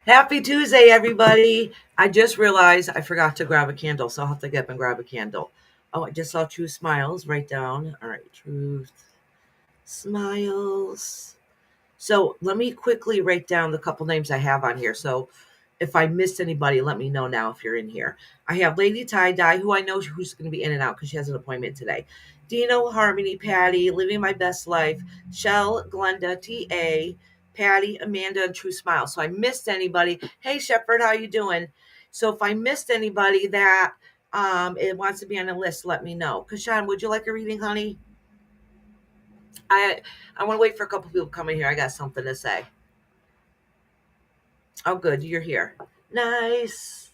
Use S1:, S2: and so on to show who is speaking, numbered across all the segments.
S1: Happy Tuesday, everybody. I just realized I forgot to grab a candle, so I'll have to get up and grab a candle. Oh, I just saw True Smiles. Write down. All right, True Smiles. So let me quickly write down the couple names I have on here. So if I missed anybody, let me know now if you're in here. I have Lady Tie Dye, who I know who's going to be in and out because she has an appointment today. Dino, Harmony, Patty, Living My Best Life, Shell, Glenda, T.A., Patty, Amanda, and True Smile. So I missed anybody. Hey, Shepherd, how you doing? So if I missed anybody that it wants to be on the list, let me know. Kashan, would you like a reading, honey? I want to wait for a couple people coming here. I got something to say. Oh, good, you're here. Nice.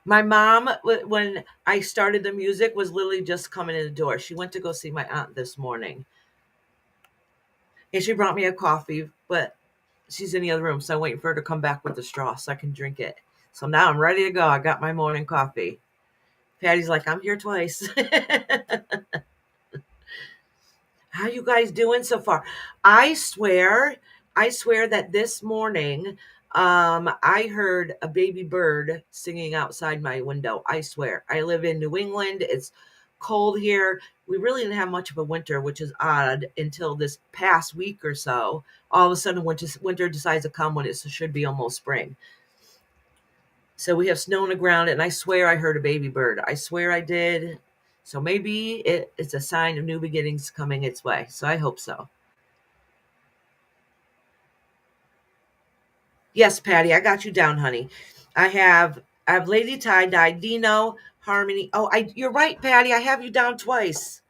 S1: My mom, when I started the music, was literally just coming in the door. She went to go see my aunt this morning, and she brought me a coffee, but she's in the other room, so I'm waiting for her to come back with the straw so I can drink it. So now I'm ready to go. I got my morning coffee. Patty's like, I'm here twice. How you guys doing so far? I swear that this morning, I heard a baby bird singing outside my window. I swear. I live in New England. It's cold here. We really didn't have much of a winter, which is odd until this past week or so. All of a sudden, winter decides to come when it should be almost spring. So we have snow on the ground, and I swear I heard a baby bird. I swear I did. So maybe it's a sign of new beginnings coming its way. So I hope so. Yes, Patty, I got you down, honey. I have Lady Tie Dye, Dino, Harmony. Oh, you're right, Patty. I have you down twice.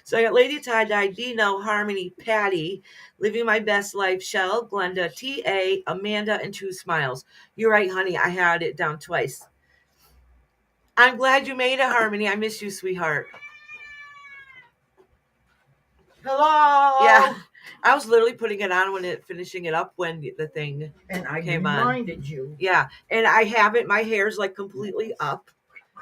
S1: So I got Lady Tie Dye, Dino, Harmony, Patty, Living My Best Life, Shell, Glenda, T.A., Amanda, and True Smiles. You're right, honey. I had it down twice. I'm glad you made it, Harmony. I miss you, sweetheart.
S2: Hello.
S1: Yeah, I was literally putting it on finishing it up when the thing
S2: and I
S1: came on.
S2: reminded you.
S1: Yeah, and I have it. My hair's like completely up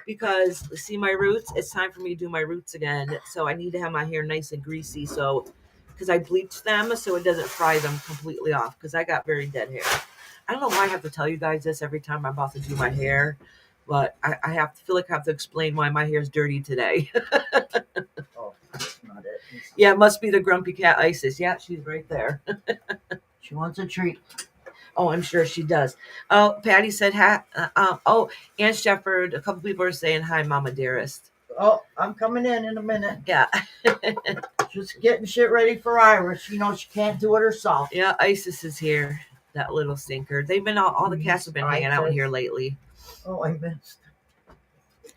S1: because see my roots. It's time for me to do my roots again. So I need to have my hair nice and greasy. So because I bleached them so it doesn't fry them completely off because I got very dead hair. I don't know why I have to tell you guys this every time I'm about to do my hair, but I have to feel like I have to explain why my hair's dirty today.
S2: Oh, that's not it.
S1: Yeah, it must be the grumpy cat Isis. Yeah, she's right there.
S2: She wants a treat.
S1: Oh, I'm sure she does. Oh, Patty said hi. Aunt Shepherd. A couple people are saying hi, Mama Dearest.
S2: Oh, I'm coming in a minute.
S1: Yeah.
S2: Just getting shit ready for Iris. You know she can't do it herself.
S1: Yeah, Isis is here. That little stinker. They've been all the cats have been hanging out in here lately.
S2: Oh, I missed.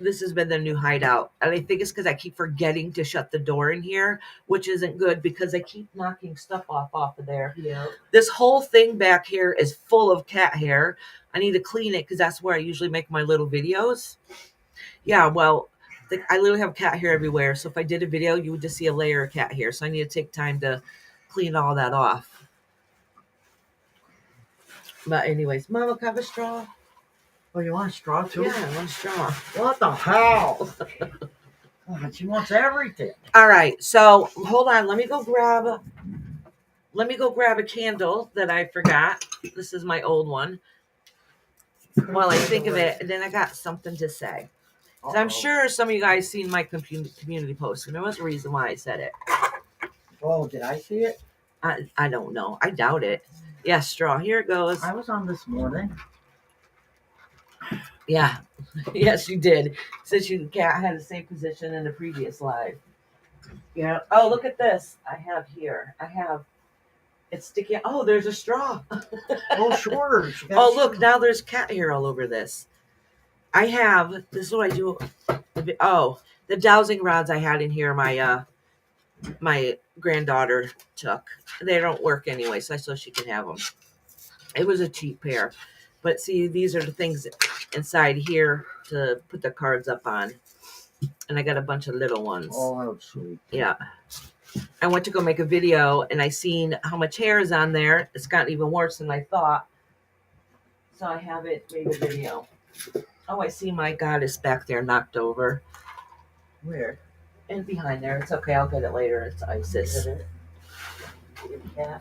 S1: This has been their new hideout. And I think it's because I keep forgetting to shut the door in here, which isn't good because I keep knocking stuff off of there.
S2: Yeah.
S1: This whole thing back here is full of cat hair. I need to clean it because that's where I usually make my little videos. Yeah, well, I literally have cat hair everywhere. So if I did a video, you would just see a layer of cat hair. So I need to take time to clean all that off. But anyways, Mama, can I have a straw?
S2: Oh, you want a straw too?
S1: Yeah, I want a straw.
S2: What the hell? Oh, she wants everything.
S1: All right, so hold on. Let me go grab a candle that I forgot. This is my old one. While I think of it, and then I got something to say. I'm sure some of you guys seen my community post, and there was a reason why I said it.
S2: Oh, did I see it?
S1: I don't know. I doubt it. Yeah, straw. Here it goes.
S2: I was on this morning.
S1: Yeah. Yes, you did. Since you had the same position in the previous live. Yeah. Oh, look at this. I have it's sticking. Oh, there's a straw.
S2: Oh, sure.
S1: Oh, look. Now there's cat hair all over this. This is what I do. Oh, the dowsing rods I had in here, my granddaughter took. They don't work anyway, so she can have them. It was a cheap pair. But see, these are the things inside here to put the cards up on. And I got a bunch of little ones.
S2: Oh, that's sweet.
S1: Yeah. I went to go make a video, and I seen how much hair is on there. It's gotten even worse than I thought. So I haven't made a video. Oh, I see my goddess back there knocked over.
S2: Where?
S1: And behind there. It's okay. I'll get it later. It's Isis.
S2: Yeah.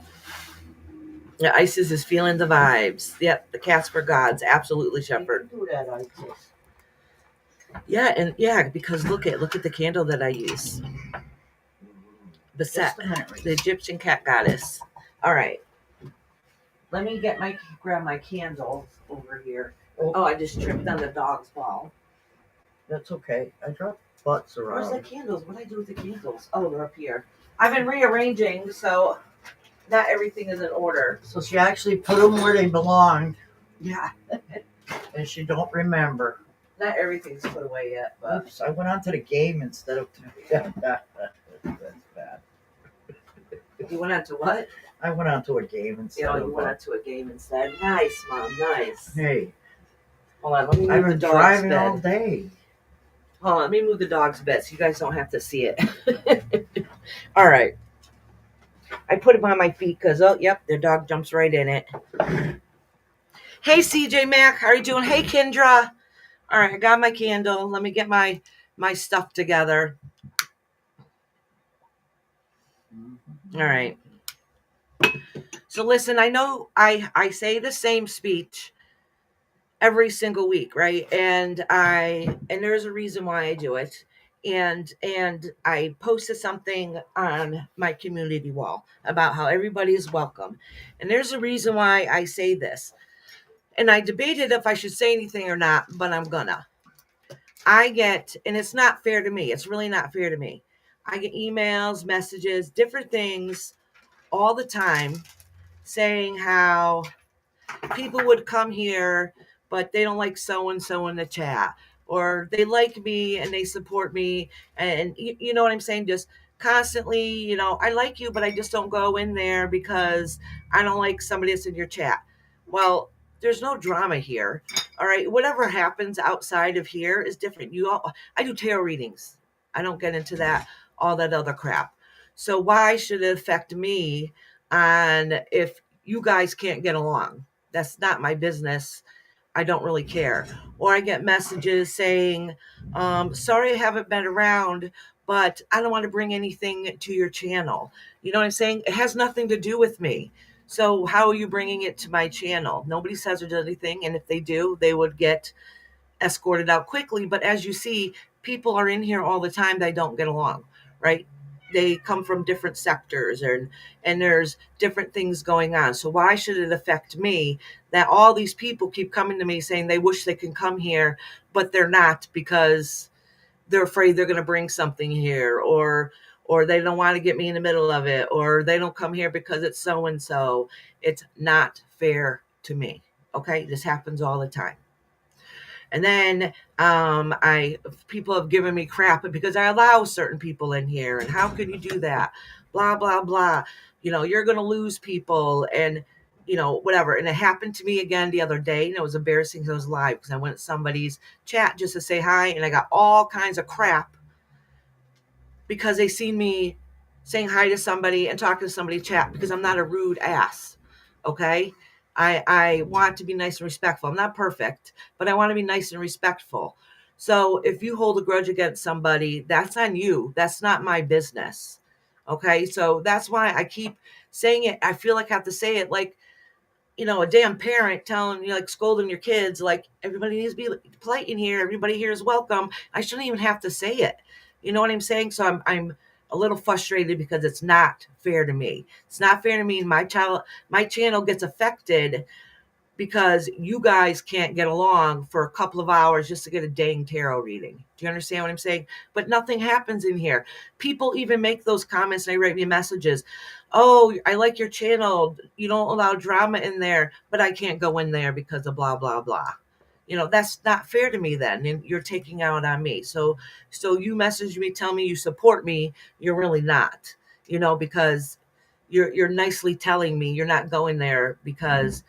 S1: Yeah, Isis is feeling the vibes. Yep, the Casper gods, absolutely,
S2: You
S1: Shepherd.
S2: can do that, Isis.
S1: Yeah, and yeah, because look at the candle that I use. Beset,
S2: Just a minute,
S1: the
S2: Reese.
S1: Egyptian cat goddess. All right, let me grab my candle over here. Oh, I just tripped on the dog's ball.
S2: That's okay. I dropped butts
S1: Where's the
S2: around.
S1: candles? What did I do with the candles? Oh, they're up here. I've been rearranging, so not everything is in order.
S2: So she actually put them where they belonged,
S1: Yeah,
S2: and she don't remember.
S1: not everything's put away yet, but
S2: Oops, I went on to the game instead of. That's bad.
S1: you went on to what?
S2: I went on to a game instead
S1: Yeah,
S2: of.
S1: you went on to a game instead. Nice, Mom, nice.
S2: Hey,
S1: Hold on, let me
S2: I've
S1: move the
S2: been
S1: dog's
S2: driving
S1: bed.
S2: all day.
S1: Hold on, let me move the dog's bed so you guys don't have to see it. All right. I put him on my feet because, oh, yep, their dog jumps right in it. Hey, CJ Mac, how are you doing? Hey, Kendra. All right, I got my candle. Let me get my stuff together. All right. So listen, I know I say the same speech every single week, right? And there's a reason why I do it. And I posted something on my community wall about how everybody is welcome. And there's a reason why I say this. And I debated if I should say anything or not, but I'm gonna. I get, and it's not fair to me. It's really not fair to me. I get emails, messages, different things all the time saying how people would come here, but they don't like so and so in the chat, or they like me and they support me. And you know what I'm saying? Just constantly, I like you, but I just don't go in there because I don't like somebody that's in your chat. Well, there's no drama here. All right. Whatever happens outside of here is different. I do tarot readings. I don't get into all that other crap. So why should it affect me on if you guys can't get along? That's not my business. I don't really care. Or I get messages saying, sorry I haven't been around, but I don't want to bring anything to your channel. You know what I'm saying? It has nothing to do with me. So how are you bringing it to my channel? Nobody says or does anything. And if they do, they would get escorted out quickly. But as you see, people are in here all the time that don't get along, right? They come from different sectors, and there's different things going on. So why should it affect me that all these people keep coming to me saying they wish they can come here, but they're not because they're afraid they're going to bring something here, or they don't want to get me in the middle of it, or they don't come here because it's so and so. It's not fair to me. Okay, this happens all the time. And then I people have given me crap because I allow certain people in here. And how can you do that? Blah blah blah. You're gonna lose people, and whatever. And it happened to me again the other day, and it was embarrassing because I was live because I went to somebody's chat just to say hi, and I got all kinds of crap because they seen me saying hi to somebody and talking to somebody chat because I'm not a rude ass. Okay. I want to be nice and respectful. I'm not perfect, but I want to be nice and respectful. So if you hold a grudge against somebody, that's on you. That's not my business. Okay. So that's why I keep saying it. I feel like I have to say it like, a damn parent telling you, like, scolding your kids, like, everybody needs to be polite in here. Everybody here is welcome. I shouldn't even have to say it. You know what I'm saying? So I'm a little frustrated because it's not fair to me. It's not fair to me. My channel gets affected because you guys can't get along for a couple of hours just to get a dang tarot reading. Do you understand what I'm saying? But nothing happens in here. People even make those comments and they write me messages. Oh, I like your channel. You don't allow drama in there, but I can't go in there because of blah, blah, blah. That's not fair to me then. And you're taking out on me. So you message me, tell me you support me. You're really not, because you're nicely telling me you're not going there because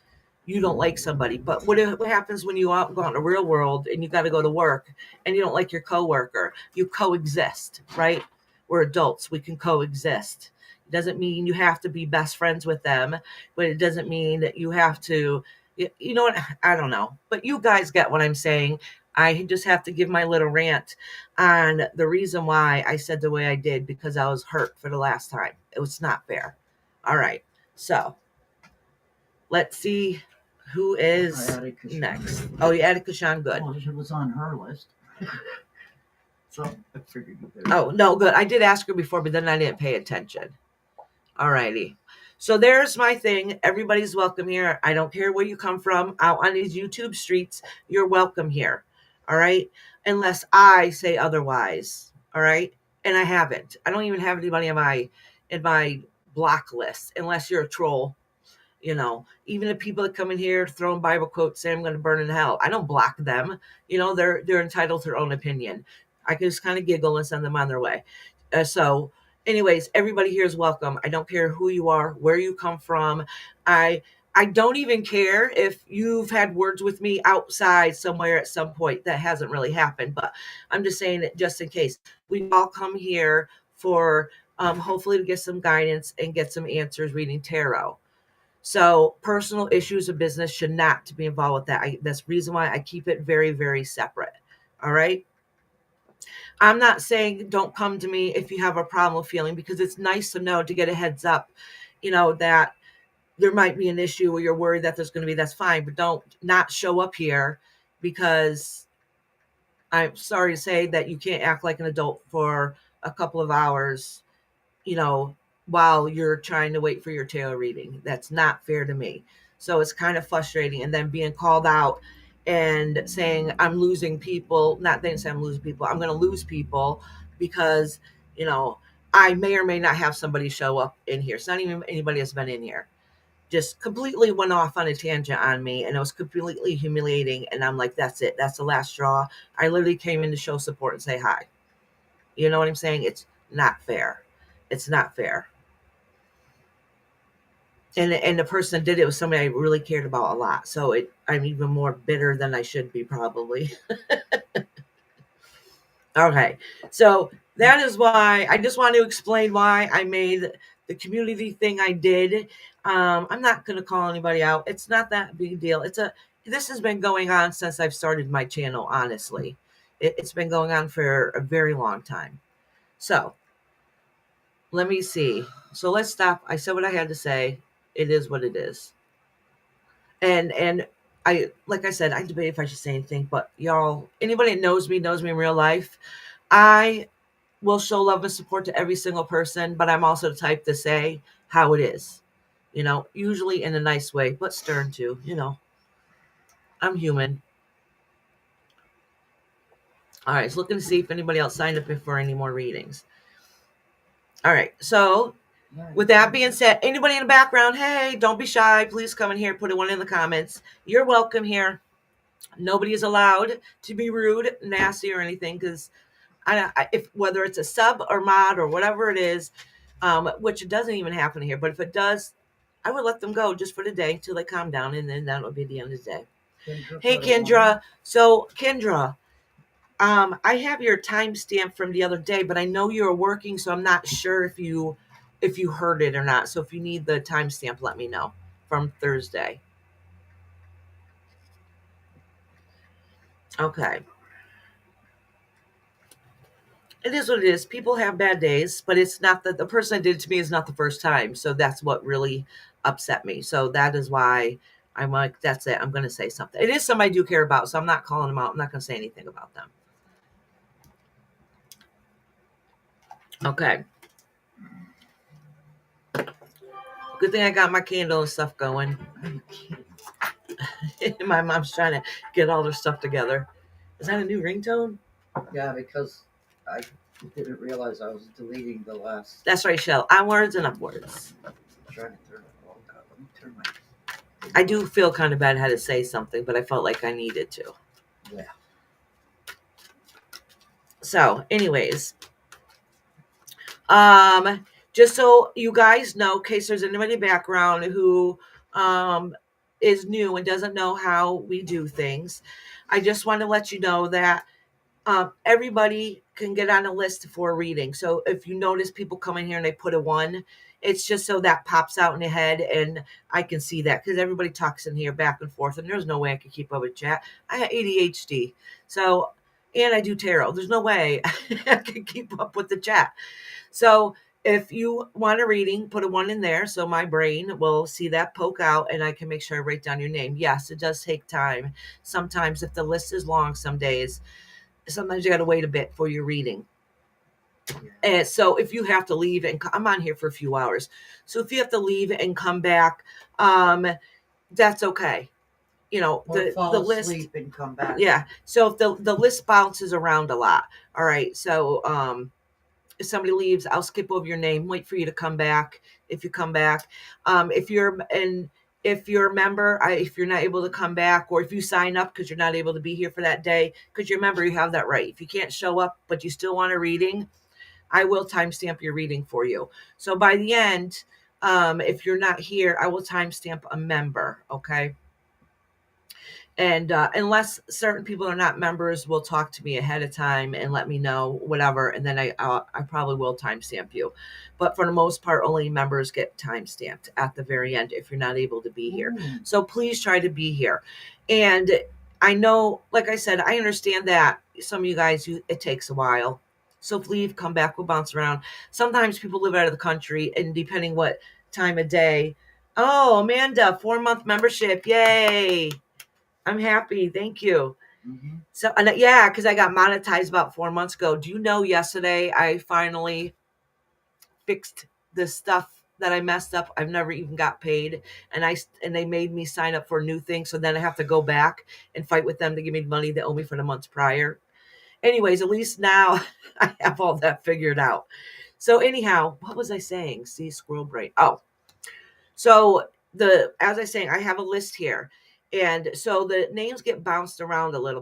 S1: you don't like somebody. But what happens when you go out in the real world and you got to go to work and you don't like your coworker? You coexist, right? We're adults. We can coexist. It doesn't mean you have to be best friends with them, but it doesn't mean that you have to, you know what? I don't know. But you guys get what I'm saying. I just have to give my little rant on the reason why I said the way I did, because I was hurt for the last time. It was not fair. All right. So Let's see who is
S2: I added Kashan.
S1: next. Oh, you added Kashan. Good.
S2: Well, it was on her list. So I figured you did.
S1: Oh, no, good. I did ask her before, but then I didn't pay attention. All righty. So there's my thing. Everybody's welcome here. I don't care where you come from. Out on these YouTube streets, you're welcome here. All right? Unless I say otherwise. All right? And I haven't. I don't even have anybody in my block list unless you're a troll. You know, even the people that come in here throwing Bible quotes saying I'm going to burn in hell, I don't block them. You know, they're entitled to their own opinion. I can just kind of giggle and send them on their way. So, anyways, everybody here is welcome. I don't care who you are, where you come from. I don't even care if you've had words with me outside somewhere at some point. That hasn't really happened, but I'm just saying it just in case. We all come here for hopefully to get some guidance and get some answers reading tarot. So personal issues of business should not be involved with that. That's the reason why I keep it very, very separate. All right. I'm not saying don't come to me if you have a problem with feeling, because it's nice to know, to get a heads up, you know, that there might be an issue or you're worried that there's going to be, that's fine. But don't not show up here, because I'm sorry to say that you can't act like an adult for a couple of hours, you know, while you're trying to wait for your tarot reading. That's not fair to me. So it's kind of frustrating. And then being called out and saying I'm losing people, not saying I'm losing people, I'm going to lose people because, you know, I may or may not have somebody show up in here. It's not even anybody that's been in here. Just completely went off on a tangent on me, and it was completely humiliating. And I'm like, that's it. That's the last straw. I literally came in to show support and say hi. You know what I'm saying? It's not fair. It's not fair. And the person that did it was somebody I really cared about a lot. So I'm even more bitter than I should be, probably. Okay. So that is why I just want to explain why I made the community thing I did. I'm not going to call anybody out. It's not that big a deal. This has been going on since I've started my channel, honestly. It's been going on for a very long time. So let me see. So let's stop. I said what I had to say. It is what it is. And I, like I said, I debate if I should say anything, but y'all, anybody that knows me in real life. I will show love and support to every single person, but I'm also the type to say how it is, you know, usually in a nice way, but stern too, you know. I'm human. All right, so looking to see if anybody else signed up for any more readings. All right, so with that being said, anybody in the background, hey, don't be shy. Please come in here, put one in the comments. You're welcome here. Nobody is allowed to be rude, nasty, or anything, because if whether it's a sub or mod or whatever it is, which it doesn't even happen here, but if it does, I would let them go just for the day till they calm down, and then that'll be the end of the day. Hey, Kendra. So, Kendra, I have your timestamp from the other day, but I know you were working, so I'm not sure if you heard it or not. So if you need the timestamp, let me know from Thursday. Okay. It is what it is. People have bad days, but it's not that the person that did it to me is not the first time. So that's what really upset me. So that is why I'm like, that's it. I'm going to say something. It is somebody I do care about, so I'm not calling them out. I'm not going to say anything about them. Okay. Good thing I got my candle and stuff going. My mom's trying to get all their stuff together. Is that a new ringtone?
S2: Yeah, because I didn't realize I was deleting the last.
S1: That's right, Shell. Onwards and upwards.
S2: Trying to turn it. Oh God, let me turn my.
S1: I do feel kind of bad how to say something, but I felt like I needed to.
S2: Yeah.
S1: So, anyways, just so you guys know, in case there's anybody background who is new and doesn't know how we do things, I just want to let you know that everybody can get on a list for a reading. So if you notice people come in here and they put a 1, it's just so that pops out in the head and I can see that, because everybody talks in here back and forth and there's no way I can keep up with chat. I have ADHD. And I do tarot. There's no way I can keep up with the chat. So If you want a reading, put a 1 in there so my brain will see that poke out and I can make sure I write down your name. Yes, it does take time. Sometimes if the list is long, sometimes you got to wait a bit for your reading. And so if you have to leave and I'm on here for a few hours. So if you have to leave and come back, that's okay. You know,
S2: Or
S1: the
S2: fall
S1: list,
S2: asleep and come back.
S1: yeah. So if the list bounces around a lot. All right. So if somebody leaves, I'll skip over your name, wait for you to come back. If you come back, if you're a member, if you're not able to come back, or if you sign up because you're not able to be here for that day, because you're a member, you have that right. If you can't show up, but you still want a reading, I will timestamp your reading for you. So by the end, if you're not here, I will timestamp a member. Okay. And unless certain people are not members, will talk to me ahead of time and let me know whatever, and then I probably will timestamp you. But for the most part, only members get timestamped at the very end if you're not able to be here. So please try to be here. And I know, like I said, I understand that some of you guys, it takes a while. So please come back. We'll bounce around. Sometimes people live out of the country, and depending what time of day. Oh, Amanda, 4-month membership! Yay! I'm happy. Thank you.
S2: Mm-hmm.
S1: So, yeah, because I got monetized about 4 months ago. Do you know yesterday I finally fixed the stuff that I messed up? I've never even got paid. And they made me sign up for a new thing. So then I have to go back and fight with them to give me the money they owe me for the months prior. Anyways, at least now I have all that figured out. So anyhow, what was I saying? See, squirrel brain. Oh, so as I was saying, I have a list here. And so the names get bounced around a little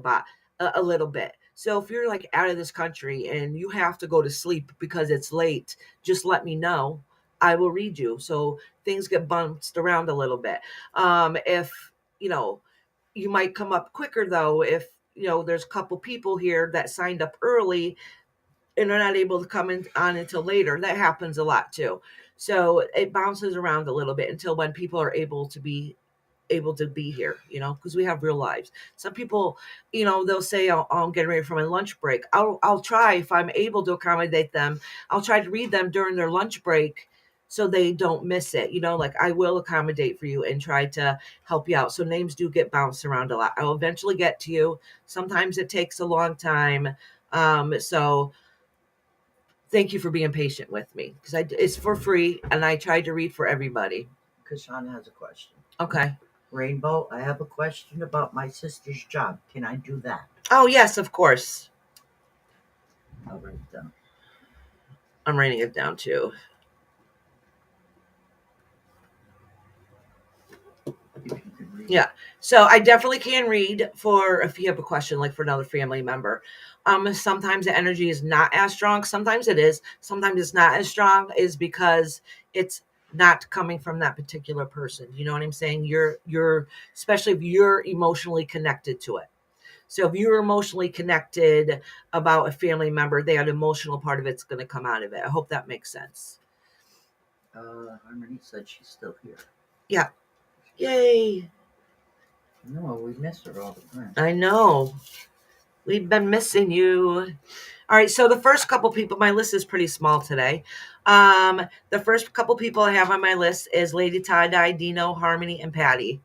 S1: bit. So if you're like out of this country and you have to go to sleep because it's late, just let me know. I will read you. So things get bounced around a little bit. If, you might come up quicker though, if, there's a couple people here that signed up early and they're not able to come on until later. That happens a lot too. So it bounces around a little bit until when people are able to be here, because we have real lives. Some people, they'll say, oh, I'm getting ready for my lunch break. I'll try, if I'm able to accommodate them, I'll try to read them during their lunch break so they don't miss it. Like I will accommodate for you and try to help you out. So names do get bounced around a lot. I'll eventually get to you. Sometimes it takes a long time. So thank you for being patient with me, because it's for free and I tried to read for everybody.
S2: Kashana has a question.
S1: Okay.
S2: Rainbow, I have a question about my sister's job. Can I do that?
S1: Oh, yes, of course.
S2: I'll write it down.
S1: I'm writing it down too. Yeah. So I definitely can read for if you have a question, like for another family member. Sometimes the energy is not as strong. Sometimes it is. Sometimes it's not as strong, is because it's not coming from that particular person. You know what I'm saying? You're especially if you're emotionally connected to it. So if you're emotionally connected about a family member, that emotional part of it's going to come out of it. I hope that makes sense.
S2: Harmony said she's still here.
S1: Yeah. Yay.
S2: No, we miss her all the time.
S1: I know. We've been missing you. All right, so the first couple people, my list is pretty small today. The first couple people I have on my list is Lady Tie-Dye, Dino, Harmony, and Patty.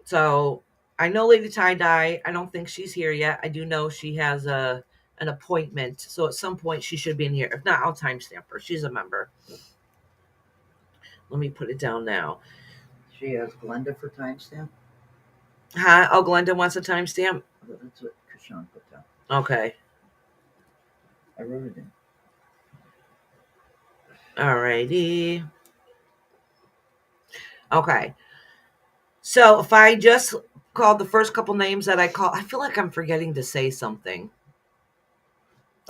S1: So I know Lady Tie-Dye. I don't think she's here yet. I do know she has an appointment. So at some point she should be in here. If not, I'll timestamp her. She's a member. Let me put it down now.
S2: She has Glenda for timestamp?
S1: Huh? Oh, Glenda wants a timestamp?
S2: That's what Krishan put down.
S1: Okay.
S2: I wrote it in.
S1: Alrighty. Okay. So if I just called the first couple names that I call, I feel like I'm forgetting to say something.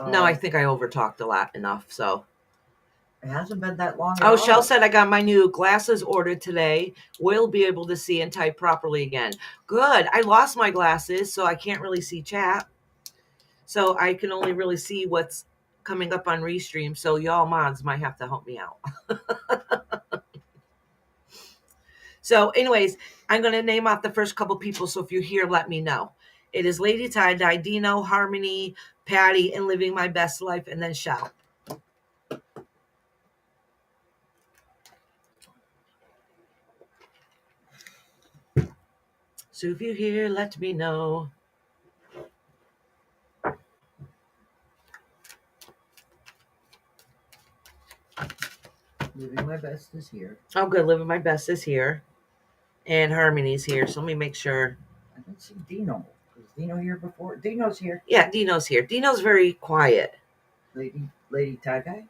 S1: No, I think I overtalked a lot enough. So
S2: it hasn't been that long.
S1: Oh, Shell said I got my new glasses ordered today. We'll be able to see and type properly again. Good. I lost my glasses, so I can't really see chat. So I can only really see what's coming up on Restream. So y'all mods might have to help me out. So anyways, I'm going to name off the first couple people. So if you're here, let me know. It is Lady Tie-Dye, Dino, Harmony, Patty, and Living My Best Life, and then Shell. So if you're here, let me know.
S2: Living My Best is here.
S1: Oh, good. Living My Best is here. And Harmony's here. So let me make sure.
S2: I didn't see Dino. Was Dino here before? Dino's here.
S1: Yeah, Dino's here. Dino's very quiet.
S2: Lady Tie-Dye?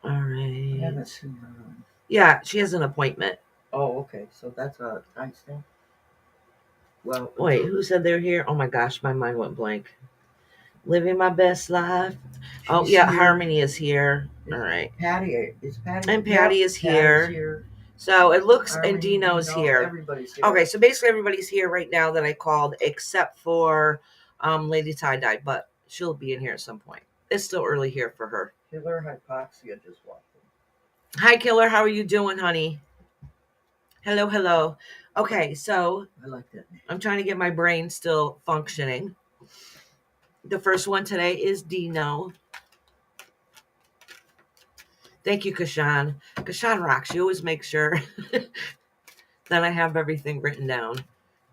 S1: All
S2: I
S1: right.
S2: haven't seen her.
S1: Yeah, she has an appointment.
S2: Oh, okay. So that's a timestamp. Well,
S1: Wait, who said they're here? Oh my gosh, my mind went blank. Living My Best Life. Oh,
S2: she's
S1: yeah,
S2: here.
S1: Harmony is here. All right.
S2: Patty is Patty.
S1: And Patty
S2: Yep,
S1: is here.
S2: Patty's here.
S1: So it looks,
S2: Harmony,
S1: and Dino's
S2: Dino,
S1: here.
S2: Everybody's here.
S1: Okay, so basically everybody's here right now that I called, except for Lady Tie-Dye, but she'll be in here at some point. It's still early here for her.
S2: Killer Hypoxia just walked in.
S1: Hi, Killer. How are you doing, honey? Hello, hello. Okay, so
S2: I like that name.
S1: I'm trying to get my brain still functioning. The first one today is Dino. Thank you, Kashan. Kashan rocks. She always makes sure that I have everything written down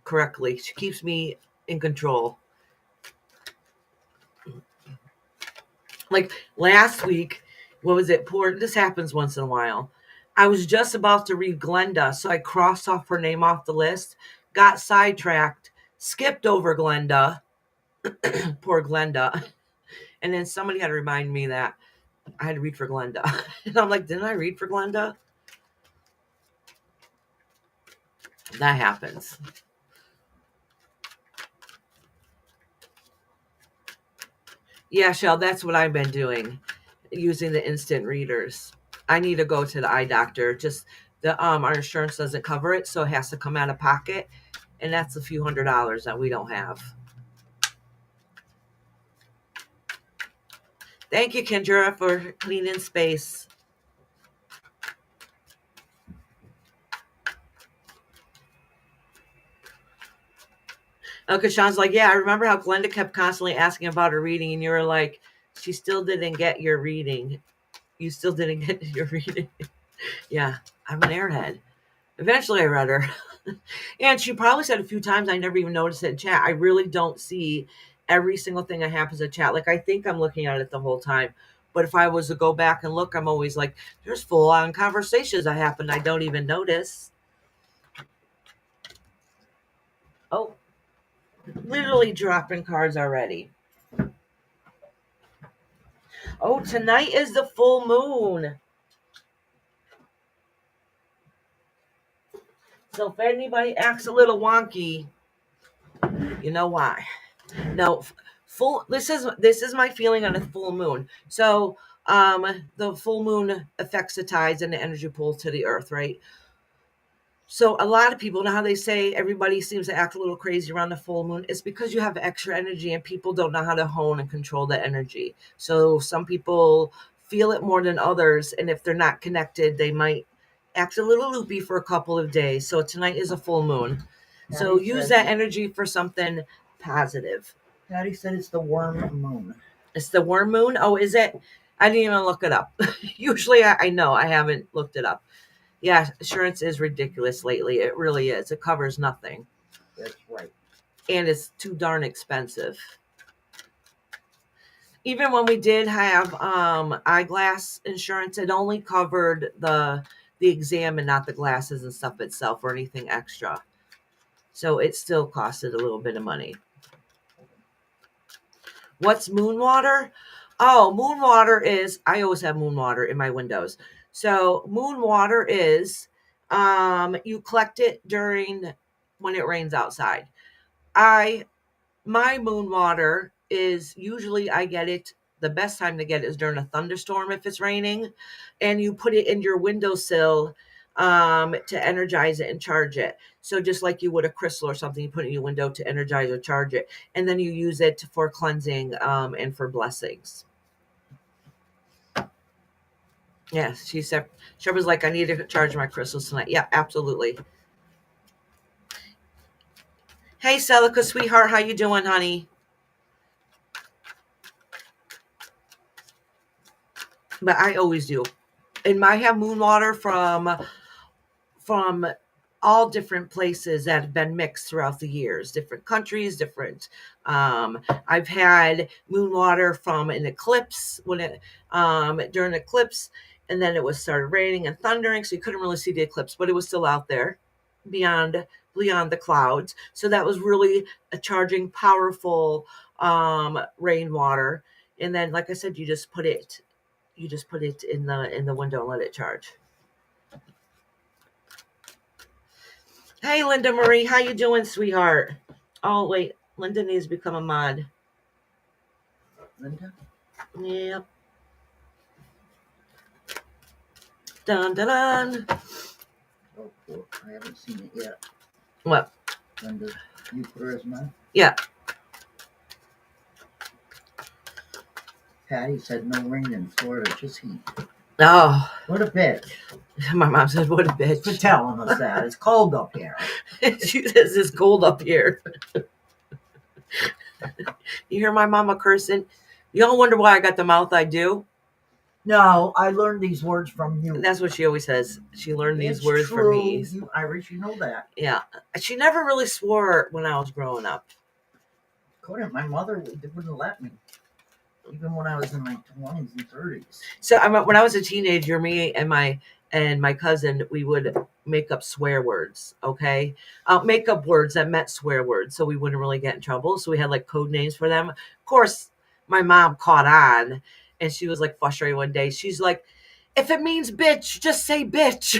S1: correctly. She keeps me in control. Like last week, what was it? This happens once in a while. I was just about to read Glenda, so I crossed off her name off the list, got sidetracked, skipped over Glenda. Poor Glenda. And then somebody had to remind me that I had to read for Glenda. And I'm like, didn't I read for Glenda? That happens. Yeah, Shell, that's what I've been doing, using the instant readers. I need to go to the eye doctor. Just our insurance doesn't cover it, so it has to come out of pocket, and that's a few $100s that we don't have. Thank you, Kendra, for cleaning space. Okay, Sean's like, yeah, I remember how Glenda kept constantly asking about her reading, and you were like, she still didn't get your reading. You still didn't get your reading. Yeah, I'm an airhead. Eventually I read her. And she probably said a few times, I never even noticed it in chat. I really don't see every single thing that happens in chat. Like, I think I'm looking at it the whole time. But if I was to go back and look, I'm always like, there's full-on conversations that happen I don't even notice. Oh, literally dropping cards already. Oh, tonight is the full moon. So if anybody acts a little wonky, you know why. No, this is my feeling on a full moon. So the full moon affects the tides and the energy pull to the earth, right? So a lot of people, know how they say everybody seems to act a little crazy around the full moon? It's because you have extra energy and people don't know how to hone and control the energy. So some people feel it more than others, and if they're not connected, they might act a little loopy for a couple of days. So tonight is a full moon. So use that energy for something positive.
S2: Patty said it's the worm moon.
S1: It's the worm moon? Oh, is it? I didn't even look it up. Usually I know. I haven't looked it up. Yeah, insurance is ridiculous lately. It really is. It covers nothing.
S2: That's right.
S1: And it's too darn expensive. Even when we did have eyeglass insurance, it only covered the exam and not the glasses and stuff itself or anything extra. So it still costed a little bit of money. What's moon water? Oh, moon water is, I always have moon water in my windows. So moon water is, you collect it during when it rains outside. My moon water is usually I get it, the best time to get it is during a thunderstorm if it's raining, and you put it in your windowsill to energize it and charge it. So just like you would a crystal or something, you put it in your window to energize or charge it, and then you use it for cleansing and for blessings. Yes, she said, Sherba's like, I need to charge my crystals tonight. Yeah, absolutely. Hey, Celica, sweetheart, how you doing, honey? But I always do. And I have moon water from all different places that have been mixed throughout the years, different countries, different. I've had moon water from an eclipse when it during an eclipse, and then it was started raining and thundering, so you couldn't really see the eclipse, but it was still out there beyond the clouds. So that was really a charging, powerful rainwater. And then, like I said, you just put it in the window and let it charge. Hey, Linda Marie, how you doing, sweetheart? Oh, wait, Linda needs to become a mod.
S2: Linda?
S1: Yep. Dun, dun, dun.
S2: Oh, cool. I haven't seen it yet.
S1: What?
S2: Linda, you put her as mine?
S1: Yeah.
S2: Patty said no rain in Florida, just heat.
S1: Oh,
S2: What a bitch.
S1: my mom said, what a bitch.
S2: For telling us that. It's cold up here.
S1: She says it's cold up here. You hear my mama cursing? You don't wonder why I got the mouth I do?
S2: No, I learned these words from you.
S1: That's what she always says. She learned these
S2: It's
S1: words
S2: true.
S1: from me.
S2: You Irish, you know that.
S1: Yeah. She never really swore when I was growing up.
S2: Couldn't. My mother wouldn't let me. Even when I was in my 20s and 30s.
S1: So when I was a teenager, me and my cousin, we would make up swear words. Okay, make up words that meant swear words, so we wouldn't really get in trouble. So we had like code names for them. Of course, my mom caught on, and she was like frustrated one day. She's like, "If it means bitch, just say bitch."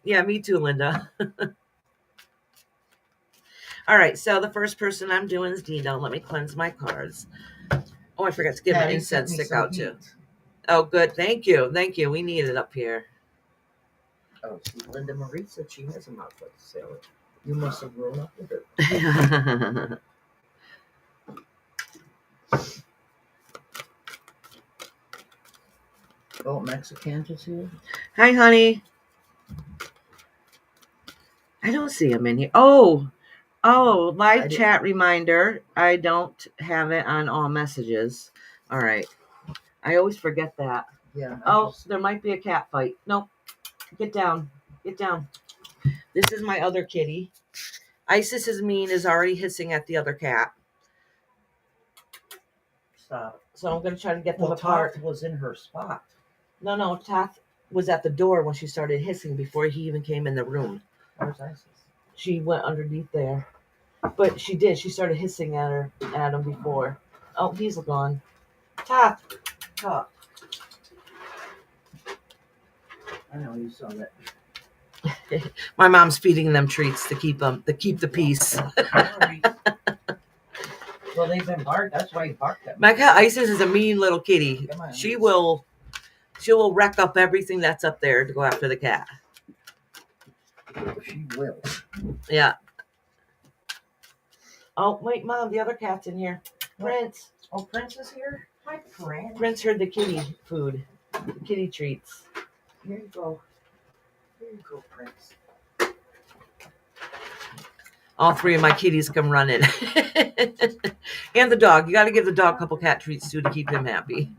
S1: Yeah, me too, Linda. All right, so the first person I'm doing is Dino. Let me cleanse my cards. Oh, I forgot to give my
S2: Patty
S1: incense
S2: sent me
S1: stick
S2: some
S1: out too.
S2: heat.
S1: Oh, good. Thank you. Thank you. We need it up here.
S2: Oh, see, Linda Marie said she has a mouth like a sailor. You must have grown up with her. Oh, Mexicans is here?
S1: Hi, honey. I don't see him in here. Oh, live chat reminder. I don't have it on all messages. All right. I always forget that.
S2: Yeah.
S1: There might be a cat fight. Nope. Get down. Get down. This is my other kitty. Isis is already hissing at the other cat.
S2: Stop.
S1: So I'm going to try to get them apart.
S2: Toth was in her spot.
S1: No. Toth was at the door when she started hissing before he even came in the room.
S2: Where's Isis?
S1: She went underneath there. But she did. She started hissing at him before. Oh, he's gone. Toth.
S2: I know you saw that.
S1: My mom's feeding them treats to keep the peace.
S2: Well, they've been barked. That's why he barked at me.
S1: My cat Isis is a mean little kitty.
S2: Come on,
S1: She will wreck up everything that's up there to go after the cat.
S2: She will.
S1: Yeah. Oh, wait, Mom, the other cat's in here. Prince.
S2: Oh, Prince is here? Hi, Prince.
S1: Prince heard the kitty food. The kitty treats.
S2: Here you go. Here you go, Prince.
S1: All three of my kitties come running. And the dog. You got to give the dog a couple cat treats, too, to keep him happy.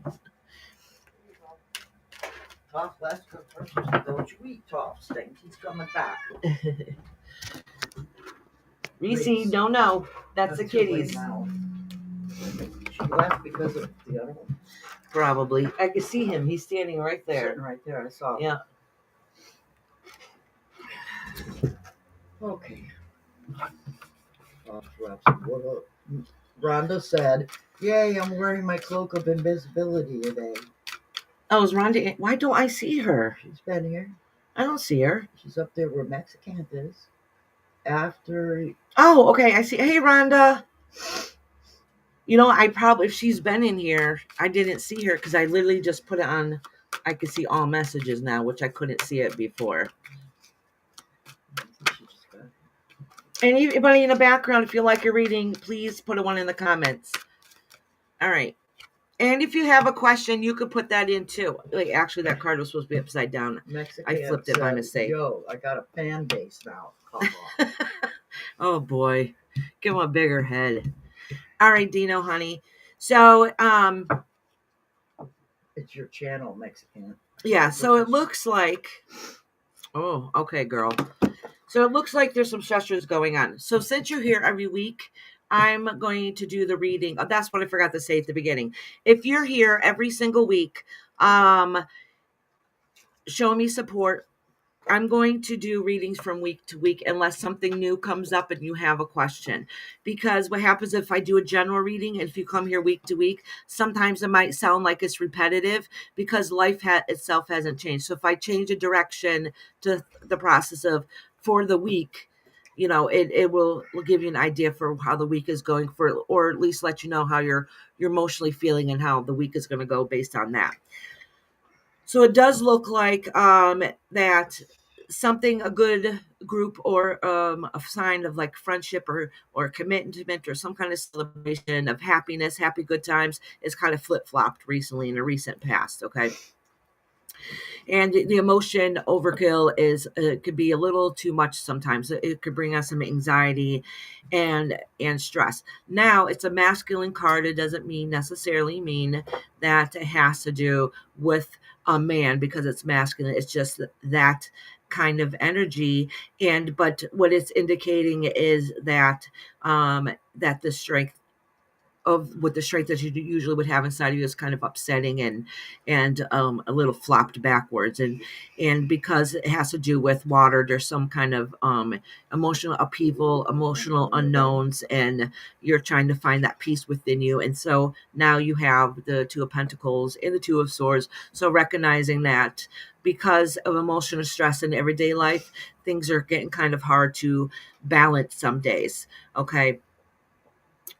S2: Tough, that's good person. Don't you eat Tough stink. He's coming back.
S1: Reese, no. That's the kitties.
S2: She left because of the other one.
S1: Probably. I can see him. He's standing right there.
S2: Sitting right there. I saw him.
S1: Yeah.
S2: Okay. Rhonda said, "Yay, I'm wearing my cloak of invisibility today."
S1: Oh, is Rhonda? Why don't I see her?
S2: She's been here.
S1: I don't see her.
S2: She's up there where Mexican is. After.
S1: Oh, okay. I see. Hey, Rhonda. You know, if she's been in here, I didn't see her because I literally just put it on. I can see all messages now, which I couldn't see it before. And anybody in the background, if you like your reading, please put one in the comments. All right. And if you have a question, you could put that in too. Actually, that card was supposed to be upside down.
S2: Mexican
S1: I flipped it by mistake.
S2: Yo, I got a fan base now. cough off.
S1: Oh boy, give him a bigger head. All right, Dino, honey. So,
S2: It's your channel, Mexican.
S1: yeah. So it looks like. Oh, okay, girl. So it looks like there's some stressors going on. So since you're here every week, I'm going to do the reading. Oh, that's what I forgot to say at the beginning. If you're here every single week, show me support. I'm going to do readings from week to week unless something new comes up and you have a question. Because what happens if I do a general reading, and if you come here week to week, sometimes it might sound like it's repetitive because life itself hasn't changed. So if I change a direction to the process of for the week, it will give you an idea for how the week is going for, or at least let you know how you're emotionally feeling and how the week is going to go based on that. So it does look like that something, a good group or a sign of like friendship or commitment or some kind of celebration of happiness, happy good times is kind of flip-flopped recently in a recent past. Okay. And the emotion overkill is could be a little too much sometimes. It could bring us some anxiety and stress. Now it's a masculine card. It doesn't necessarily mean that it has to do with a man because it's masculine. It's just that kind of energy. But what it's indicating is that that the strength of with the strength that you usually would have inside of you is kind of upsetting and a little flopped backwards, and because it has to do with water, there's some kind of emotional upheaval, emotional unknowns, and you're trying to find that peace within you. And so now you have the Two of Pentacles and the Two of Swords. So recognizing that because of emotional stress in everyday life, things are getting kind of hard to balance some days. Okay.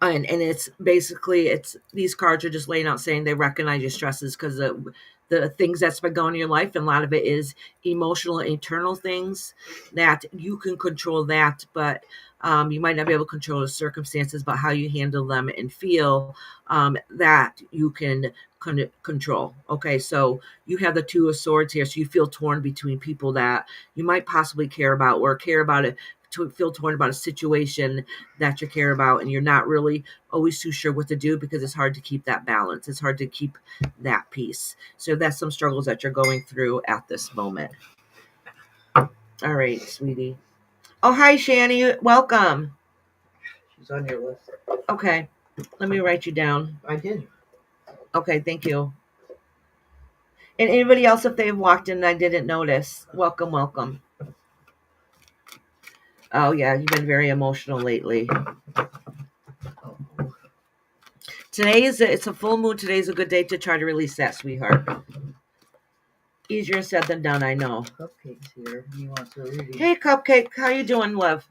S1: And it's basically, it's these cards are just laying out saying they recognize your stresses because the things that's been going on in your life, and a lot of it is emotional internal things that you can control that, but you might not be able to control the circumstances, but how you handle them and feel that you can control. Okay, so you have the Two of Swords here, so you feel torn between people that you might possibly care about or care about it, to feel torn about a situation that you care about, and you're not really always too sure what to do because it's hard to keep that balance. It's hard to keep that peace. So that's some struggles that you're going through at this moment. All right, sweetie. Oh, hi, Shani. Welcome.
S2: She's on your list.
S1: Okay. Let me write you down.
S2: I did.
S1: Okay, thank you. And anybody else, if they've walked in and I didn't notice, welcome, welcome. Oh, yeah, you've been very emotional lately. Today it's a full moon. Today's a good day to try to release that, sweetheart. Easier said than done, I know.
S2: Cupcake's here. He wants to read.
S1: Hey, Cupcake, how you doing, love?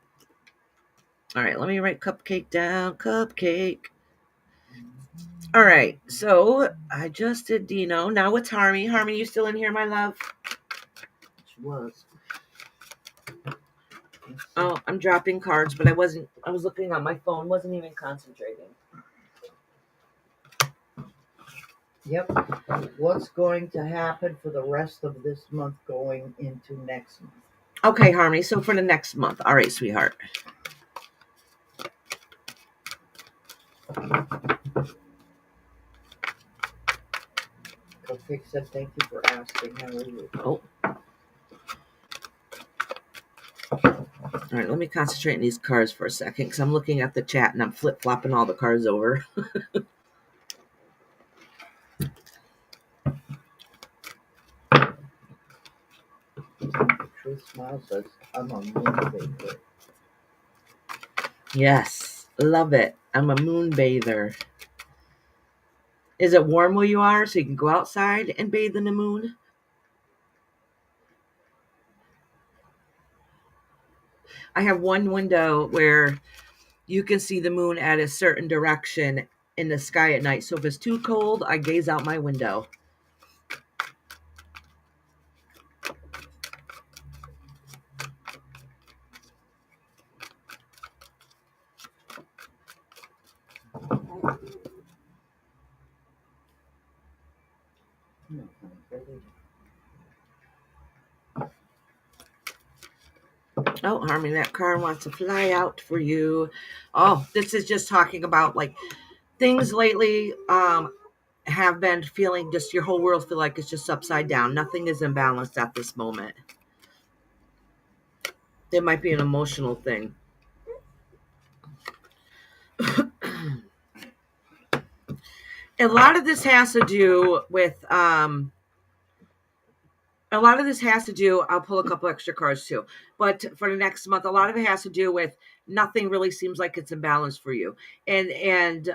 S1: All right, let me write Cupcake down. Cupcake. All right, so I just did Dino. Now it's Harmony. Harmony, you still in here, my love?
S2: She was.
S1: Oh, I'm dropping cards, but I was looking on my phone, wasn't even concentrating.
S2: Yep. What's going to happen for the rest of this month going into next month?
S1: Okay, Harmony, so for the next month. All right, sweetheart.
S2: Cupcake said thank you for asking. How are you?
S1: Oh. All right, let me concentrate on these cards for a second because I'm looking at the chat and I'm flip-flopping all the cards over.
S2: Truth Smile says, I'm a moon baker.
S1: Yes, love it. I'm a moon bather. Is it warm where you are so you can go outside and bathe in the moon? I have one window where you can see the moon at a certain direction in the sky at night. So if it's too cold, I gaze out my window. Oh, Harmony, that car wants to fly out for you. Oh, this is just talking about like things lately. Have been feeling just your whole world feel like it's just upside down. Nothing is imbalanced at this moment. It might be an emotional thing. A lot of this has to do with a lot of this has to do, I'll pull a couple extra cards too, but for the next month, a lot of it has to do with nothing really seems like it's in balance for you. And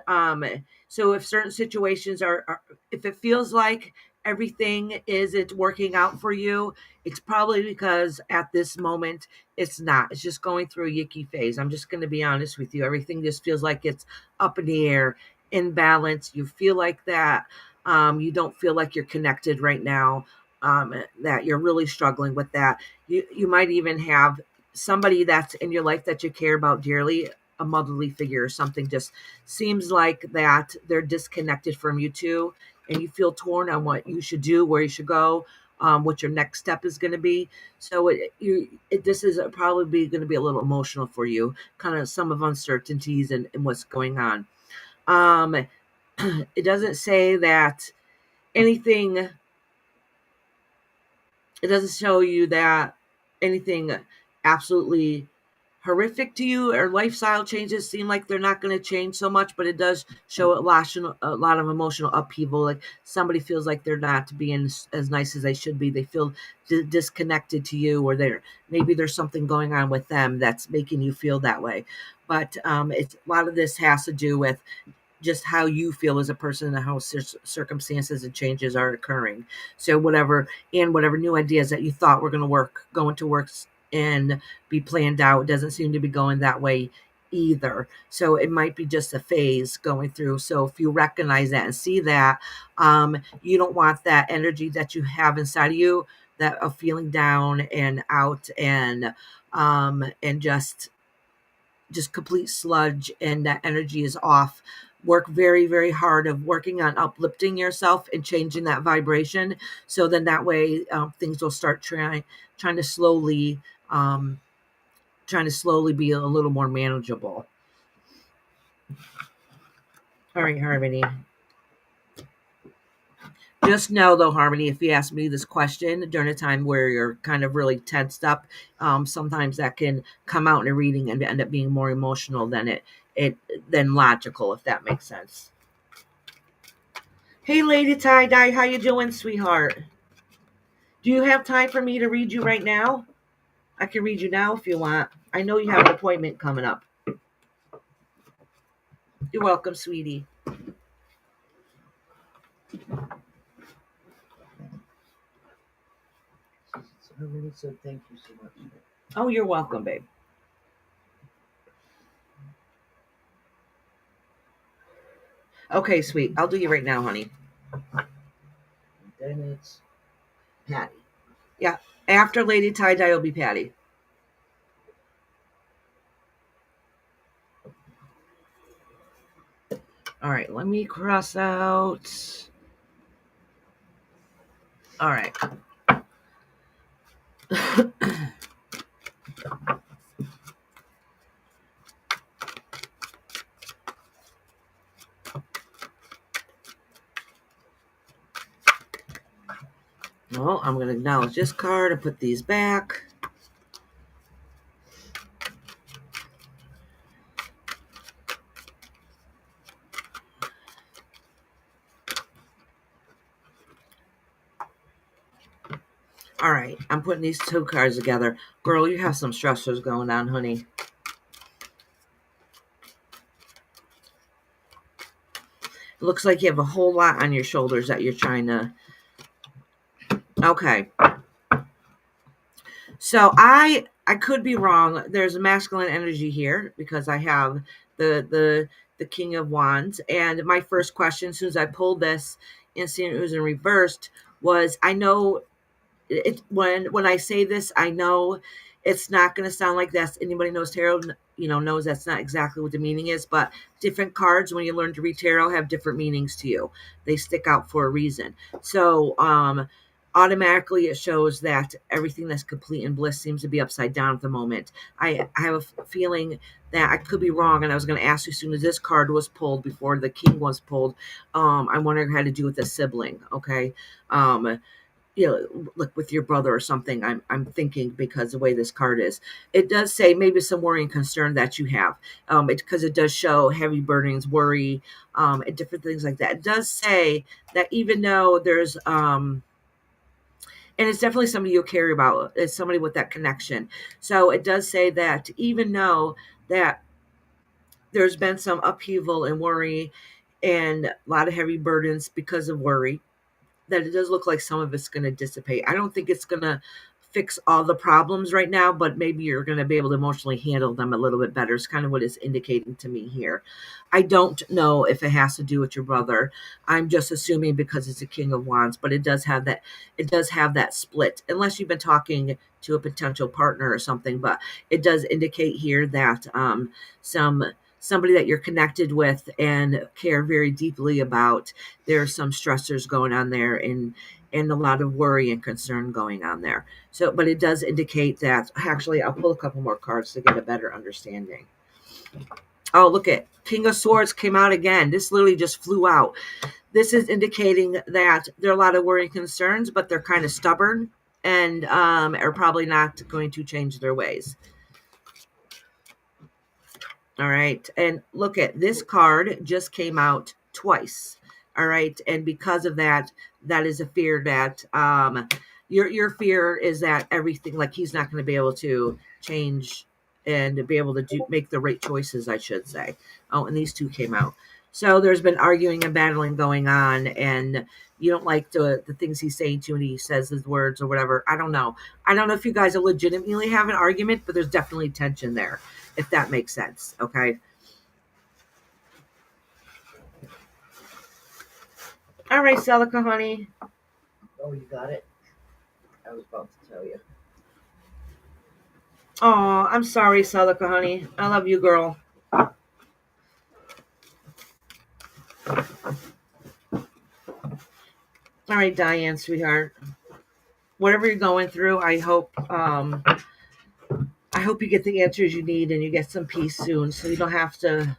S1: so if certain situations are if it feels like everything is it's working out for you, it's probably because at this moment it's not. It's just going through a yicky phase. I'm just going to be honest with you. Everything just feels like it's up in the air, in balance. You feel like that. You don't feel like you're connected right now, that you're really struggling with that. You might even have somebody that's in your life that you care about dearly, a motherly figure or something, just seems like that they're disconnected from you too, and you feel torn on what you should do, where you should go, what your next step is going to be. So this is probably going to be a little emotional for you, kind of some of uncertainties and what's going on. Um, it doesn't say that anything it doesn't show you that anything absolutely horrific to you or lifestyle changes seem like they're not going to change so much, but it does show a lot of emotional upheaval. Like somebody feels like they're not being as nice as they should be. They feel disconnected to you, or maybe there's something going on with them that's making you feel that way. But it's a lot of this has to do with just how you feel as a person and how circumstances and changes are occurring. So whatever new ideas that you thought were going to work and be planned out doesn't seem to be going that way either. So it might be just a phase going through. So if you recognize that and see that, you don't want that energy that you have inside of you, that of feeling down and out and just complete sludge, and that energy is off. Work very, very hard of working on uplifting yourself and changing that vibration, so then that way things will start trying to slowly um, trying to slowly be a little more manageable. All right, Harmony, just know though, Harmony, if you ask me this question during a time where you're kind of really tensed up, sometimes that can come out in a reading and end up being more emotional than it than logical, if that makes sense. Hey, Lady Tie Dye, how you doing, sweetheart? Do you have time for me to read you right now? I can read you now if you want. I know you have an appointment coming up. You're welcome, sweetie.
S2: I really said thank you so much.
S1: Oh, you're welcome, babe. Okay, sweet. I'll do you right now, honey.
S2: And then it's Patty.
S1: Yeah. After Lady Tie Dye will be Patty. All right, let me cross out. All right. Well, I'm going to acknowledge this card and put these back. All right, I'm putting these two cards together. Girl, you have some stressors going on, honey. It looks like you have a whole lot on your shoulders that you're trying to... Okay. So I could be wrong. There's a masculine energy here because I have the King of Wands. And my first question, as soon as I pulled this and seeing it was in reversed, was I know it when I say this, I know it's not going to sound like that's anybody knows tarot, knows that's not exactly what the meaning is, but different cards when you learn to read tarot have different meanings to you. They stick out for a reason. So automatically it shows that everything that's complete and bliss seems to be upside down at the moment. I have a feeling that I could be wrong, and I was going to ask you as soon as this card was pulled before the king was pulled. I wonder if it had to do with a sibling. Okay. You know, like with your brother or something. I'm thinking because the way this card is, it does say maybe some worry and concern that you have. Because it does show heavy burdens, worry, and different things like that. It does say that even though there's and it's definitely somebody you'll care about. It's somebody with that connection. So it does say that even though that there's been some upheaval and worry and a lot of heavy burdens because of worry, that it does look like some of it's going to dissipate. I don't think it's going to fix all the problems right now, but maybe you're going to be able to emotionally handle them a little bit better. It's kind of what it's indicating to me here. I don't know if it has to do with your brother. I'm just assuming because it's a King of Wands, but it does have that. It does have that split, unless you've been talking to a potential partner or something. But it does indicate here that some somebody that you're connected with and care very deeply about, there's some stressors going on there, and a lot of worry and concern going on there. So, but it does indicate that. Actually, I'll pull a couple more cards to get a better understanding. Oh, look at King of Swords came out again. This literally just flew out. This is indicating that there are a lot of worry and concerns, but they're kind of stubborn and are probably not going to change their ways. All right. And look at this card just came out twice. All right. And because of that, that is a fear that your fear is that everything, like he's not going to be able to change and be able to make the right choices, I should say. Oh, and these two came out. So there's been arguing and battling going on, and you don't like the things he's saying to you, and he says his words or whatever. I don't know. I don't know if you guys are legitimately have an argument, but there's definitely tension there, if that makes sense. Okay. All right, Celica, honey.
S2: Oh, you got it? I was about to tell you.
S1: Oh, I'm sorry, Celica, honey. I love you, girl. All right, Diane, sweetheart. Whatever you're going through, I hope you get the answers you need and you get some peace soon, so you don't have to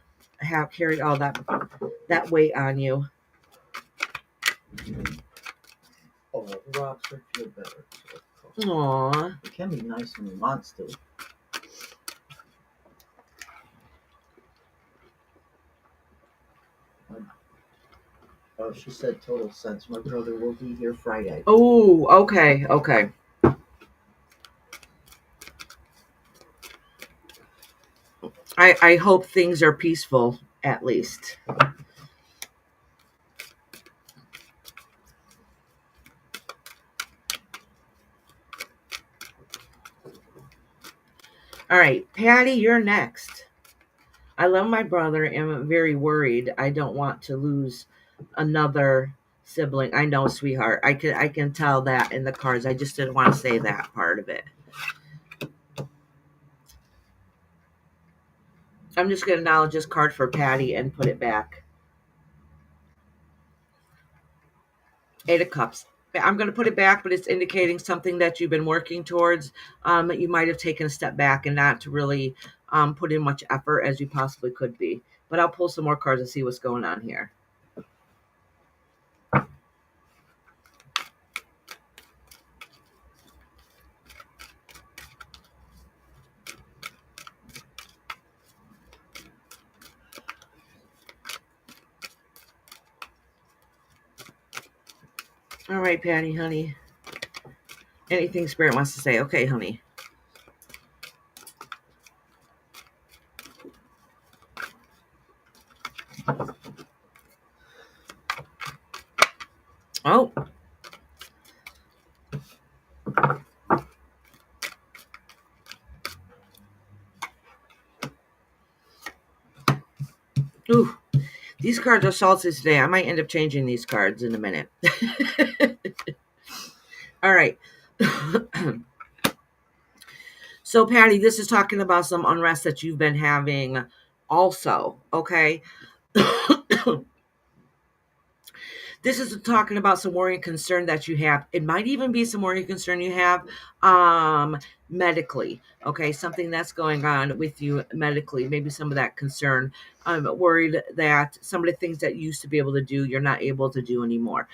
S1: carry all that weight on you.
S2: Oh, the rocks would feel better.
S1: Aww.
S2: It can be nice when it wants to. Oh, she said total sense. My brother will be here Friday.
S1: Oh, okay, okay. I hope things are peaceful, at least. All right, Patty, you're next. I love my brother and I'm very worried. I don't want to lose another sibling. I know, sweetheart. I can tell that in the cards. I just didn't want to say that part of it. I'm just going to acknowledge this card for Patty and put it back. Eight of Cups. I'm going to put it back, but it's indicating something that you've been working towards. You might have taken a step back and not to really put in much effort as you possibly could be. But I'll pull some more cards and see what's going on here. All right, Patty, honey. Anything Spirit wants to say. Okay, honey. Oh. Ooh. These cards are salty today. I might end up changing these cards in a minute. All right. So, Patty, this is talking about some unrest that you've been having also, okay? This is talking about some worry and concern that you have. It might even be some worry and concern you have medically. Okay, something that's going on with you medically. Maybe some of that concern. I'm worried that some of the things that you used to be able to do, you're not able to do anymore.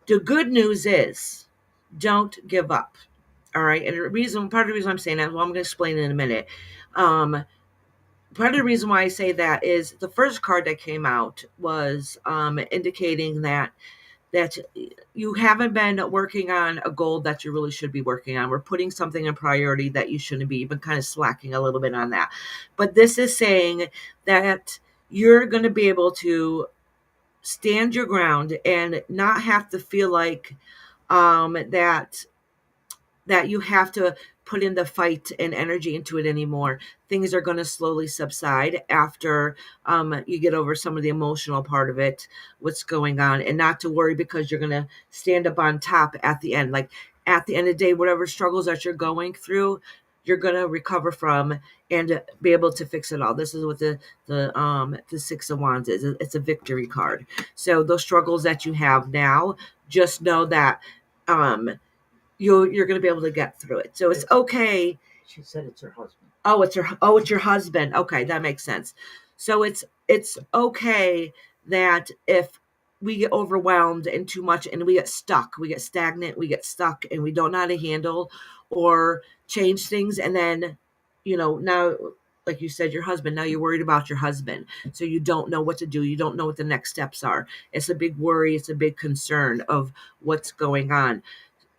S1: The good news is, don't give up. All right, and part of the reason I'm saying that, well, I'm going to explain in a minute. Part of the reason why I say that is the first card that came out was indicating that you haven't been working on a goal that you really should be working on. We're putting something in priority that you shouldn't be. You've been kind of slacking a little bit on that. But this is saying that you're going to be able to stand your ground and not have to feel like that you have to put in the fight and energy into it anymore. Things are going to slowly subside after you get over some of the emotional part of it, what's going on, and not to worry because you're going to stand up on top at the end. Like at the end of the day, whatever struggles that you're going through, you're going to recover from and be able to fix it all. This is what the Six of Wands is. It's a victory card. So those struggles that you have now, just know that um you're going to be able to get through it. So it's okay.
S2: She said it's her husband.
S1: It's your husband. Okay, that makes sense. So it's okay that if we get overwhelmed and too much and we get stuck, we get stagnant, we get stuck and we don't know how to handle or change things, and then now, like you said, your husband, now you're worried about your husband, so you don't know what to do, you don't know what the next steps are. It's a big worry, it's a big concern of what's going on.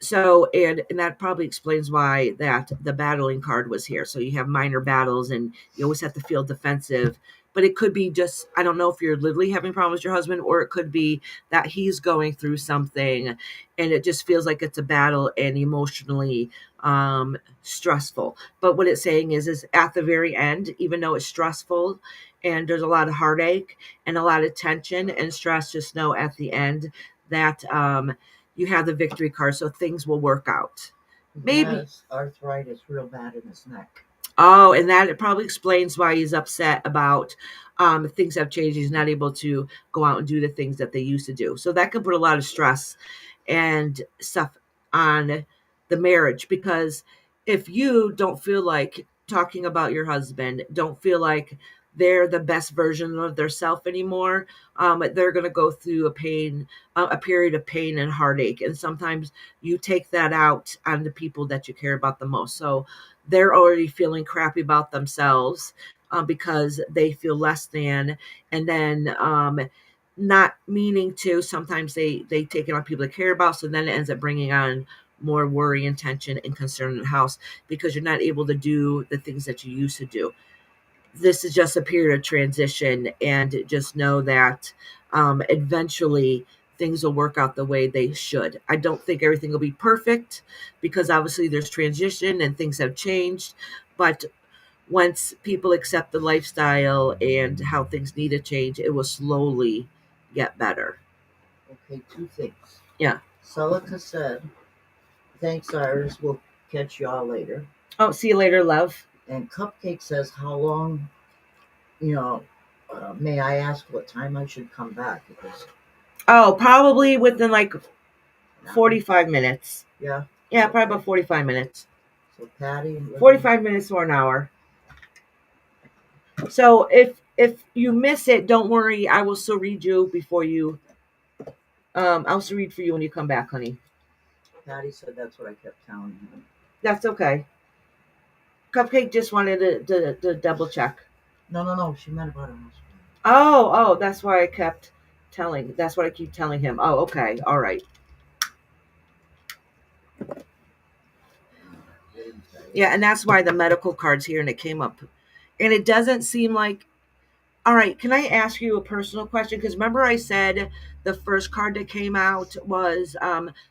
S1: So, and that probably explains why that the battling card was here. So you have minor battles and you always have to feel defensive. But it could be just, I don't know if you're literally having problems with your husband, or it could be that he's going through something and it just feels like it's a battle and emotionally stressful. But what it's saying is at the very end, even though it's stressful and there's a lot of heartache and a lot of tension and stress, just know at the end that you have the victory card, so things will work out. Maybe.
S2: He has arthritis real bad in his neck.
S1: Oh, and that it probably explains why he's upset about things have changed. He's not able to go out and do the things that they used to do. So that can put a lot of stress and stuff on the marriage, because if you don't feel like talking about your husband, don't feel like they're the best version of their self anymore, they're going to go through a period of pain and heartache. And sometimes you take that out on the people that you care about the most. So they're already feeling crappy about themselves because they feel less than, and then not meaning to, sometimes they take it on people they care about, so then it ends up bringing on more worry and tension and concern in the house because you're not able to do the things that you used to do. This is just a period of transition, and just know that eventually things will work out the way they should. I don't think everything will be perfect because obviously there's transition and things have changed, but once people accept the lifestyle and how things need to change, it will slowly get better.
S2: Okay, two things.
S1: Yeah.
S2: Celica said, thanks, Iris. We'll catch y'all later.
S1: Oh, see you later, love.
S2: And Cupcake says, how long, may I ask what time I should come back? Because
S1: Oh, probably within like 45 minutes.
S2: Yeah.
S1: Yeah, probably about 45 minutes.
S2: So Patty,
S1: 45 minutes or an hour. So if you miss it, don't worry. I will still read you before you. I'll still read for you when you come back, honey.
S2: Patty said that's what I kept telling him.
S1: That's okay. Cupcake just wanted to double check.
S2: No. She meant about her husband.
S1: Oh, that's why I kept telling. That's what I keep telling him. Oh, okay, all right. Yeah, and that's why the medical card's here and it came up. And it doesn't seem like. All right, can I ask you a personal question? Because remember I said the first card that came out was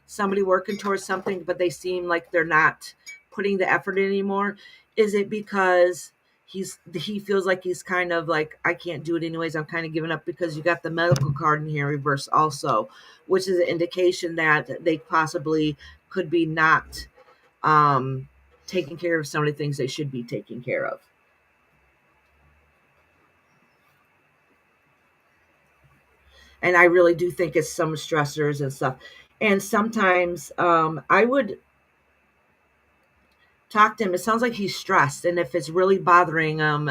S1: somebody working towards something, but they seem like they're not putting the effort in anymore. Is it because he feels like he's kind of like, I can't do it anyways, I'm kind of giving up? Because you got the medical card in here reverse also, which is an indication that they possibly could be not taking care of some of the things they should be taking care of. And I really do think it's some stressors and stuff. And sometimes I would talk to him. It sounds like he's stressed, and if it's really bothering him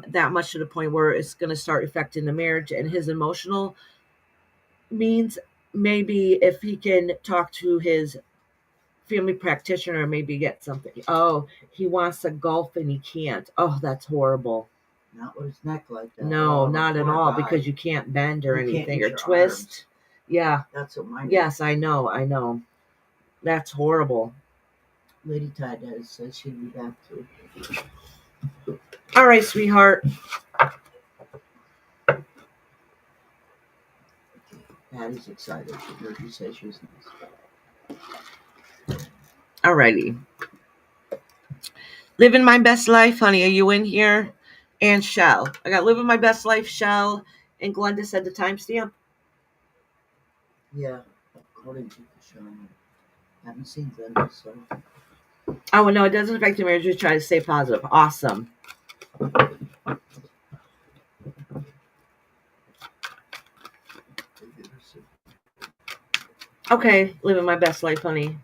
S1: that much to the point where it's going to start affecting the marriage and his emotional means, maybe if he can talk to his family practitioner, maybe get something. Oh, he wants to golf and he can't. Oh, that's horrible.
S2: Not with his neck like that.
S1: No,
S2: Oh,
S1: not at
S2: poor
S1: all,
S2: guy.
S1: because you can't bend or
S2: You can't
S1: anything
S2: use
S1: or
S2: your
S1: twist.
S2: arms.
S1: Yeah.
S2: That's what mine.
S1: Yes, I know. That's horrible.
S2: Lady Ty does says she'd be back too.
S1: All right, sweetheart.
S2: Patty's excited. She heard you say she was nice.
S1: All righty. Living my best life, honey. Are you in here? And Shell. I got living my best life, Shell, and Glenda said the timestamp.
S2: Yeah, according to the show. I haven't seen Glenda, so.
S1: Oh, no, it doesn't affect your marriage. Just try to stay positive. Awesome. Okay, living my best life, honey.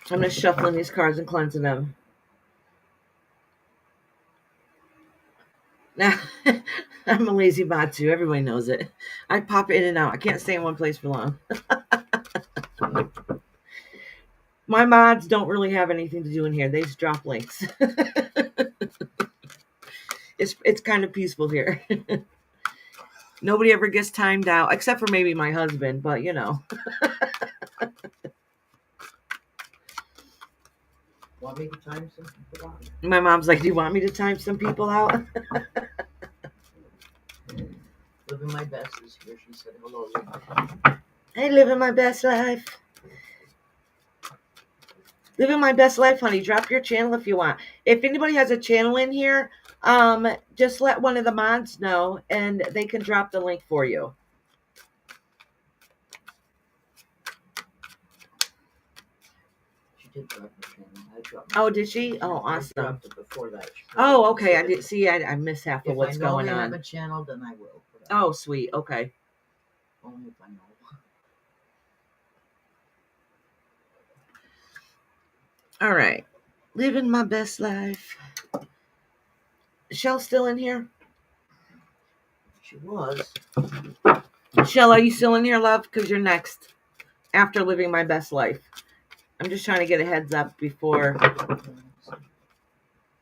S1: I'm just shuffling these cards and cleansing them. Now, I'm a lazy bot too. Everybody knows it. I pop in and out. I can't stay in one place for long. My mods don't really have anything to do in here. They just drop links. It's kind of peaceful here. Nobody ever gets timed out, except for maybe my husband, but you know.
S2: Want me to time some people out?
S1: My mom's like, do you want me to time some people out?
S2: Living my best is here. She said hello.
S1: Hey, living my best life. Living my best life, honey. Drop your channel if you want. If anybody has a channel in here, just let one of the mods know and they can drop the link for you.
S2: She did drop her channel. I dropped
S1: Oh, did she? Oh,
S2: I
S1: awesome.
S2: dropped it before that.
S1: Oh, okay. I did see. I missed half of what's going
S2: If I know
S1: on.
S2: they have a channel, then I will.
S1: Oh, sweet. Okay.
S2: Only if I know.
S1: All right. Living my best life. Shell still in here?
S2: She was.
S1: Shell, are you still in here, love? Because you're next after living my best life. I'm just trying to get a heads up before,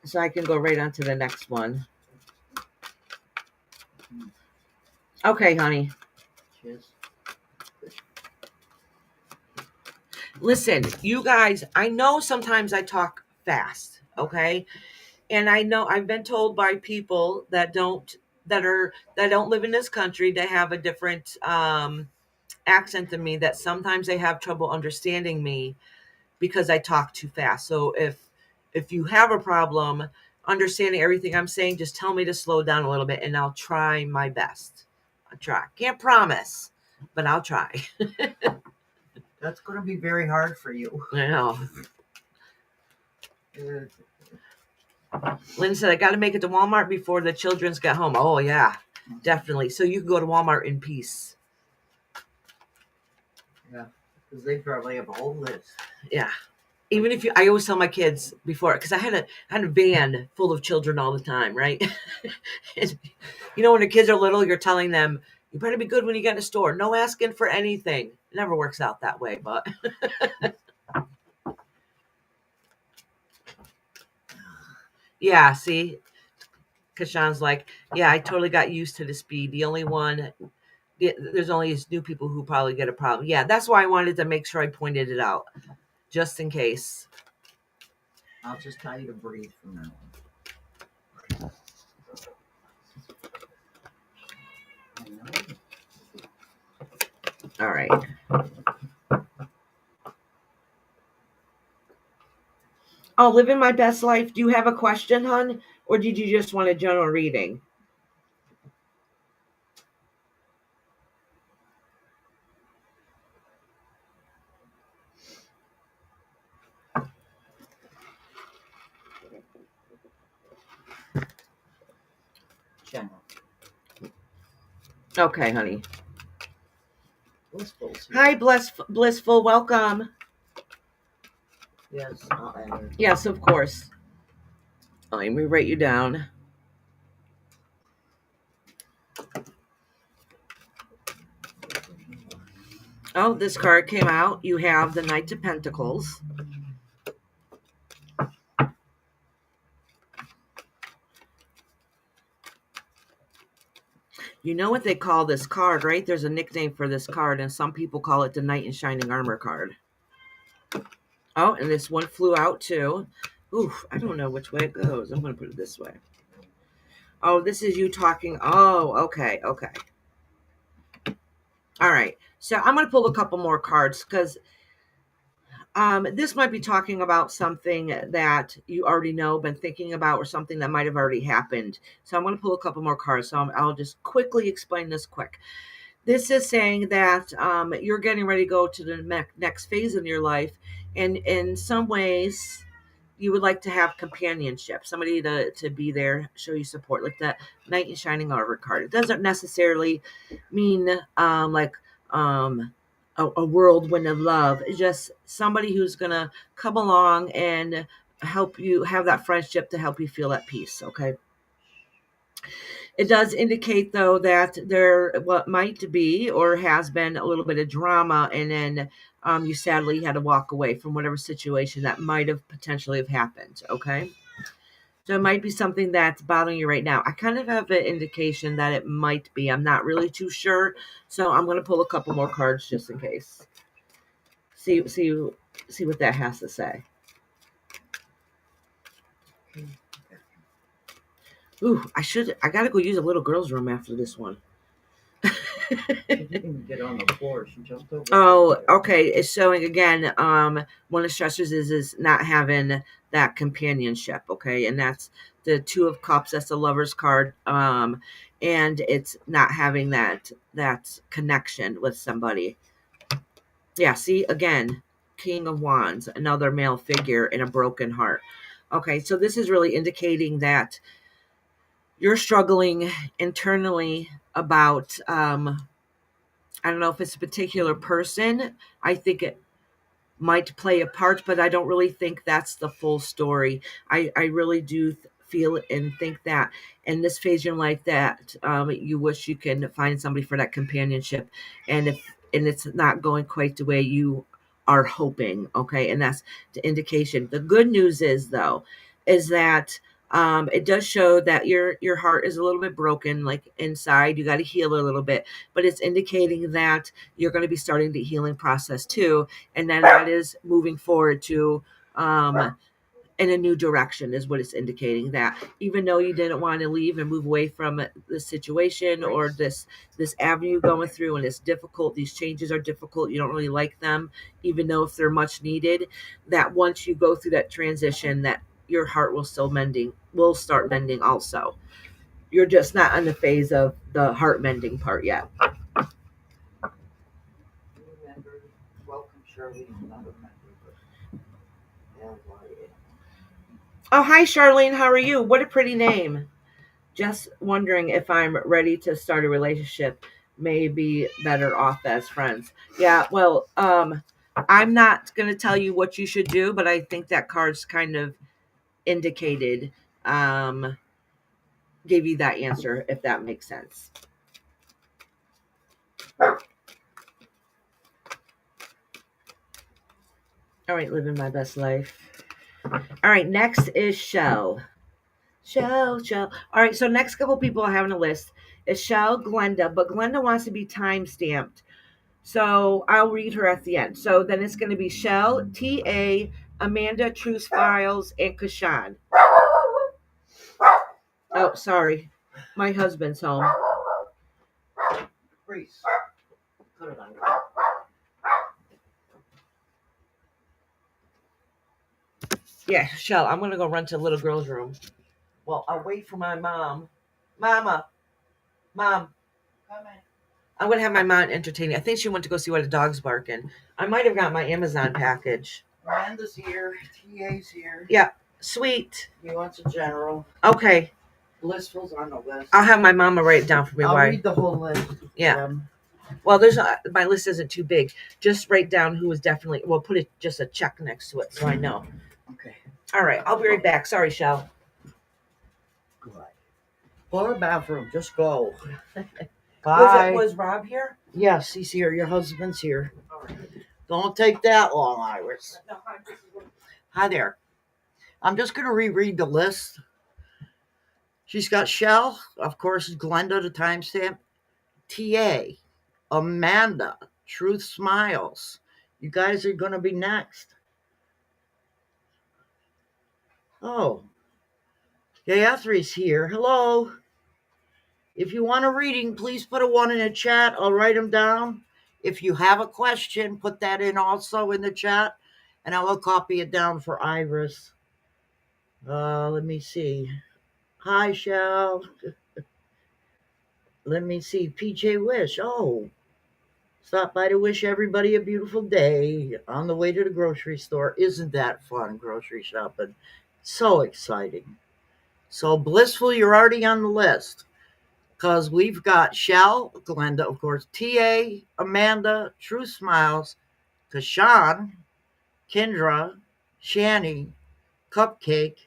S1: so I can go right on to the next one. Okay, honey.
S2: Cheers.
S1: Listen, you guys, I know sometimes I talk fast, okay? And I know I've been told by people that don't live in this country, they have a different accent than me, that sometimes they have trouble understanding me because I talk too fast. So if you have a problem understanding everything I'm saying, just tell me to slow down a little bit and I'll try my best. I'll try. Can't promise, but I'll try.
S2: That's going to be very hard for you.
S1: I know. Lynn said, I got to make it to Walmart before the children's get home. Oh, yeah, definitely. So you can go to Walmart in peace.
S2: Yeah, because they probably have a whole list.
S1: Yeah. Even if I always tell my kids before, because I had a van full of children all the time, right? And, you know, when the kids are little, you're telling them, you better be good when you get in a store. No asking for anything. It never works out that way, but. Yeah, see? Kashan's like, yeah, I totally got used to the speed. There's only these new people who probably get a problem. Yeah, that's why I wanted to make sure I pointed it out, just in case.
S2: I'll just tell you to breathe from now on.
S1: All right. Oh, living my best life. Do you have a question, hon? Or did you just want a general reading?
S2: Jenna.
S1: Okay, honey.
S2: Blissful's here.
S1: Hi, Blissful. Welcome.
S2: Yes, I'll add her.
S1: Yes, of course. Let me write you down. Oh, this card came out. You have the Knight of Pentacles. You know what they call this card, right? There's a nickname for this card, and some people call it the Knight in Shining Armor card. Oh, and this one flew out too. Oof, I don't know which way it goes. I'm going to put it this way. Oh, this is you talking. Oh, okay, okay. All right. So I'm going to pull a couple more cards because this might be talking about something that you already know, been thinking about, or something that might have already happened. So I'm going to pull a couple more cards. So I'll just quickly explain this quick. This is saying that you're getting ready to go to the next phase in your life. And in some ways, you would like to have companionship, somebody to be there, show you support, like that Knight in Shining Armor card. It doesn't necessarily mean a whirlwind of love. It's just somebody who's going to come along and help you have that friendship to help you feel at peace, okay? It does indicate, though, that there what might be or has been a little bit of drama, and then you sadly had to walk away from whatever situation that might have potentially have happened, okay? So it might be something that's bothering you right now. I kind of have an indication that it might be. I'm not really too sure, so I'm going to pull a couple more cards just in case. See what that has to say. Ooh, I gotta go use a little girl's room after this one.
S2: She didn't get on the floor. She jumped over.
S1: Oh, okay. It's showing again. One of the stressors is not having that companionship. Okay, and that's the Two of Cups. That's the Lover's card. And it's not having that connection with somebody. Yeah. See again, King of Wands, another male figure in a broken heart. Okay, so this is really indicating that you're struggling internally about I don't know if it's a particular person. I think it might play a part, but I don't really think that's the full story. I really do feel and think that in this phase of your life that you wish you can find somebody for that companionship, and it's not going quite the way you are hoping. Okay, and that's the indication. The good news is though, is that it does show that your heart is a little bit broken, like inside. You got to heal a little bit, but it's indicating that you're going to be starting the healing process too, and then that is moving forward to in a new direction is what it's indicating. That even though you didn't want to leave and move away from the situation or this avenue going through, and it's difficult, these changes are difficult, you don't really like them, even though if they're much needed, that once you go through that transition, that your heart will start mending also. You're just not on the phase of the heart mending part yet.
S2: Remember, welcome, Shirley. Not a member, but L-Y-A.
S1: Oh, hi, Charlene. How are you? What a pretty name. Just wondering if I'm ready to start a relationship. Maybe better off as friends. Yeah, well, I'm not going to tell you what you should do, but I think that card's kind of indicated, gave you that answer, if that makes sense. All right, living my best life. All right, next is Shell. Shell. All right, so next couple people I have on the list is Shell, Glenda, but Glenda wants to be time stamped. So I'll read her at the end. So then it's going to be Shell, T.A., Amanda, Truce Files, and Kashan. Oh, sorry. My husband's home.
S2: Reese, put it on.
S1: Yeah, Shell, I'm going to go run to the little girl's room. Well, I'll wait for my mom. Mom.
S2: Come in.
S1: I'm going to have my mom entertain. I think she went to go see what the dog's barking. I might have got my Amazon package.
S2: Miranda's here. TA's here.
S1: Yeah. Sweet.
S2: He wants a general.
S1: Okay.
S2: Blissful's on the list.
S1: I'll have my mama write it down for me.
S2: I'll
S1: Why?
S2: read the whole list.
S1: Yeah. Well, my list isn't too big. Just write down who was definitely. Well, put it just a check next to it so I know.
S2: Okay.
S1: All right. I'll be right back. Sorry, Shell.
S2: Good. Go to the bathroom. Just go. Bye.
S1: Was Rob here?
S2: Yes, he's here. Your husband's here.
S1: All right.
S2: Don't take that long, Iris.
S1: No,
S2: Hi there. I'm just going to reread the list. She's got Shell, of course, Glenda, the timestamp, TA, Amanda, Truth Smiles. You guys are going to be next. Oh, Gayathri's here. Hello. If you want a reading, please put a 1 in the chat. I'll write them down. If you have a question, put that in also in the chat, and I will copy it down for Iris. Let me see. Hi, Shell. Let me see. PJ Wish. Oh, stop by to wish everybody a beautiful day on the way to the grocery store. Isn't that fun, grocery shopping? So exciting. So Blissful, you're already on the list because we've got Shell, Glenda, of course, TA, Amanda, True Smiles, Kashan, Kendra, Shani, Cupcake,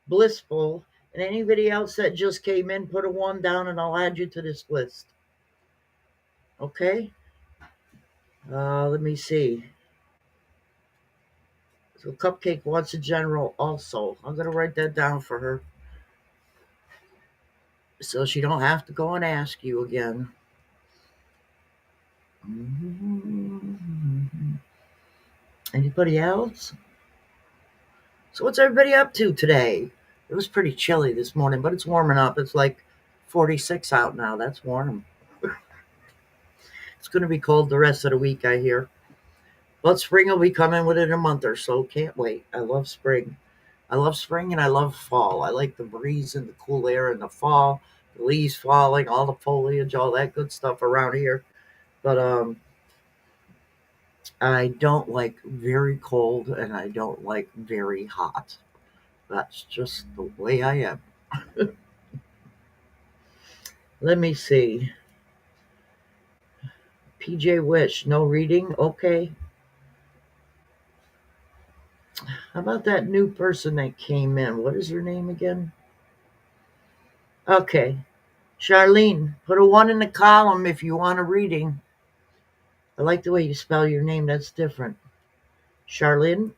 S2: Blissful, and anybody else that just came in, put a 1 down and I'll add you to this list. Okay? Let me see. So Cupcake wants a general also. I'm going to write that down for her so she don't have to go and ask you again. Anybody else? So what's everybody up to today? It was pretty chilly this morning, but it's warming up. It's like 46 out now. That's warm. It's going to be cold the rest of the week, I hear. But spring will be coming within a month or so. Can't wait. I love spring. I love spring and I love fall. I like the breeze and the cool air in the fall, the leaves falling, all the foliage, all that good stuff around here. But I don't like very cold and I don't like very hot. That's just the way I am. Let me see. PJ Wish, no reading? Okay. How about that new person that came in? What is her name again? Okay. Charlene, put a 1 in the column if you want a reading. I like the way you spell your name. That's different. Charlene?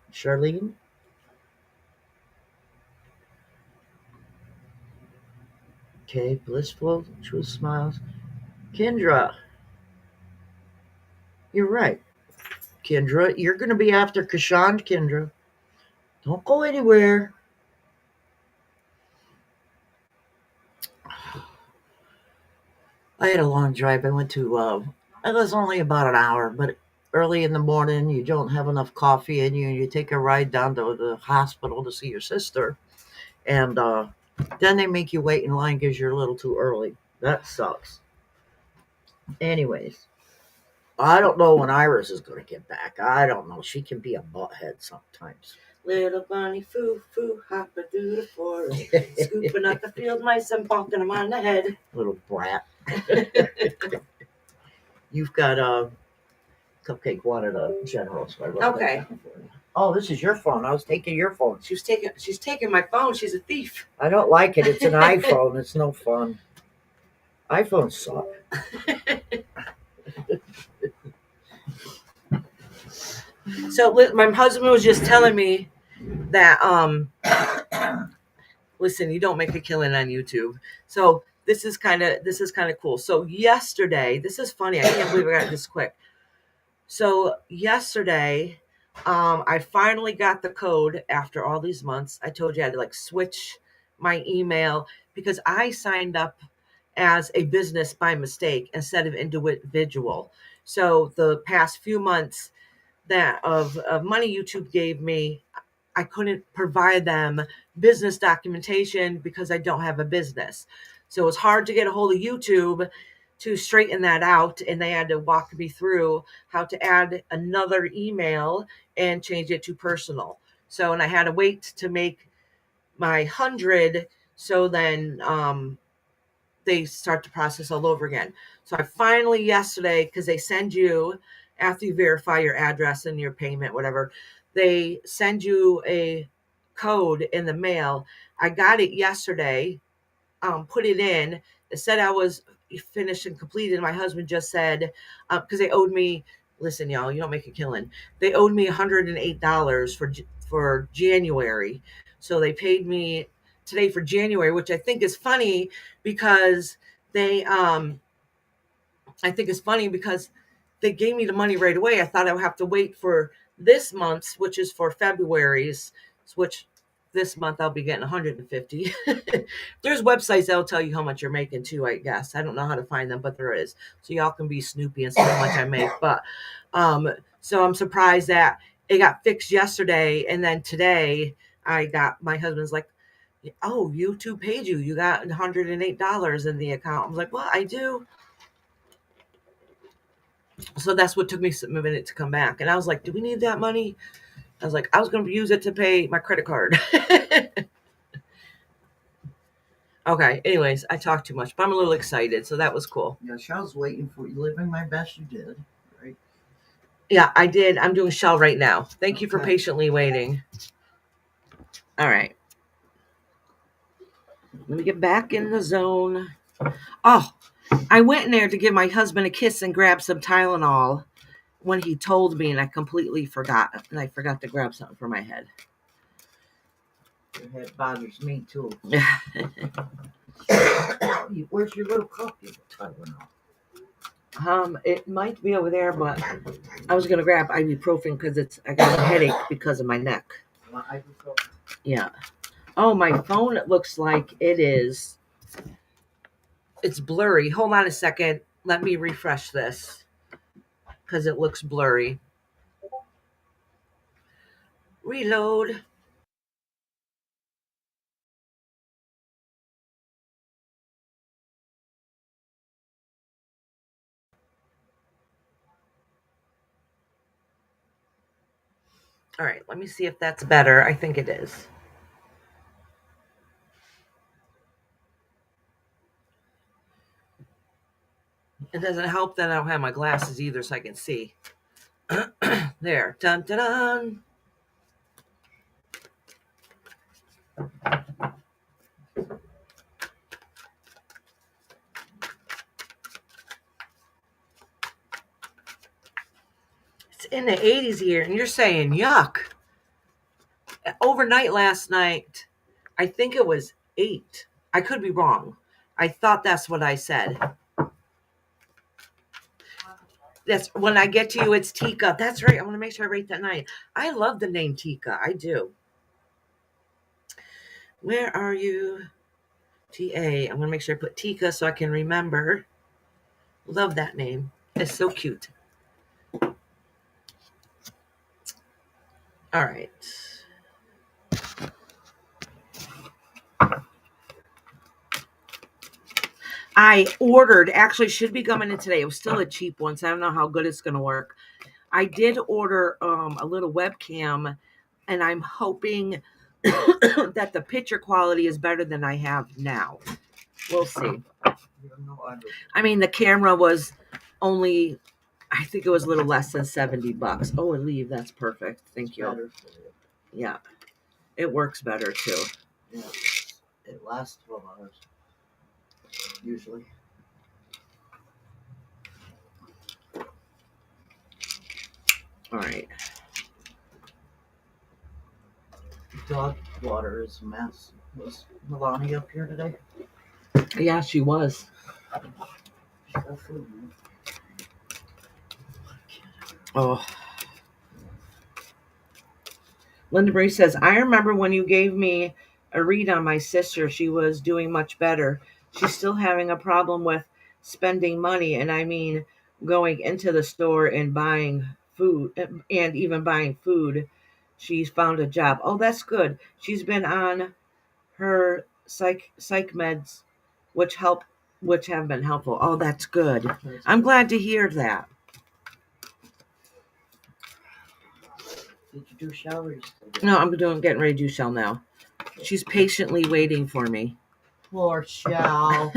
S2: Okay, Blissful, True Smiles. Kendra. You're right. Kendra, you're going to be after Kashan, Kendra. Don't go anywhere. I had a long drive. I went to, it was only about an hour, but early in the morning, you don't have enough coffee in you, and you take a ride down to the hospital to see your sister. And then they make you wait in line because you're a little too early. That sucks. Anyways, I don't know when Iris is going to get back. I don't know. She can be a butthead sometimes.
S1: Little bunny foo foo hopping through the forest, scooping up the field mice and bonking them on the head.
S2: Little brat. You've got Cupcake wanted a general, so I wrote that
S1: Okay.
S2: down for you. Oh, this is your phone. I was taking your phone.
S1: She's taking my phone. She's a thief.
S2: I don't like it. It's an iPhone. It's no fun. iPhones suck.
S1: So my husband was just telling me that listen, you don't make a killing on YouTube. So this is kind of cool. So yesterday, this is funny. I can't believe I got this quick. So yesterday, I finally got the code after all these months. I told you I had to like switch my email because I signed up as a business by mistake instead of individual. So the past few months that of money YouTube gave me, I couldn't provide them business documentation because I don't have a business. So it's hard to get a hold of YouTube to straighten that out. And they had to walk me through how to add another email and change it to personal. So, and I had to wait to make my 100. So then they start the process all over again. So I finally yesterday, because they send you, after you verify your address and your payment, whatever, they send you a code in the mail. I got it yesterday, put it in. It said I was finished and completed. My husband just said, because they owed me, listen, y'all, you don't make a killing. They owed me $108 for January. So they paid me today for January, which I think is funny because they I think it's funny because they gave me the money right away. I thought I would have to wait for this month's, which is for February's, which this month I'll be getting 150. There's websites that'll tell you how much you're making too, I guess. I don't know how to find them, but there is. So y'all can be snoopy and see how much I make. But so I'm surprised that it got fixed yesterday, and then today I got, my husband's like, oh, YouTube paid you. You got $108 in the account. I was like, well, I do. So that's what took me a minute to come back. And I was like, do we need that money? I was like, I was going to use it to pay my credit card. Okay. Anyways, I talked too much, but I'm a little excited. So that was cool.
S2: Yeah, I was waiting for you. Living my best, you did, right?
S1: Yeah, I did. I'm doing shell right now. Thank you for
S2: Okay.
S1: patiently waiting. All right. Let me get back in the zone. Oh, I went in there to give my husband a kiss and grab some Tylenol when he told me, and I completely forgot. And I forgot to grab something for my head.
S2: Your head bothers me too. Where's your little copy of Tylenol?
S1: It might be over there, but I was gonna grab ibuprofen because I got a headache because of my neck.
S2: Ibuprofen.
S1: Yeah. Oh, my phone, it looks like it's blurry. Hold on a second. Let me refresh this because it looks blurry. Reload. All right, let me see if that's better. I think it is. It doesn't help that I don't have my glasses either so I can see. There. Dun dun dun. It's in the 80s here, and you're saying yuck. Overnight last night, I think it was 8. I could be wrong. I thought that's what I said. That's when I get to you, it's Tika. That's right. I want to make sure I rate that 9. I love the name Tika. I do. Where are you? TA. I'm going to make sure I put Tika so I can remember. Love that name. It's so cute. All right. I ordered, actually should be coming in today. It was still a cheap one, so I don't know how good it's going to work. I did order a little webcam, and I'm hoping that the picture quality is better than I have now. We'll see. I mean, the camera was only, I think it was a little less than $70. Oh, and leave. That's perfect. Thank you. Yeah. It works better too.
S2: Yeah. It lasts 12 hours. Usually.
S1: All right.
S2: Dog water is a mess. Was Melania up here today?
S1: Yeah, she was. Oh. Linda Bree says, I remember when you gave me a read on my sister. She was doing much better. She's still having a problem with spending money. And I mean, going into the store and buying food and even buying food. She's found a job. Oh, that's good. She's been on her psych meds, which have been helpful. Oh, that's good. I'm glad to hear that.
S2: Did you do shell or you still
S1: No, I'm getting ready to do shell now. She's patiently waiting for me.
S2: Poor Shell.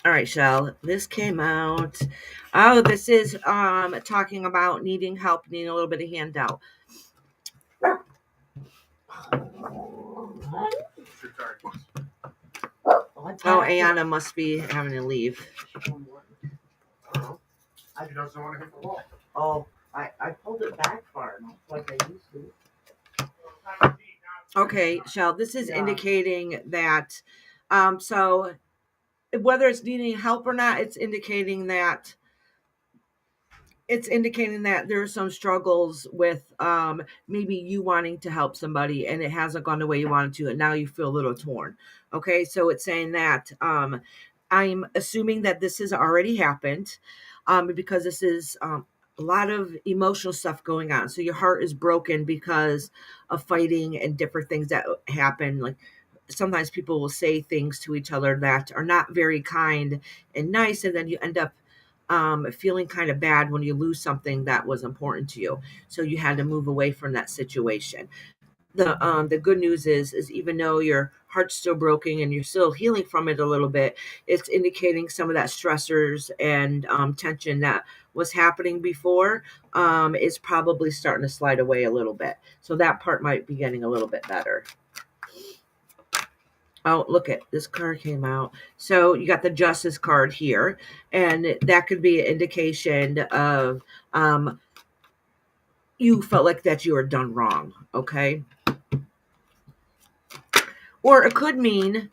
S1: All right, Shell. This came out. Oh, this is talking about needing help, needing a little bit of handout. Oh, Ayana must be having to leave.
S2: She doesn't want to hit the wall. Oh, I pulled it back far enough like I used to.
S1: Okay, Shell, this is
S2: Yeah.
S1: indicating that, so whether it's needing help or not, it's indicating that there are some struggles with maybe you wanting to help somebody and it hasn't gone the way you wanted to, and now you feel a little torn. Okay, so it's saying that I'm assuming that this has already happened because this is a lot of emotional stuff going on. So your heart is broken because of fighting and different things that happen. Like sometimes people will say things to each other that are not very kind and nice, and then you end up feeling kind of bad when you lose something that was important to you. So you had to move away from that situation. The good news is even though your heart's still broken and you're still healing from it a little bit, it's indicating some of that stressors and tension that was happening before is probably starting to slide away a little bit. So that part might be getting a little bit better. Oh, look at this card came out. So you got the justice card here, and that could be an indication of you felt like that you were done wrong. Okay. Or it could mean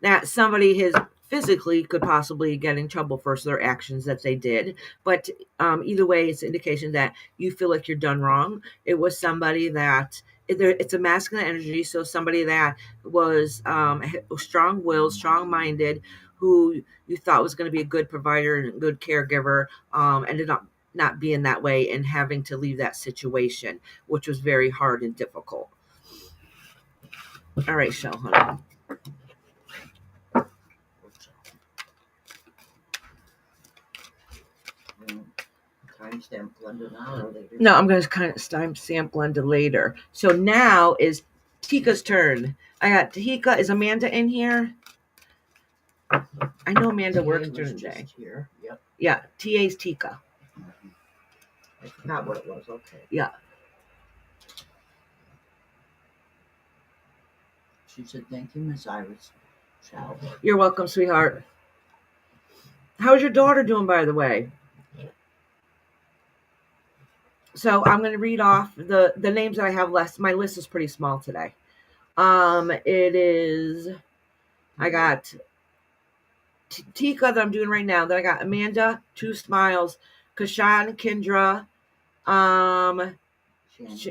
S1: that somebody has physically could possibly get in trouble for their actions that they did. But either way, it's an indication that you feel like you're done wrong. It was somebody that it's a masculine energy. So somebody that was strong-willed, strong-minded, who you thought was going to be a good provider and a good caregiver, ended up not being that way and having to leave that situation, which was very hard and difficult. All right, Shell, honey.
S2: Timestamp blended now or later?
S1: No, I'm going to kind of timestamp blended later. So now is Tika's turn. I got Tika. Is Amanda in here? I know Amanda works during the day.
S2: Here. Yep.
S1: Yeah, TA's Tika.
S2: I forgot what it was. Okay.
S1: Yeah.
S2: She said, "Thank you, Miss Iris." Ciao.
S1: You're welcome, sweetheart. How's your daughter doing, by the way? So I'm going to read off the names that I have left. My list is pretty small today. It is, I got Tika that I'm doing right now. Then I got Amanda, Two Smiles, Kashan, Kendra,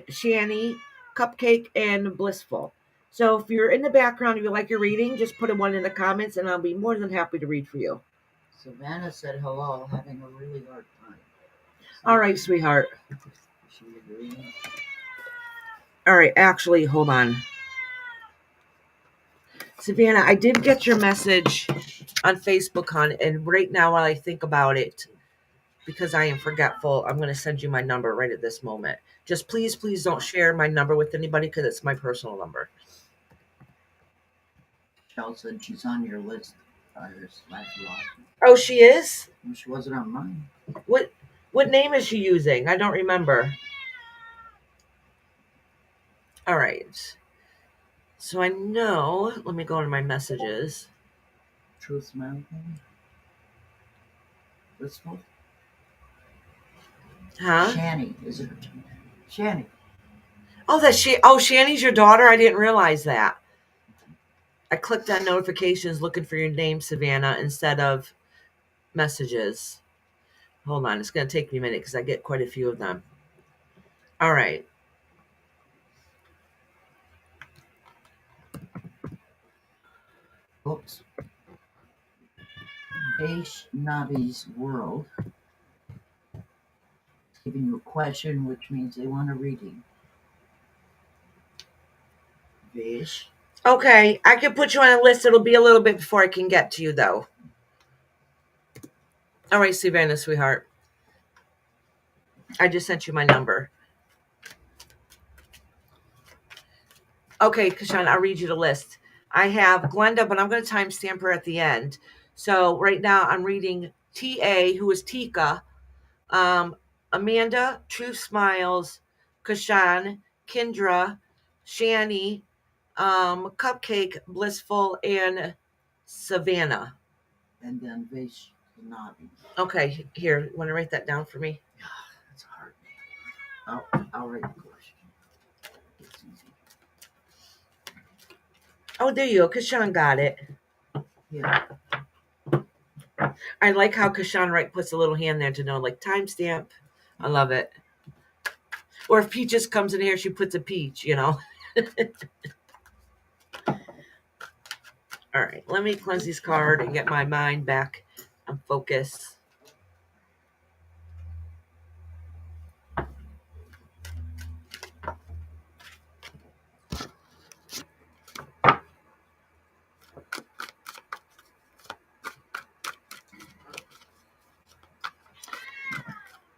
S1: Shani, Cupcake, and Blissful. So if you're in the background, if you like your reading, just put a 1 in the comments and I'll be more than happy to read for you.
S2: Savannah said hello, having a really hard time.
S1: All right, sweetheart.
S2: Is she agreeing?
S1: All right, actually, hold on. Savannah, I did get your message on Facebook, hon, and right now while I think about it, because I am forgetful, I'm going to send you my number right at this moment. Just please don't share my number with anybody because it's my personal number.
S2: Shell said she's on your list. Iris laughed a lot.
S1: Oh, she is?
S2: Well, she wasn't on mine.
S1: What name is she using? I don't remember. All right. So I know, let me go into my messages.
S2: Truth Mountain. Blissful.
S1: Huh?
S2: Shani, is it? Shani.
S1: Oh, Shani's your daughter? I didn't realize that. I clicked on notifications looking for your name, Savannah, instead of messages. Hold on. It's going to take me a minute because I get quite a few of them. All right.
S2: Oops. Vaishnavi's World. Giving you a question, which means they want a reading. Vish.
S1: Okay. I can put you on a list. It'll be a little bit before I can get to you, though. All right, Savannah, sweetheart. I just sent you my number. Okay, Kashan, I'll read you the list. I have Glenda, but I'm going to timestamp her at the end. So right now I'm reading TA, who is Tika, um, Amanda, True Smiles, Kashan, Kendra, Shani, Cupcake, Blissful, and Savannah.
S2: And then Vaish Nadi.
S1: Okay, here, want to write that down for me?
S2: That's a hard name. I'll write the question. It's easy.
S1: Oh, there you go. Kashan got it.
S2: Yeah.
S1: I like how Kashan Wright puts a little hand there to know, like, timestamp. I love it. Or if Peaches comes in here, she puts a peach, you know. All right, let me cleanse this card and get my mind back on focus.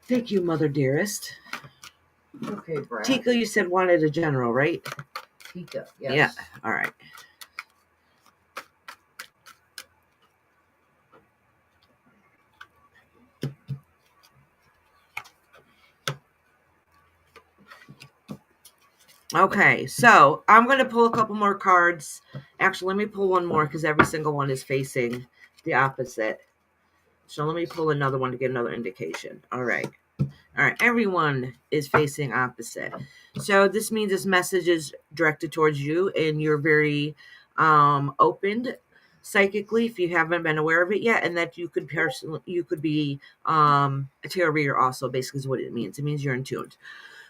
S1: Thank you, Mother Dearest.
S2: Okay, Brad.
S1: Tika, you said wanted a general, right?
S2: Tika, yes.
S1: Yeah, all right. Okay, so I'm going to pull a couple more cards. Actually, let me pull one more because every single one is facing the opposite. So let me pull another one to get another indication. All right. All right, everyone is facing opposite. So this means this message is directed towards you and you're very opened psychically if you haven't been aware of it yet, and that you could be a tarot reader also, basically is what it means. It means you're in tune.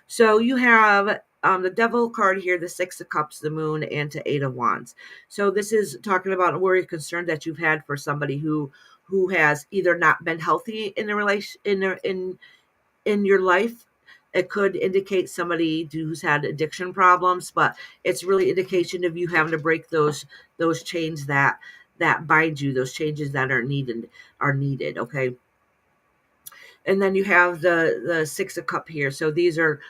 S1: So you have the Devil card here, the Six of Cups, the Moon, and to Eight of Wands. So this is talking about a worry, concern that you've had for somebody who has either not been healthy in a relation in your life. It could indicate somebody who's had addiction problems, but it's really indication of you having to break those chains that bind you, those changes that are needed. Okay. And then you have the Six of Cup here. So these are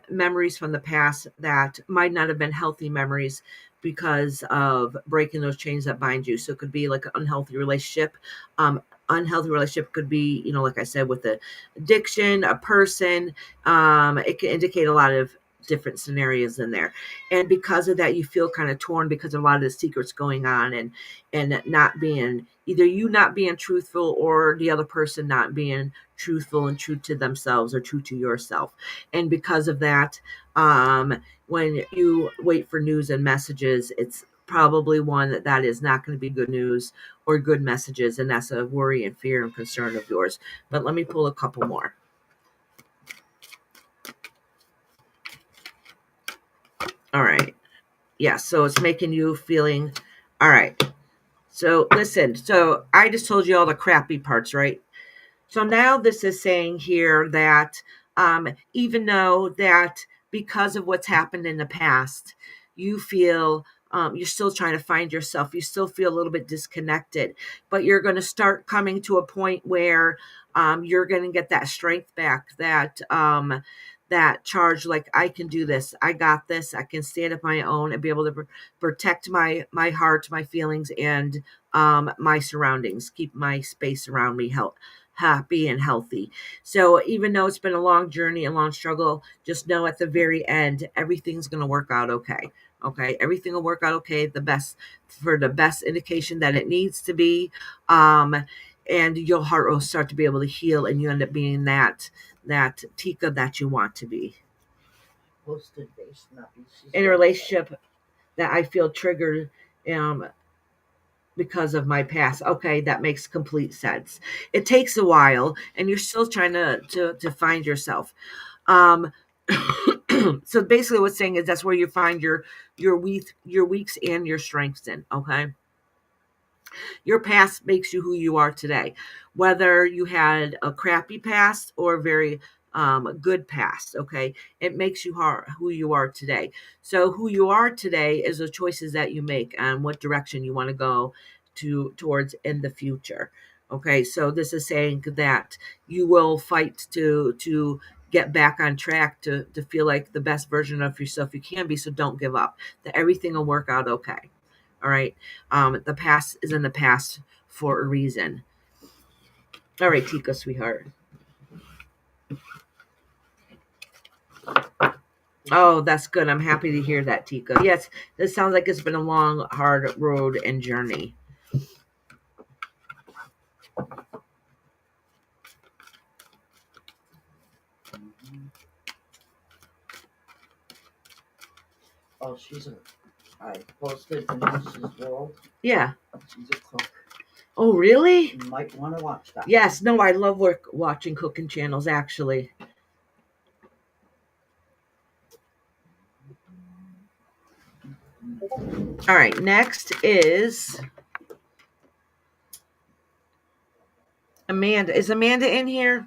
S1: memories from the past that might not have been healthy memories because of breaking those chains that bind you. So it could be like an unhealthy relationship. Unhealthy relationship could be, like I said, with the addiction, a person. It can indicate a lot of different scenarios in there, and because of that you feel kind of torn because of a lot of the secrets going on, and not being either you not being truthful or the other person not being truthful and true to themselves or true to yourself. And because of that, when you wait for news and messages, it's probably one that is not going to be good news or good messages, and that's a worry and fear and concern of yours. But let me pull a couple more. All right. Yeah, so it's making you feeling all right. So listen, so I just told you all the crappy parts, right? So now this is saying here that even though that because of what's happened in the past, you feel you're still trying to find yourself. You still feel a little bit disconnected, but you're going to start coming to a point where you're going to get that strength back, that charge, like, I can do this, I got this, I can stand up my own and be able to protect my heart, my feelings, and my surroundings, keep my space around me happy and healthy. So even though it's been a long journey, a long struggle, just know at the very end, everything's going to work out okay. Okay, everything will work out okay. The best indication that it needs to be, and your heart will start to be able to heal, and you end up being that Tika that you want to be. In a relationship that I feel triggered because of my past. Okay, that makes complete sense. It takes a while, and you're still trying to find yourself. So basically, what's saying is that's where you find your weaks and your strengths in. Okay. Your past makes you who you are today, whether you had a crappy past or a very good past. Okay, it makes you who you are today. So who you are today is the choices that you make and what direction you want to go towards in the future. Okay, so this is saying that you will fight to get back on track to feel like the best version of yourself you can be. So don't give up. That everything will work out okay. All right. The past is in the past for a reason. All right, Tika, sweetheart. Oh, that's good. I'm happy to hear that, Tika. Yes, this sounds like it's been a long, hard road and journey.
S2: Oh, I posted Denise's World.
S1: Yeah.
S2: She's a cook.
S1: Oh, really?
S2: You might want to watch that.
S1: Yes. No, I love watching cooking channels, actually. All right. Next is Amanda. Is Amanda in here?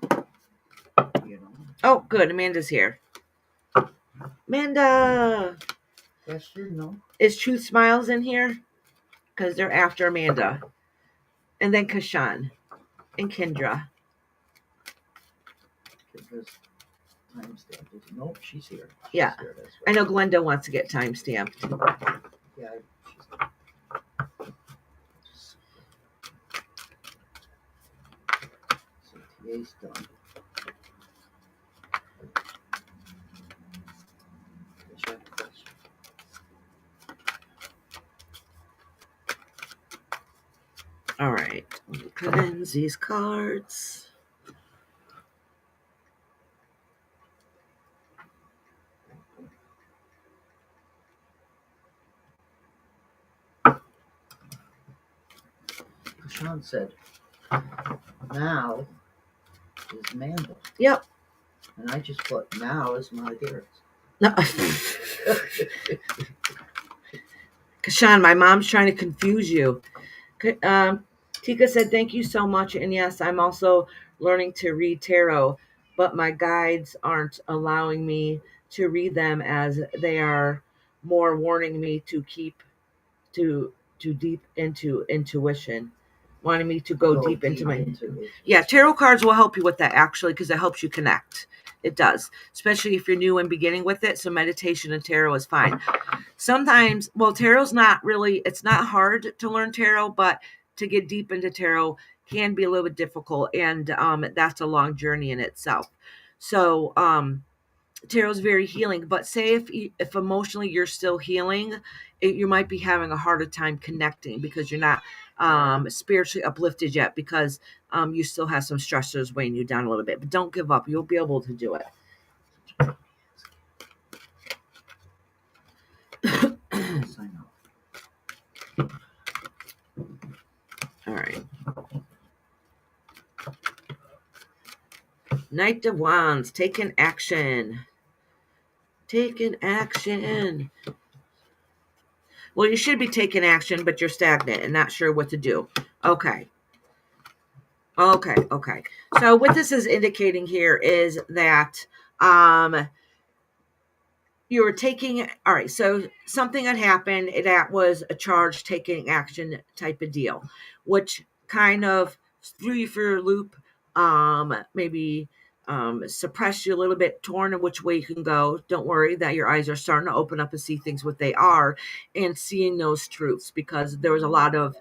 S2: You know.
S1: Oh, good. Amanda's here. Amanda.
S2: Yes, you know.
S1: Is Truth Smiles in here? Because they're after Amanda. And then Kashan and Kendra.
S2: Kendra's timestamp. Nope, she's here.
S1: Yeah.
S2: Here, that's
S1: I
S2: right.
S1: know Glenda wants to get time stamped.
S2: Yeah, so TA's done.
S1: All right. Cleanse these cards.
S2: Sean said, now is Amanda.
S1: Yep.
S2: And I just put, now is my dearest.
S1: No. Kashan, my mom's trying to confuse you. Tika said, thank you so much. And yes, I'm also learning to read tarot, but my guides aren't allowing me to read them as they are more warning me to keep to deep into intuition, wanting me to go deep into my
S2: intuition.
S1: Yeah, tarot cards will help you with that, actually, because it helps you connect. It does, especially if you're new and beginning with it. So meditation and tarot is fine. Sometimes, well, tarot's not really, it's not hard to learn tarot, but to get deep into tarot can be a little bit difficult, and that's a long journey in itself. So tarot is very healing, but say if emotionally you're still healing, you might be having a harder time connecting because you're not spiritually uplifted yet, because you still have some stressors weighing you down a little bit. But don't give up. You'll be able to do it. All right. Knight of Wands, taking action. Taking action. Well, you should be taking action, but you're stagnant and not sure what to do. Okay. So what this is indicating here is that you were taking, all right, so something had happened that was a charge taking action type of deal, which kind of threw you for a loop, maybe suppress you a little bit, torn in which way you can go. Don't worry that your eyes are starting to open up and see things what they are, and seeing those truths, because there was a lot of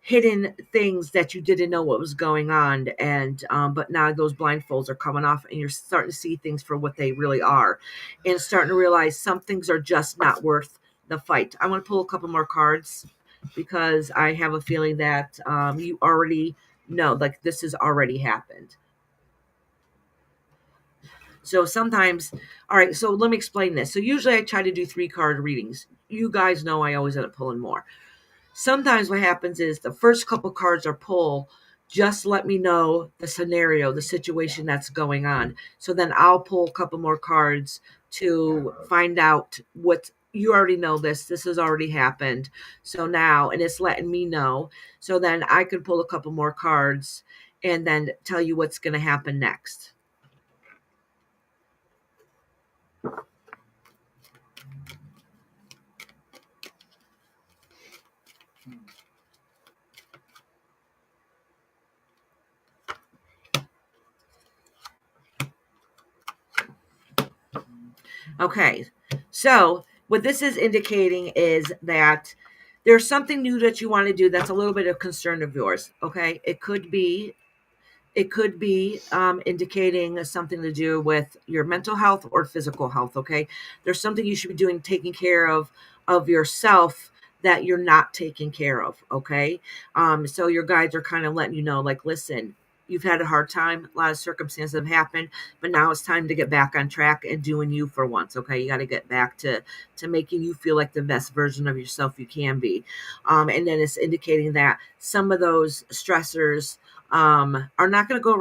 S1: hidden things that you didn't know what was going on, and but now those blindfolds are coming off and you're starting to see things for what they really are, and starting to realize some things are just not worth the fight. I want to pull a couple more cards because I have a feeling that you already know, like, this has already happened. So sometimes, all right, so let me explain this. So usually I try to do 3 card readings. You guys know I always end up pulling more. Sometimes what happens is the first couple cards are pulled, just let me know the scenario, the situation that's going on. So then I'll pull a couple more cards to find out what you already know. This has already happened. So now, and it's letting me know. So then I can pull a couple more cards and then tell you what's going to happen next. Okay, so what this is indicating is that there's something new that you want to do that's a little bit of concern of yours. Okay, it could be indicating something to do with your mental health or physical health. Okay, there's something you should be doing, taking care of yourself, that you're not taking care of. Okay, so your guides are kind of letting you know, like, listen, you've had a hard time, a lot of circumstances have happened, but now it's time to get back on track and doing you for once. Okay, you got to get back to making you feel like the best version of yourself you can be. And then it's indicating that some of those stressors are not going to go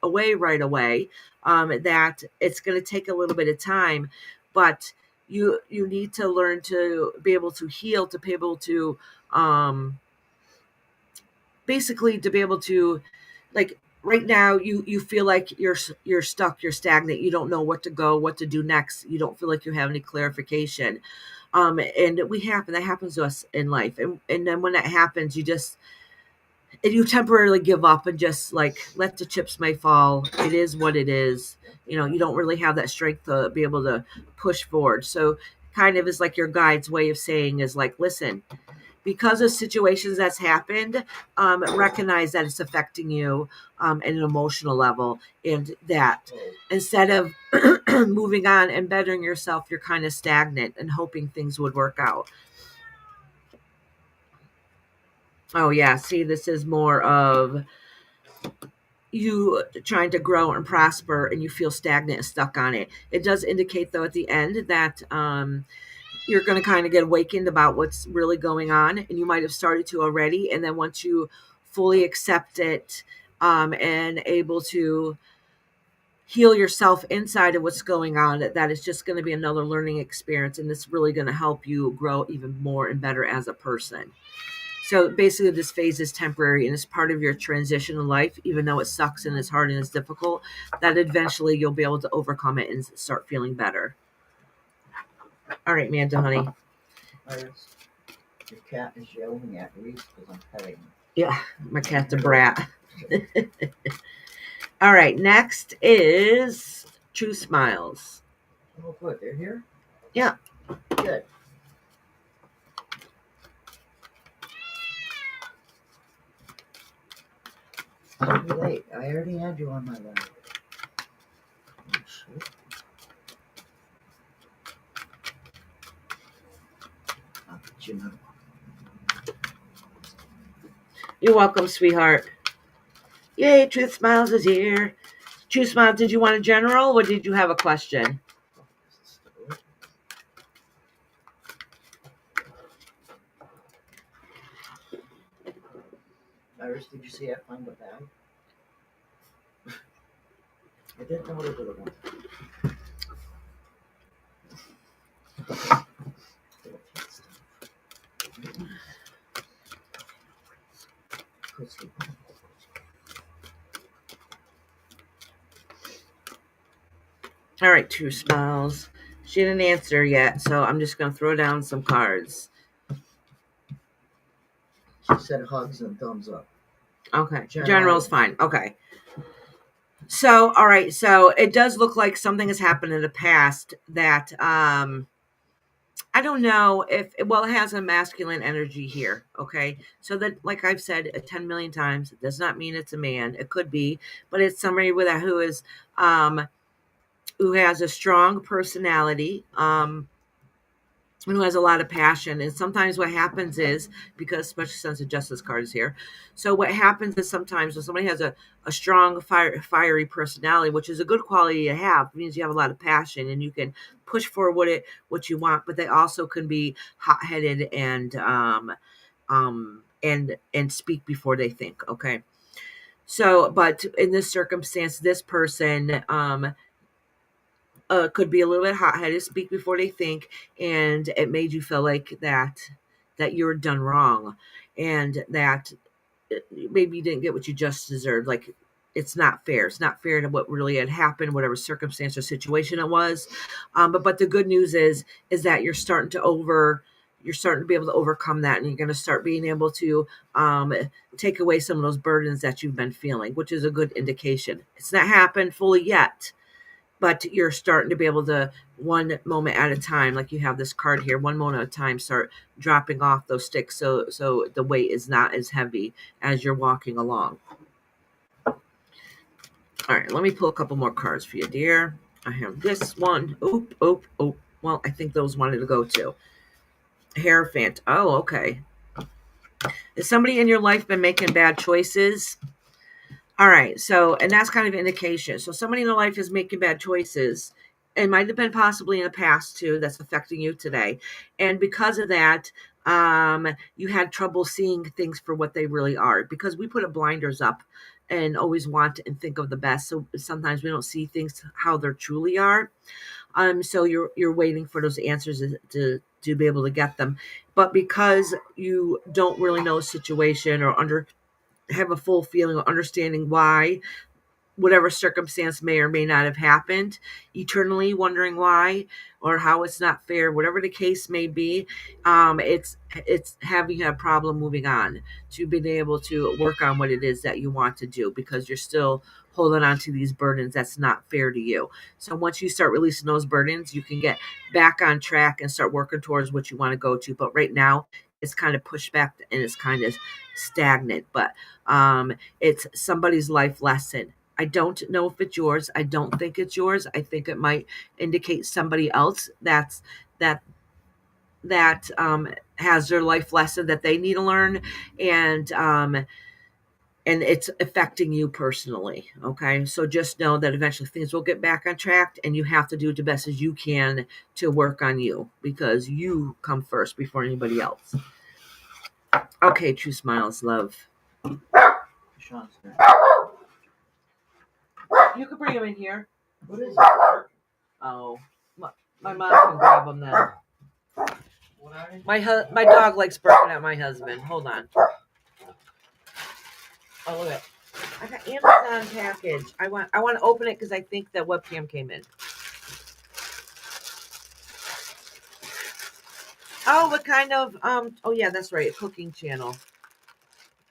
S1: away right away. That it's going to take a little bit of time, but you need to learn to be able to heal, to be able to basically to be able to, like, right now you feel like you're stuck, you're stagnant, you don't know what to do next, you don't feel like you have any clarification. And that happens to us in life, and then when that happens, you temporarily give up and just, like, let the chips may fall. It is what it is. You don't really have that strength to be able to push forward. So kind of is like your guide's way of saying is like, listen, because of situations that's happened, recognize that it's affecting you at an emotional level, and that instead of moving on and bettering yourself, you're kind of stagnant and hoping things would work out. Oh yeah, see, this is more of you trying to grow and prosper, and you feel stagnant and stuck on it. It does indicate, though, at the end that you're going to kind of get awakened about what's really going on, and you might have started to already. And then once you fully accept it, and able to heal yourself inside of what's going on, that is just going to be another learning experience, and it's really going to help you grow even more and better as a person. So basically, this phase is temporary and it's part of your transition in life, even though it sucks and it's hard and it's difficult, that eventually you'll be able to overcome it and start feeling better. All right, Manda, honey.
S2: Iris, your cat is yelling at Reese because I'm petting him.
S1: Yeah, my cat's a brat. All right, next is True Smiles.
S2: Oh, good. They're here?
S1: Yeah.
S2: Good. Don't be late. I already had you on my list. Oh, shit. I'll put you in.
S1: You're welcome, sweetheart. Yay, Truth Smiles is here. True Smiles, did you want a general or did you have a question?
S2: Iris, did you see I found the bag? I didn't know what it was.
S1: All right, True Smiles. She didn't answer yet, so I'm just going to throw down some cards.
S2: She said hugs and thumbs up.
S1: Okay. General's fine. Okay. So, all right. So it does look like something has happened in the past that, I don't know if, well, it has a masculine energy here. Okay. So that, like I've said 10 million times, it does not mean it's a man. It could be, but it's somebody who has a strong personality, who has a lot of passion. And sometimes what happens is, because Special Sense of Justice card is here, so what happens is sometimes when somebody has a strong fiery personality, which is a good quality to have, it means you have a lot of passion and you can push for what you want, but they also can be hot-headed and speak before they think. Okay. So, but in this circumstance, this person could be a little bit hot-headed, speak before they think, and it made you feel like that you were done wrong, and that maybe you didn't get what you just deserved. Like, it's not fair. It's not fair to what really had happened, whatever circumstance or situation it was. But the good news is that you're starting to be able to overcome that, and you're going to start being able to take away some of those burdens that you've been feeling, which is a good indication. It's not happened fully yet, but you're starting to be able to, one moment at a time, like you have this card here, one moment at a time, start dropping off those sticks so the weight is not as heavy as you're walking along. All right, let me pull a couple more cards for you, dear. I have this one. Oop, oop, oop. Well, I think those wanted to go too. Hierophant. Oh, okay. Has somebody in your life been making bad choices? All right, so, and that's kind of an indication. So somebody in your life is making bad choices. It might have been possibly in the past too that's affecting you today. And because of that, you had trouble seeing things for what they really are, because we put blinders up and always want and think of the best. So sometimes we don't see things how they truly are. So you're waiting for those answers to be able to get them. But because you don't really know a situation or have a full feeling or understanding why whatever circumstance may or may not have happened, eternally wondering why or how it's not fair, whatever the case may be, it's having a problem moving on to being able to work on what it is that you want to do, because you're still holding on to these burdens that's not fair to you. So once you start releasing those burdens, you can get back on track and start working towards what you want to go to. But right now it's kind of pushed back and it's kind of stagnant. But it's somebody's life lesson. I don't know if it's yours. I don't think it's yours. I think it might indicate somebody else that has their life lesson that they need to learn, and it's affecting you personally. Okay, so just know that eventually things will get back on track, and you have to do the best as you can to work on you, because you come first before anybody else. Okay, True Smiles, love.
S2: Sean's there.
S1: You can bring him in here.
S2: What is it?
S1: Oh, my mom can grab him then.
S2: What are they?
S1: My dog likes barking at my husband. Hold on. Oh, look at it. I got Amazon package. I want to open it because I think that webcam came in. Oh, what kind of oh yeah, that's right, a cooking channel.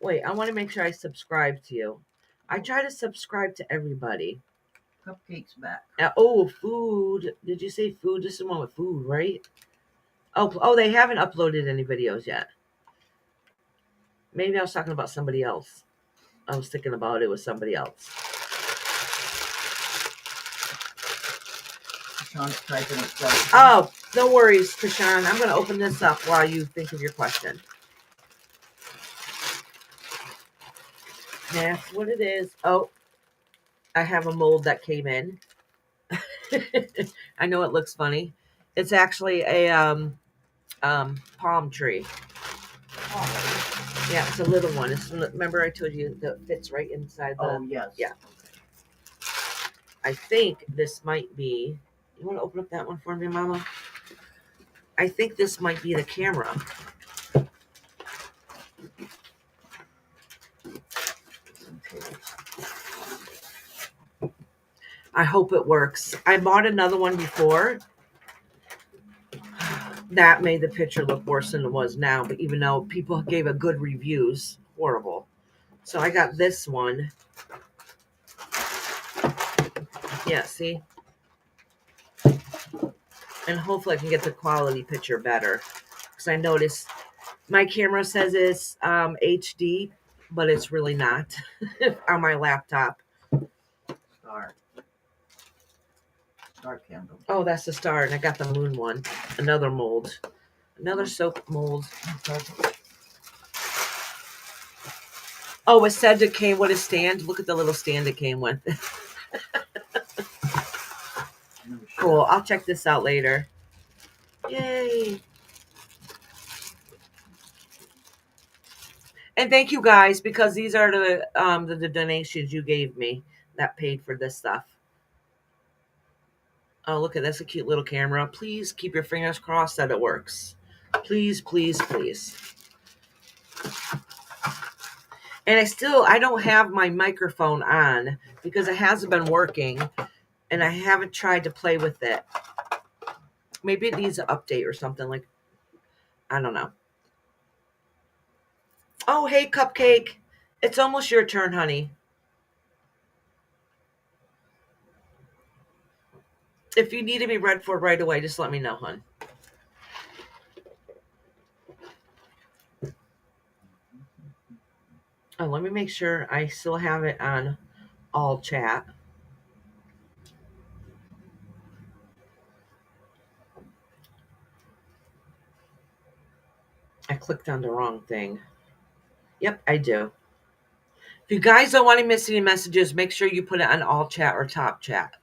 S1: Wait, I want to make sure I subscribe to you. I try to subscribe to everybody.
S2: Cupcakes back.
S1: Oh, food. Did you say food? This is the one with food, right? Oh, they haven't uploaded any videos yet. Maybe I was talking about somebody else. I was thinking about it with somebody else.
S2: Sean's typing a question.
S1: Oh, no worries, Kashan. I'm going to open this up while you think of your question. That's what it is. Oh, I have a mold that came in. I know it looks funny. It's actually a palm tree. Yeah, it's a little one. Remember I told you that fits right inside the...
S2: Oh, yes.
S1: Yeah. I think this might be... You want to open up that one for me, Mama? I think this might be the camera. I hope it works. I bought another one before. That made the picture look worse than it was now, but even though people gave it good reviews, horrible. So I got this one. Yeah, see? And hopefully I can get the quality picture better. Because I noticed my camera says it's HD, but it's really not on my laptop.
S2: Star candle.
S1: Oh, that's the star, and I got the moon one. Another mold. Another soap mold. Oh, it said it came with a stand. Look at the little stand it came with. Cool. I'll check this out later. Yay. And thank you guys, because these are the donations you gave me that paid for this stuff. Oh, look at that's a cute little camera. Please keep your fingers crossed that it works. Please, please, please. And I don't have my microphone on because it hasn't been working, and I haven't tried to play with it. Maybe it needs an update or something, like, I don't know. Oh, hey, Cupcake. It's almost your turn, honey. If you need to be read for right away, just let me know, hon. Oh, let me make sure I still have it on all chat. I clicked on the wrong thing. Yep, I do. If you guys don't want to miss any messages, make sure you put it on all chat or top chat.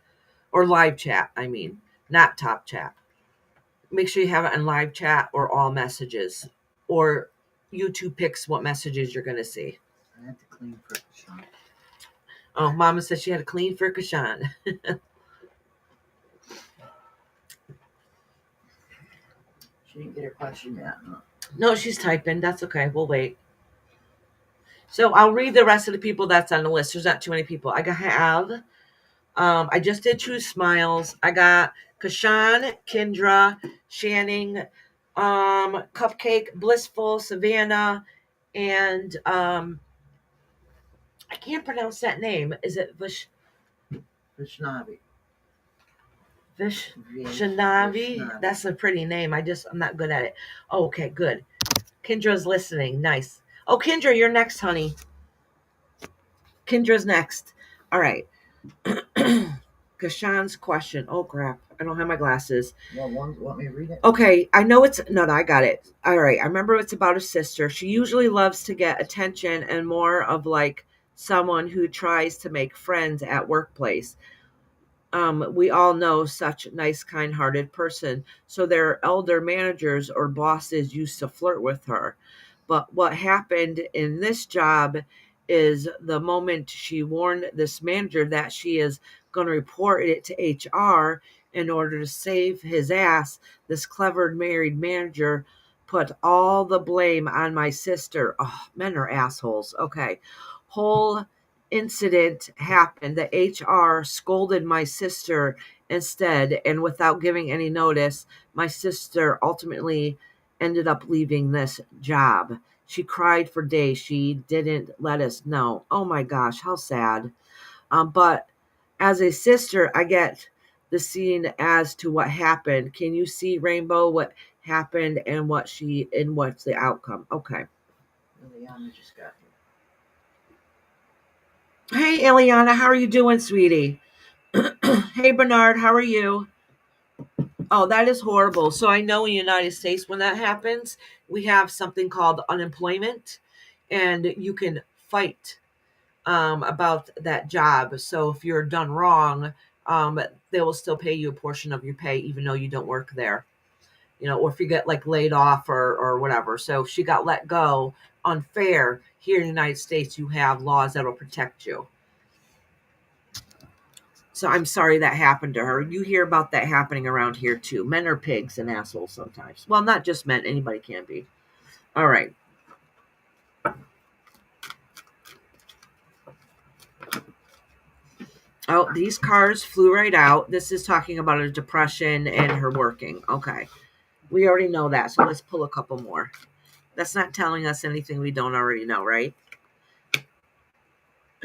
S1: Or live chat, I mean, not top chat. Make sure you have it on live chat or all messages. Or YouTube picks what messages you're going to see.
S2: I had to clean for Sean.
S1: Oh, Mama said she had to clean for Kashan.
S2: She didn't get her question yet. Huh?
S1: No, she's typing. That's okay. We'll wait. So I'll read the rest of the people that's on the list. There's not too many people. I have. I just did True Smiles. I got Kashan, Kendra, Shanning, Cupcake, Blissful, Savannah, and I can't pronounce that name. Is it
S2: Vishnavi.
S1: Vishnavi? That's a pretty name. I'm not good at it. Oh, okay, good. Kendra's listening. Nice. Oh, Kendra, you're next, honey. Kendra's next. All right. Kashan's question. Oh, crap. I don't have my glasses.
S2: Well, want me to read it?
S1: Okay. I know it's... No, I got it. All right. I remember it's about a sister. She usually loves to get attention and more of like someone who tries to make friends at workplace. We all know such a nice, kind-hearted person. So their elder managers or bosses used to flirt with her. But what happened in this job is the moment she warned this manager that she is going to report it to HR in order to save his ass, this clever married manager put all the blame on my sister. Oh, men are assholes. Okay. Whole incident happened. The HR scolded my sister instead, and without giving any notice, my sister ultimately ended up leaving this job. She cried for days. She didn't let us know. Oh my gosh, how sad. But as a sister, I get the scene as to what happened. Can you see, Rainbow, what happened and what's the outcome? Okay.
S2: Liliana just got
S1: Hey, Eliana, how are you doing, sweetie? Hey, Bernard, how are you? Oh, that is horrible. So I know in the United States when that happens, we have something called unemployment, and you can fight about that job. So if you're done wrong, they will still pay you a portion of your pay, even though you don't work there. Or if you get like laid off or whatever. So if she got let go unfair, here in the United States, you have laws that will protect you. So I'm sorry that happened to her. You hear about that happening around here too. Men are pigs and assholes sometimes. Well, not just men. Anybody can be. All right. Oh, these cards flew right out. This is talking about a depression and her working. Okay. We already know that. So let's pull a couple more. That's not telling us anything we don't already know, right?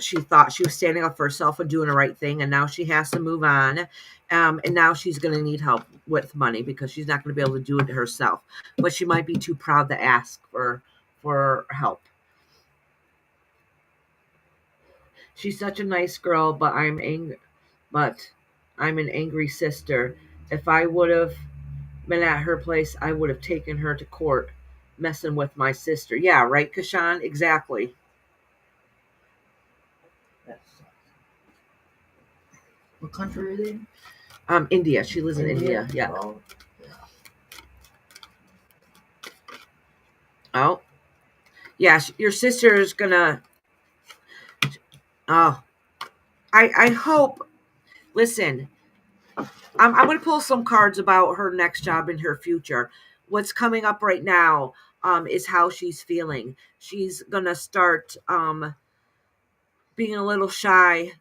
S1: She thought she was standing up for herself and doing the right thing, and now she has to move on. And now she's going to need help with money because she's not going to be able to do it herself. But she might be too proud to ask for help. She's such a nice girl, but I'm an angry sister. If I would have been at her place, I would have taken her to court, messing with my sister. Yeah, right, Kashan? Exactly.
S2: that sucks. What country are they in?
S1: India. She lives in India. Yeah.
S2: Oh,
S1: Oh, yeah. Your sister is gonna. Oh, I hope. Listen, I'm going to pull some cards about her next job and her future. What's coming up right now is how she's feeling. She's going to start being a little shy,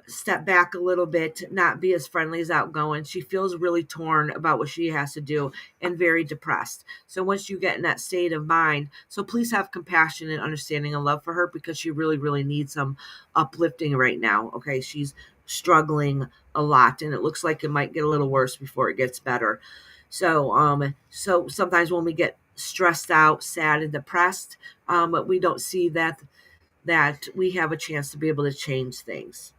S1: step back a little bit, not be as friendly as outgoing. She feels really torn about what she has to do and very depressed. So once you get in that state of mind, so please have compassion and understanding and love for her because she really, really needs some uplifting right now. Okay. She's struggling a lot, and it looks like it might get a little worse before it gets better. So sometimes when we get stressed out, sad, and depressed, we don't see that we have a chance to be able to change things.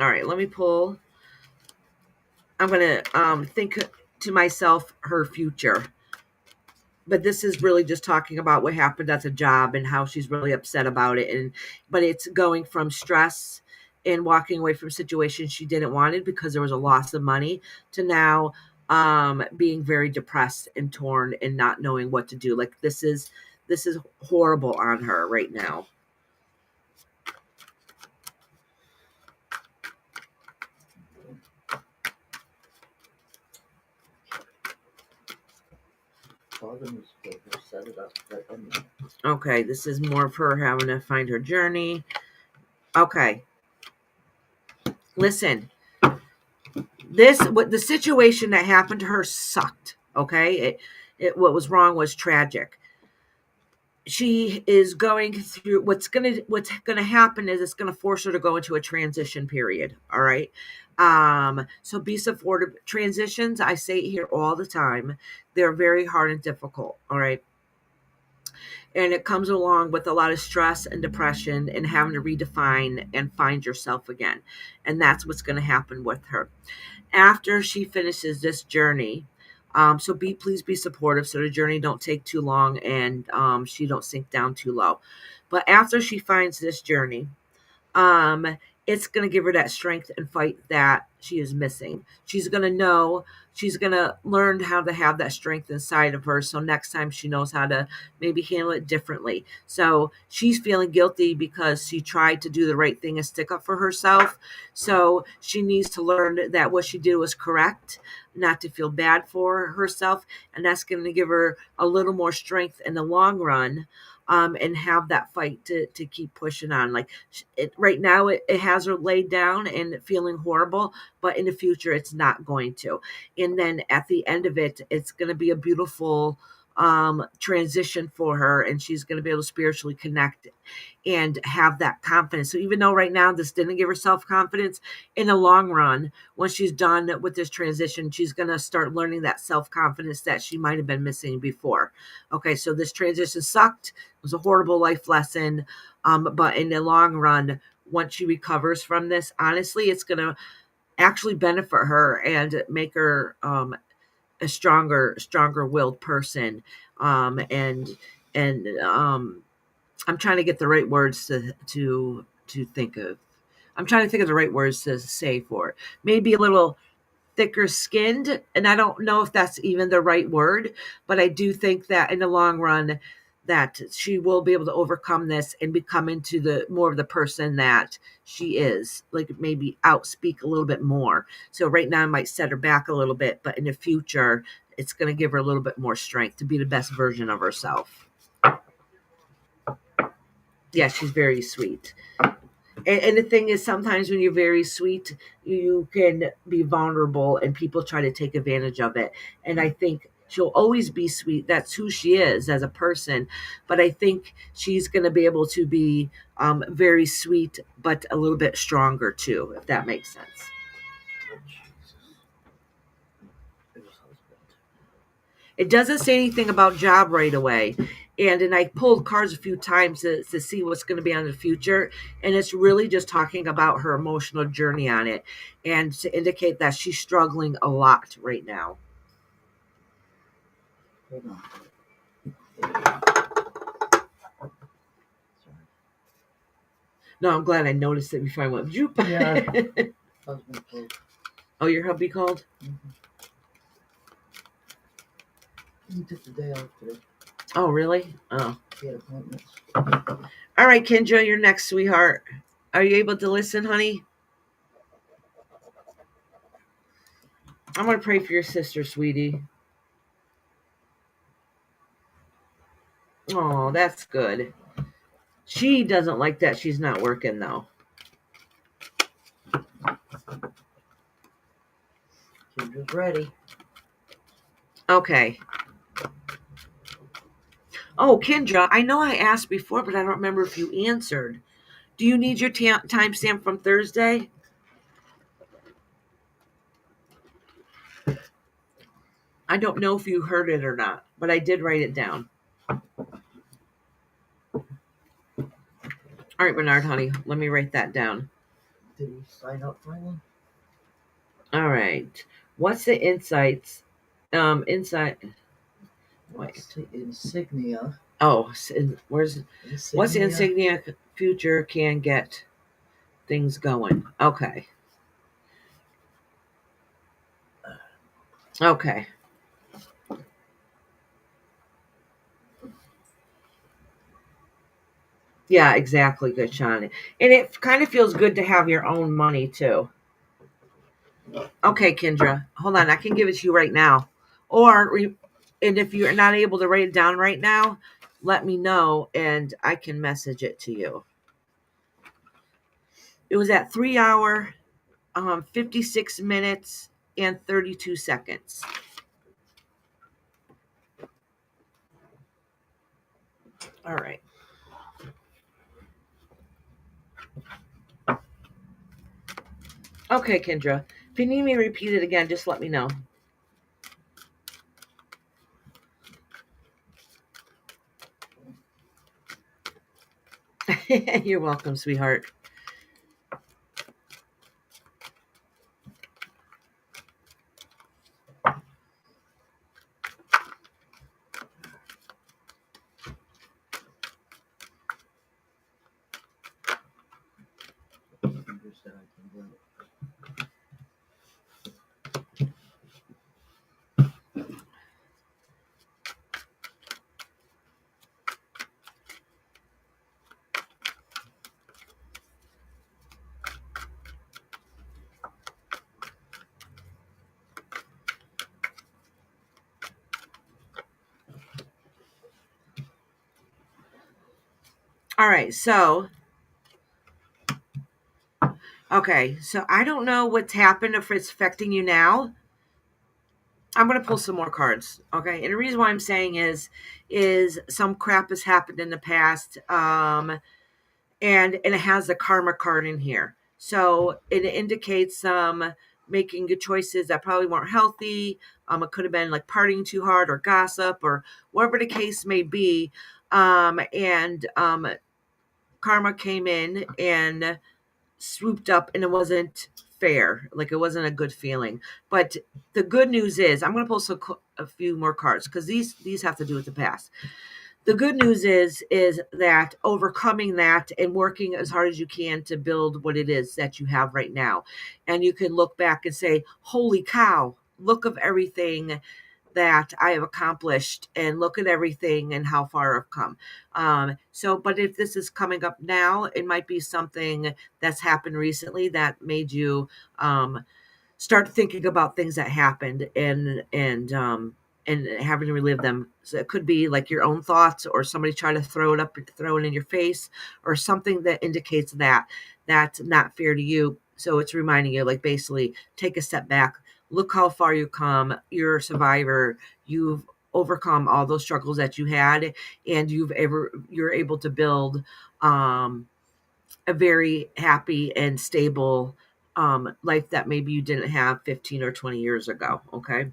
S1: All right, let me pull. I'm going to think to myself her future. But this is really just talking about what happened at the job and how she's really upset about it. But it's going from stress and walking away from situations she didn't wanted because there was a loss of money to now being very depressed and torn and not knowing what to do. Like this is horrible on her right now. Okay, this is more of her having to find her journey. Okay. Listen, the situation that happened to her sucked. Okay. What was wrong was tragic. She is going through what's gonna happen is it's gonna force her to go into a transition period. All right. So be supportive. Transitions, I say it here all the time, they're very hard and difficult. All right. And it comes along with a lot of stress and depression and having to redefine and find yourself again. And that's what's going to happen with her after she finishes this journey. So please be supportive so the journey don't take too long and she don't sink down too low. But after she finds this journey, it's going to give her that strength and fight that she is missing. She's going to learn how to have that strength inside of her. So next time she knows how to maybe handle it differently. So she's feeling guilty because she tried to do the right thing and stick up for herself. So she needs to learn that what she did was correct, not to feel bad for herself. And that's going to give her a little more strength in the long run. And have that fight to keep pushing on. Like right now, it has her laid down and feeling horrible, but in the future, it's not going to. And then at the end of it, it's going to be a beautiful transition for her, and she's going to be able to spiritually connect and have that confidence. So even though right now this didn't give her self-confidence, in the long run, when she's done with this transition, she's going to start learning that self-confidence that she might have been missing before. Okay, so this transition sucked. It was a horrible life lesson. But in the long run, once she recovers from this, honestly, it's going to actually benefit her and make her a stronger willed person. And I'm trying to get the right words to think of. I'm trying to think of the right words to say for it. Maybe a little thicker skinned, and I don't know if that's even the right word, but I do think that in the long run that she will be able to overcome this and become into the more of the person that she is, like maybe outspeak a little bit more. So right now I might set her back a little bit, but in the future it's going to give her a little bit more strength to be the best version of herself. Yeah, she's very sweet. And the thing is, sometimes when you're very sweet, you can be vulnerable and people try to take advantage of it. And I think she'll always be sweet. That's who she is as a person. But I think she's going to be able to be very sweet, but a little bit stronger too, if that makes sense. It doesn't say anything about job right away. And I pulled cards a few times to see what's going to be on the future. And it's really just talking about her emotional journey on it and to indicate that she's struggling a lot right now. Hold on. No, I'm glad I noticed it before I went. Yeah. Oh, your hubby called? Mm-hmm. He took the day off today. Oh, really? Oh. He had appointments. All right, Kendra, you're next, sweetheart. Are you able to listen, honey? I'm going to pray for your sister, sweetie. Oh, that's good. She doesn't like that she's not working, though. Kendra's ready. Okay. Oh, Kendra, I know I asked before, but I don't remember if you answered. Do you need your timestamp from Thursday? I don't know if you heard it or not, but I did write it down. All right, Bernard, honey, let me write that down.
S2: Did you sign up for one?
S1: All right. What's the insights? Insight.
S2: What's the insignia?
S1: Oh, where's what's the
S2: Insignia?
S1: insignia future can get things going? Okay. Okay. Yeah, exactly. Good, Sean. And it kind of feels good to have your own money too. Okay, Kendra, hold on. I can give it to you right now. And if you're not able to write it down right now, let me know and I can message it to you. It was at 3 hour, 56 minutes and 32 seconds. All right. Okay, Kendra. If you need me to repeat it again, just let me know. You're welcome, sweetheart. All right, so I don't know what's happened, if it's affecting you now. I'm going to pull some more cards. Okay. And the reason why I'm saying is some crap has happened in the past. And it has the karma card in here. So it indicates making good choices that probably weren't healthy. It could have been like partying too hard or gossip or whatever the case may be. And karma came in and swooped up, and it wasn't fair. Like, it wasn't a good feeling. But the good news is, I'm going to pull a few more cards because these have to do with the past. The good news is that overcoming that and working as hard as you can to build what it is that you have right now. And you can look back and say, holy cow, look of everything that I have accomplished, and look at everything and how far I've come. But if this is coming up now, it might be something that's happened recently that made you start thinking about things that happened, and having to relive them. So it could be like your own thoughts, or somebody try to throw it in your face, or something that indicates that that's not fair to you. So it's reminding you, like, basically take a step back, look how far you've come. You're a survivor. You've overcome all those struggles that you had, and you're able to build a very happy and stable life that maybe you didn't have 15 or 20 years ago. Okay.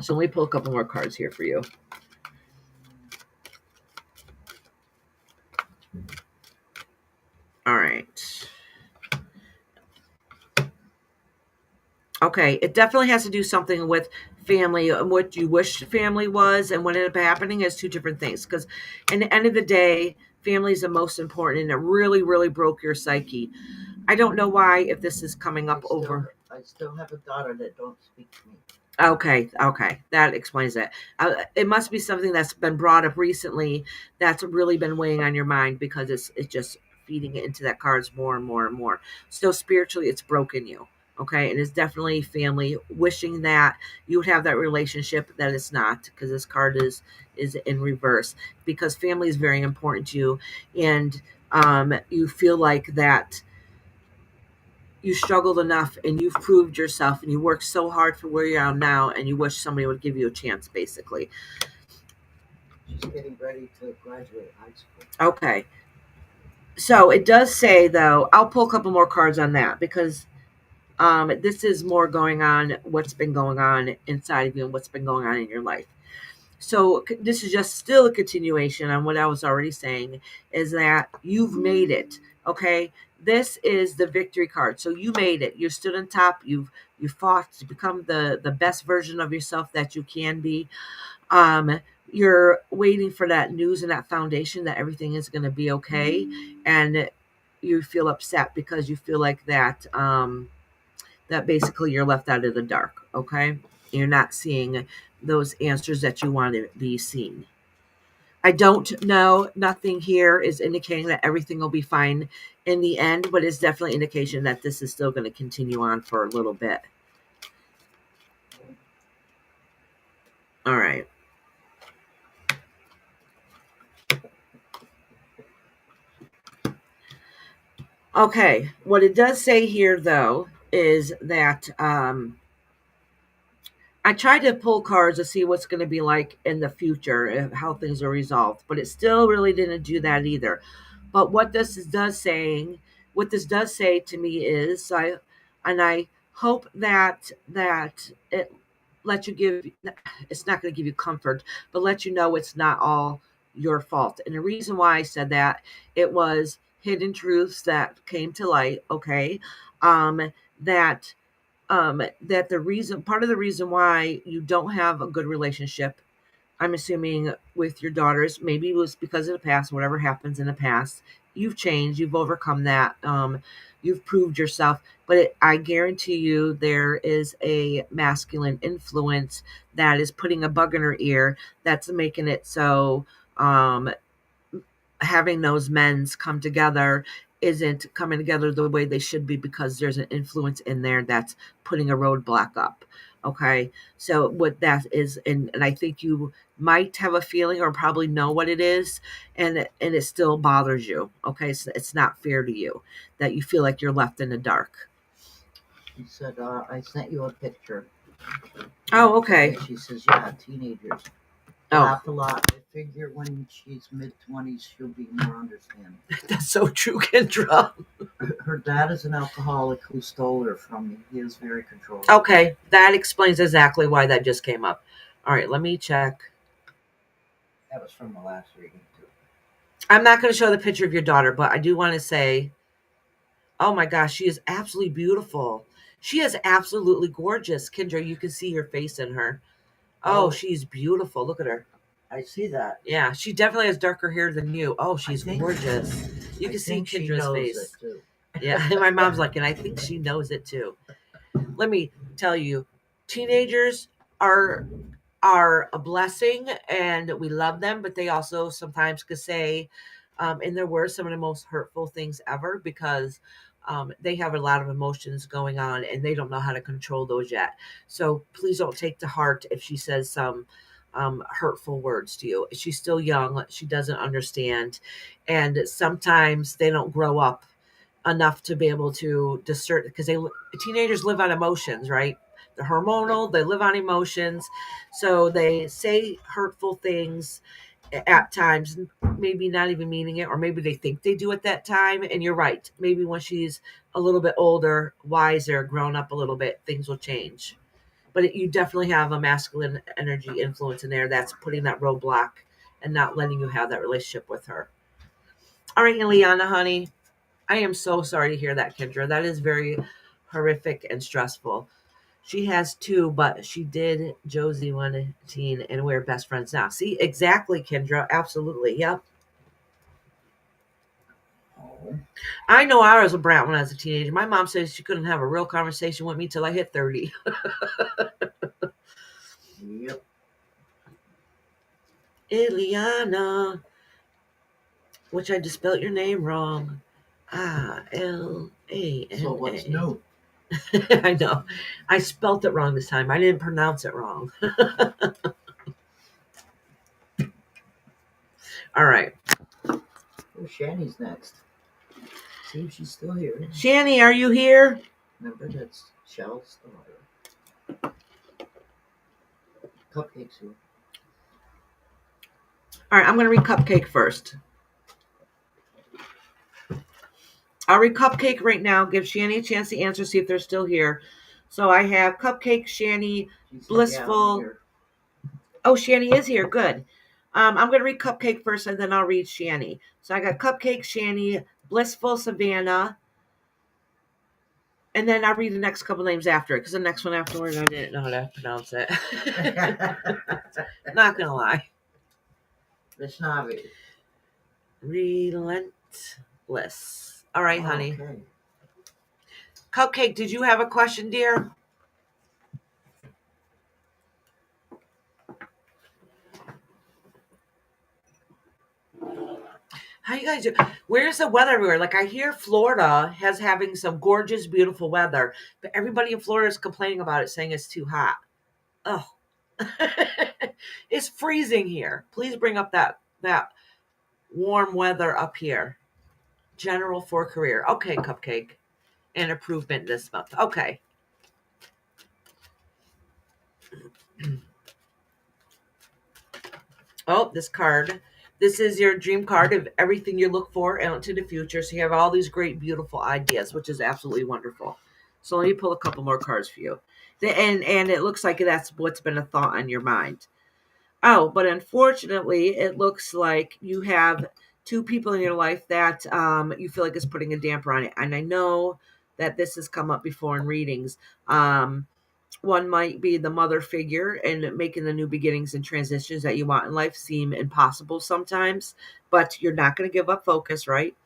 S1: So let me pull a couple more cards here for you. All right. Okay. It definitely has to do something with family, and what you wish family was and what ended up happening is two different things. Because in the end of the day, family is the most important, and it really, really broke your psyche. I don't know why, if this is coming up over.
S2: I still have a daughter that don't speak to me.
S1: Okay, that explains it. It must be something that's been brought up recently that's really been weighing on your mind, because it's just feeding it into that cards more and more and more. So spiritually, it's broken you. Okay, and it's definitely family wishing that you would have that relationship that it's not, because this card is in reverse, because family is very important to you, and you feel like that you struggled enough and you've proved yourself and you worked so hard for where you are now, and you wish somebody would give you a chance, basically.
S2: She's getting ready to graduate high school.
S1: Okay. So it does say, though, I'll pull a couple more cards on that because this is more going on what's been going on inside of you and what's been going on in your life. So this is just still a continuation on what I was already saying, is that you've made it. Okay. This is the victory card. So you made it. You stood on top. You fought to become the best version of yourself that you can be. Um, you're waiting for that news and that foundation that everything is going to be okay, and you feel upset because you feel like that basically you're left out of the dark. Okay, you're not seeing those answers that you want to be seen. I don't know. Nothing here is indicating that everything will be fine in the end, but it's definitely indication that this is still going to continue on for a little bit. All right. Okay. What it does say here, though, is that I tried to pull cards to see what's going to be like in the future, how things are resolved, but it still really didn't do that either. But what this does say to me is, I hope that it lets you give. It's not going to give you comfort, but let you know it's not all your fault. And the reason why I said that, it was hidden truths that came to light. Okay, that that the reason part of the reason why you don't have a good relationship, I'm assuming, with your daughters, maybe it was because of the past. Whatever happens in the past, you've changed, you've overcome that, you've proved yourself, but I guarantee you there is a masculine influence that is putting a bug in her ear, that's making it so um having those men's come together isn't coming together the way they should be, because there's an influence in there that's putting a roadblock up. Okay. So what that is, and I think you might have a feeling or probably know what it is, and it still bothers you. Okay. So it's not fair to you that you feel like you're left in the dark.
S2: She said, I sent you a picture.
S1: Oh, okay.
S2: And she says, yeah, teenagers.
S1: Oh,
S2: Laugh a lot. I figure when she's mid-20s, she'll be more understanding.
S1: that's so true, Kendra.
S2: Her dad is an alcoholic who stole her from me. He is very controlling.
S1: Okay. That explains exactly why that just came up. All right. Let me check.
S2: That was from the last reading, too.
S1: I'm not going to show the picture of your daughter, but I do want to say, oh my gosh, she is absolutely beautiful. She is absolutely gorgeous. Kendra, you can see her face in her. Oh, she's beautiful. Look at her.
S2: I see that.
S1: Yeah, she definitely has darker hair than you. Oh, she's gorgeous. You can see Kendra's face.
S2: Too.
S1: Yeah, my mom's like, and I think she knows it too. Let me tell you, teenagers are a blessing and we love them, but they also sometimes could say, and there were some of the most hurtful things ever, because they have a lot of emotions going on and they don't know how to control those yet. So please don't take to heart if she says some hurtful words to you. She's still young, she doesn't understand, and sometimes they don't grow up enough to be able to discern, because teenagers live on emotions, right? They're hormonal, they live on emotions, so they say hurtful things at times, maybe not even meaning it, or maybe they think they do at that time. And you're right, maybe when she's a little bit older, wiser, grown up a little bit, things will change. But you definitely have a masculine energy influence in there that's putting that roadblock and not letting you have that relationship with her. All right, Ileana, honey, I am so sorry to hear that, Kendra. That is very horrific and stressful. She has two, but she did Josie one teen, and we're best friends now. See, exactly, Kendra. Absolutely. Yep.
S2: Oh.
S1: I know I was a brat when I was a teenager. My mom says she couldn't have a real conversation with me till I hit 30.
S2: Yep.
S1: Ileana, which I just spelled your name wrong. Ilana.
S2: So what's new?
S1: I know. I spelt it wrong this time. I didn't pronounce it wrong. All right.
S2: Oh, Shani's next. See if she's still here.
S1: Shani, are you here?
S2: Remember, that's Shell's daughter. Cupcakes here.
S1: All right, I'm going to read Cupcake first. I'll read Cupcake right now. Give Shani a chance to answer, see if they're still here. So I have Cupcake, Shani, Blissful. Oh, Shani is here. Good. I'm going to read Cupcake first, and then I'll read Shani. So I got Cupcake, Shani, Blissful, Savannah, and then I'll read the next couple names after it, because the next one afterward, I didn't know how to pronounce it. Not going to lie.
S2: Vishnavi.
S1: Relentless. All right, honey.
S2: Okay.
S1: Cupcake, did you have a question, dear? How you guys do? Where's the weather everywhere? Like, I hear Florida has having some gorgeous, beautiful weather, but everybody in Florida is complaining about it, saying it's too hot. Oh, it's freezing here. Please bring up that warm weather up here. General for career. Okay, Cupcake. And improvement this month. Okay. Oh, this card. This is your dream card of everything you look for out into the future. So you have all these great, beautiful ideas, which is absolutely wonderful. So let me pull a couple more cards for you. And it looks like that's what's been a thought on your mind. Oh, but unfortunately, it looks like you have two people in your life that you feel like is putting a damper on it. And I know that this has come up before in readings. One might be the mother figure, and making the new beginnings and transitions that you want in life seem impossible sometimes, but you're not going to give up focus, right?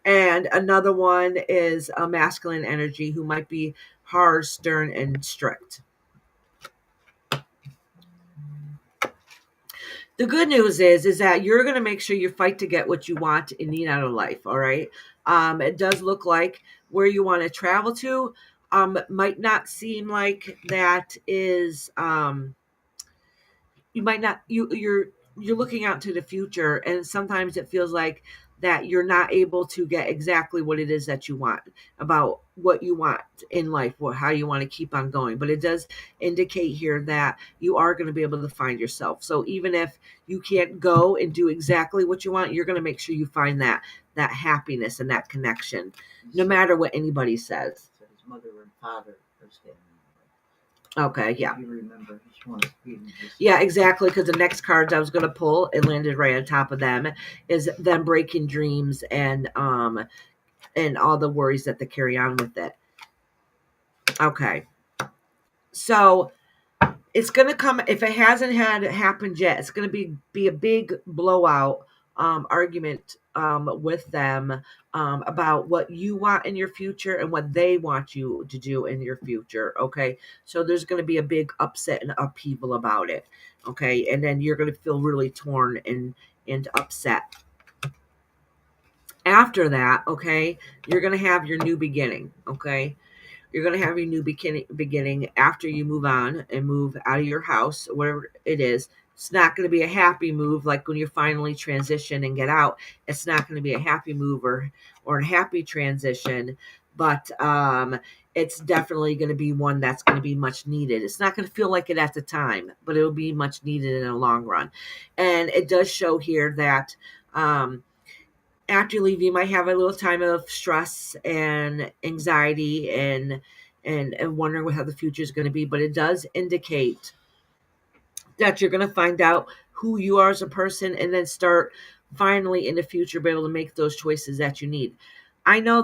S1: And another one is a masculine energy who might be hard, stern, and strict. The good news is that you're going to make sure you fight to get what you want and need out of life. All right. It does look like where you want to travel to might not seem like that is you might not you're looking out to the future, and sometimes it feels like that you're not able to get exactly what it is that you want, about what you want in life, how you want to keep on going. But it does indicate here that you are going to be able to find yourself. So even if you can't go and do exactly what you want, you're going to make sure you find that happiness and that connection, no matter what anybody says.
S2: So his mother and father are standing.
S1: Okay, yeah.
S2: You remember each one.
S1: Yeah, exactly. Because the next cards I was going to pull, it landed right on top of them, is them breaking dreams and all the worries that they carry on with it. Okay, so it's going to come, if it hasn't happened yet, it's going to be a big blowout argument with them about what you want in your future and what they want you to do in your future. Okay, so there's going to be a big upset and upheaval about it. Okay, and then you're going to feel really torn and upset. After that, okay, you're going to have your new beginning. Okay, you're going to have your new beginning after you move on and move out of your house, whatever it is. It's not going to be a happy move like when you finally transition and get out. It's not going to be a happy move or a happy transition, but it's definitely going to be one that's going to be much needed. It's not going to feel like it at the time, but it'll be much needed in the long run. And it does show here that after you leave, you might have a little time of stress and anxiety and wondering how the future is going to be. But it does indicate that you're going to find out who you are as a person, and then start finally in the future be able to make those choices that you need. I know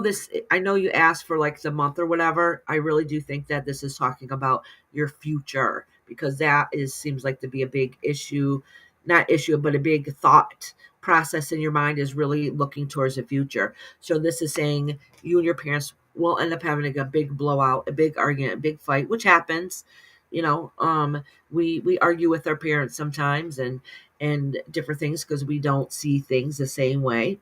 S1: you asked for like the month or whatever. I really do think that this is talking about your future, because that seems like to be a big issue, not issue, but a big thought process in your mind is really looking towards the future. So this is saying you and your parents will end up having a big blowout, a big argument, a big fight, which happens. We argue with our parents sometimes and different things because we don't see things the same way.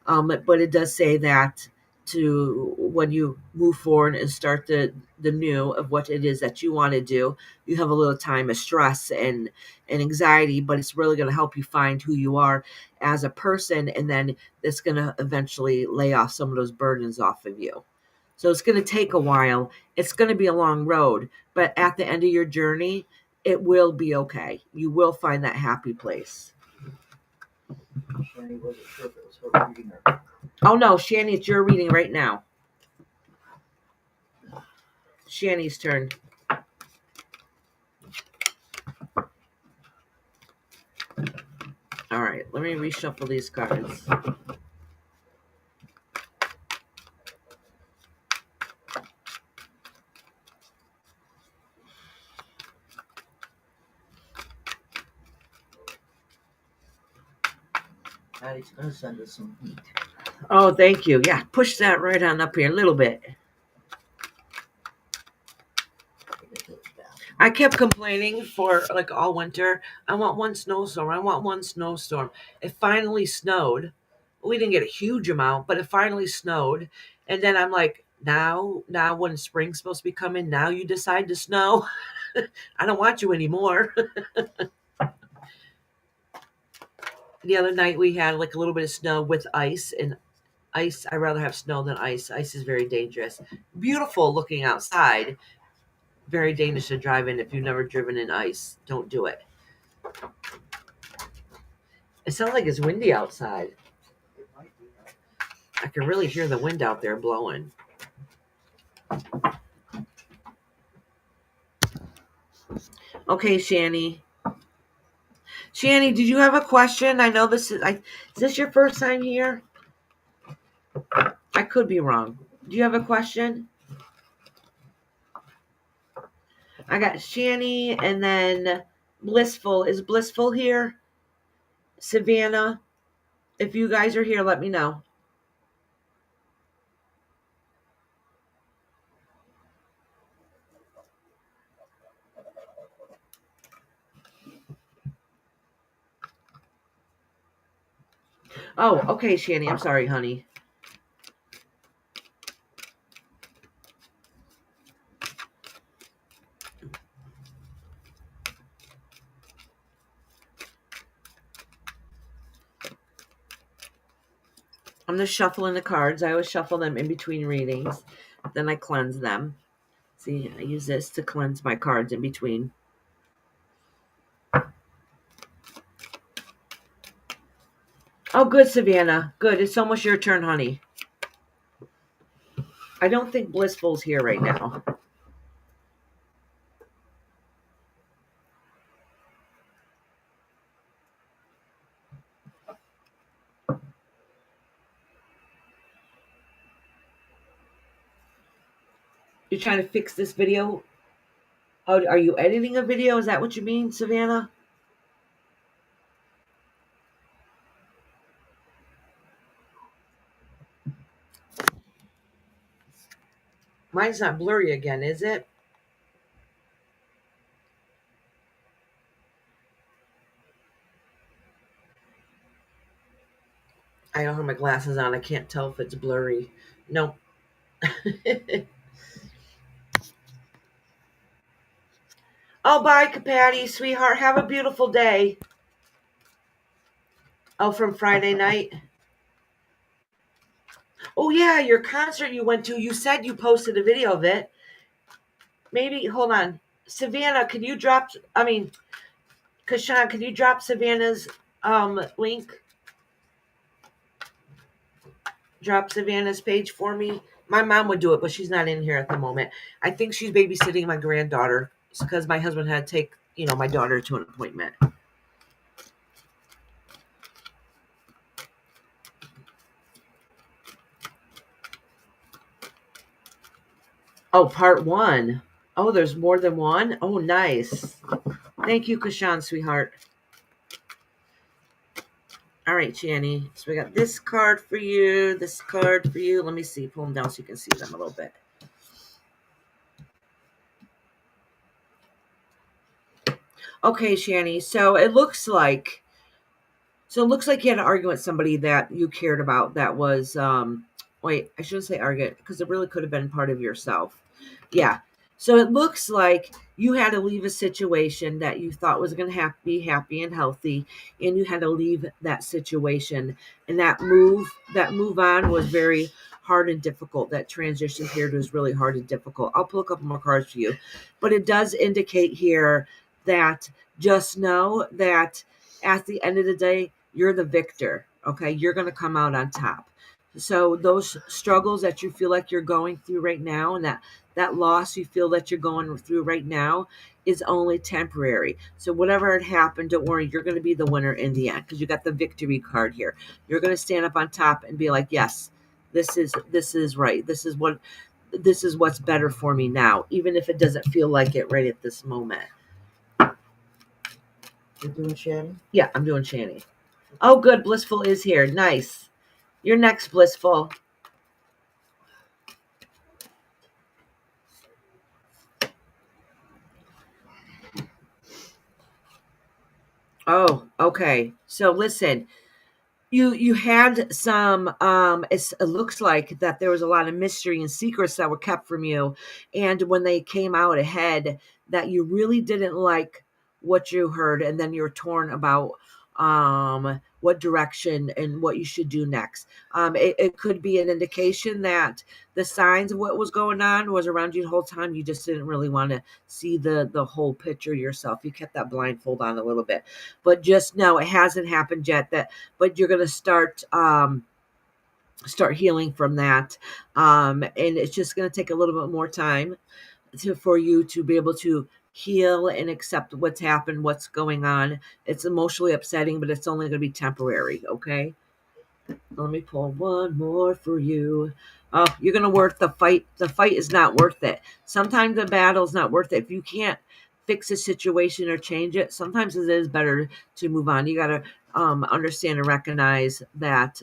S1: But it does say that when you move forward and start the new of what it is that you want to do, you have a little time of stress and anxiety, but it's really going to help you find who you are as a person, and then it's going to eventually lay off some of those burdens off of you. So it's going to take a while. It's going to be a long road, but at the end of your journey, it will be okay. You will find that happy place.
S2: Shani wasn't sure if it was her reading or.
S1: Oh no, Shani, it's your reading right now. Shani's turn. All right, let me reshuffle these cards.
S2: Patty's gonna send us some heat.
S1: Oh, thank you. Yeah, push that right on up here a little bit. I kept complaining for like all winter. I want one snowstorm. I want one snowstorm. It finally snowed. We didn't get a huge amount, but it finally snowed. And then I'm like, now when spring's supposed to be coming, now you decide to snow. I don't want you anymore. The other night we had like a little bit of snow with ice, and ice, I'd rather have snow than ice. Ice is very dangerous. Beautiful looking outside. Very dangerous to drive in if you've never driven in ice. Don't do it. It sounds like it's windy outside. I can really hear the wind out there blowing. Okay, Shani. Shani, did you have a question? I know this is this your first time here? I could be wrong. Do you have a question? I got Shani and then Blissful. Is Blissful here? Savannah? If you guys are here, let me know. Oh, okay, Shani. I'm sorry, honey. I'm just shuffling the cards. I always shuffle them in between readings. Then I cleanse them. See, I use this to cleanse my cards in between. Oh, good, Savannah. Good. It's almost your turn, honey. I don't think Blissful's here right now. You're trying to fix this video? Oh, are you editing a video? Is that what you mean, Savannah? Mine's not blurry again, is it? I don't have my glasses on. I can't tell if it's blurry. Nope. Oh, bye, Patty, sweetheart. Have a beautiful day. Oh, from Friday night? Oh, yeah, your concert you went to. You said you posted a video of it. Maybe, hold on. Savannah, can you drop, Kashan, can you drop Savannah's link? Drop Savannah's page for me. My mom would do it, but she's not in here at the moment. I think she's babysitting my granddaughter because my husband had to take, my daughter to an appointment. Oh, part 1. Oh, there's more than one? Oh, nice. Thank you, Kashan, sweetheart. All right, Shani. So we got this card for you, this card for you. Let me see. Pull them down so you can see them a little bit. Okay, Shani. So it looks like you had an argument with somebody that you cared about that was wait, I shouldn't say argument because it really could have been part of yourself. Yeah. So it looks like you had to leave a situation that you thought was going to be happy and healthy, and you had to leave that situation. And that move on was very hard and difficult. That transition period was really hard and difficult. I'll pull a couple more cards for you, but it does indicate here that just know that at the end of the day, you're the victor. Okay, you're going to come out on top. So those struggles that you feel like you're going through right now, and that loss you feel that you're going through right now, is only temporary. So whatever had happened, don't worry, you're going to be the winner in the end, because you got the victory card here. You're going to stand up on top and be like, yes, this is right. This is what's better for me now, even if it doesn't feel like it right at this moment.
S2: You're doing Shanny?
S1: Yeah, I'm doing Shanny. Oh, good. Blissful is here. Nice. You're next, Blissful. Oh, okay. So listen, you had some it looks like that there was a lot of mystery and secrets that were kept from you, and when they came out ahead, that you really didn't like what you heard, and then you're torn about what direction and what you should do next. It could be an indication that the signs of what was going on was around you the whole time. You just didn't really want to see the whole picture yourself. You kept that blindfold on a little bit, but just know it hasn't happened yet. But you're going to start healing from that, and it's just going to take a little bit more time for you to be able to heal and accept what's happened, what's going on. It's emotionally upsetting, but it's only going to be temporary. Okay, let me pull one more for you. Oh, you're going to work the fight. The fight is not worth it. Sometimes the battle's not worth it. If you can't fix a situation or change it, sometimes it is better to move on. You got to understand and recognize that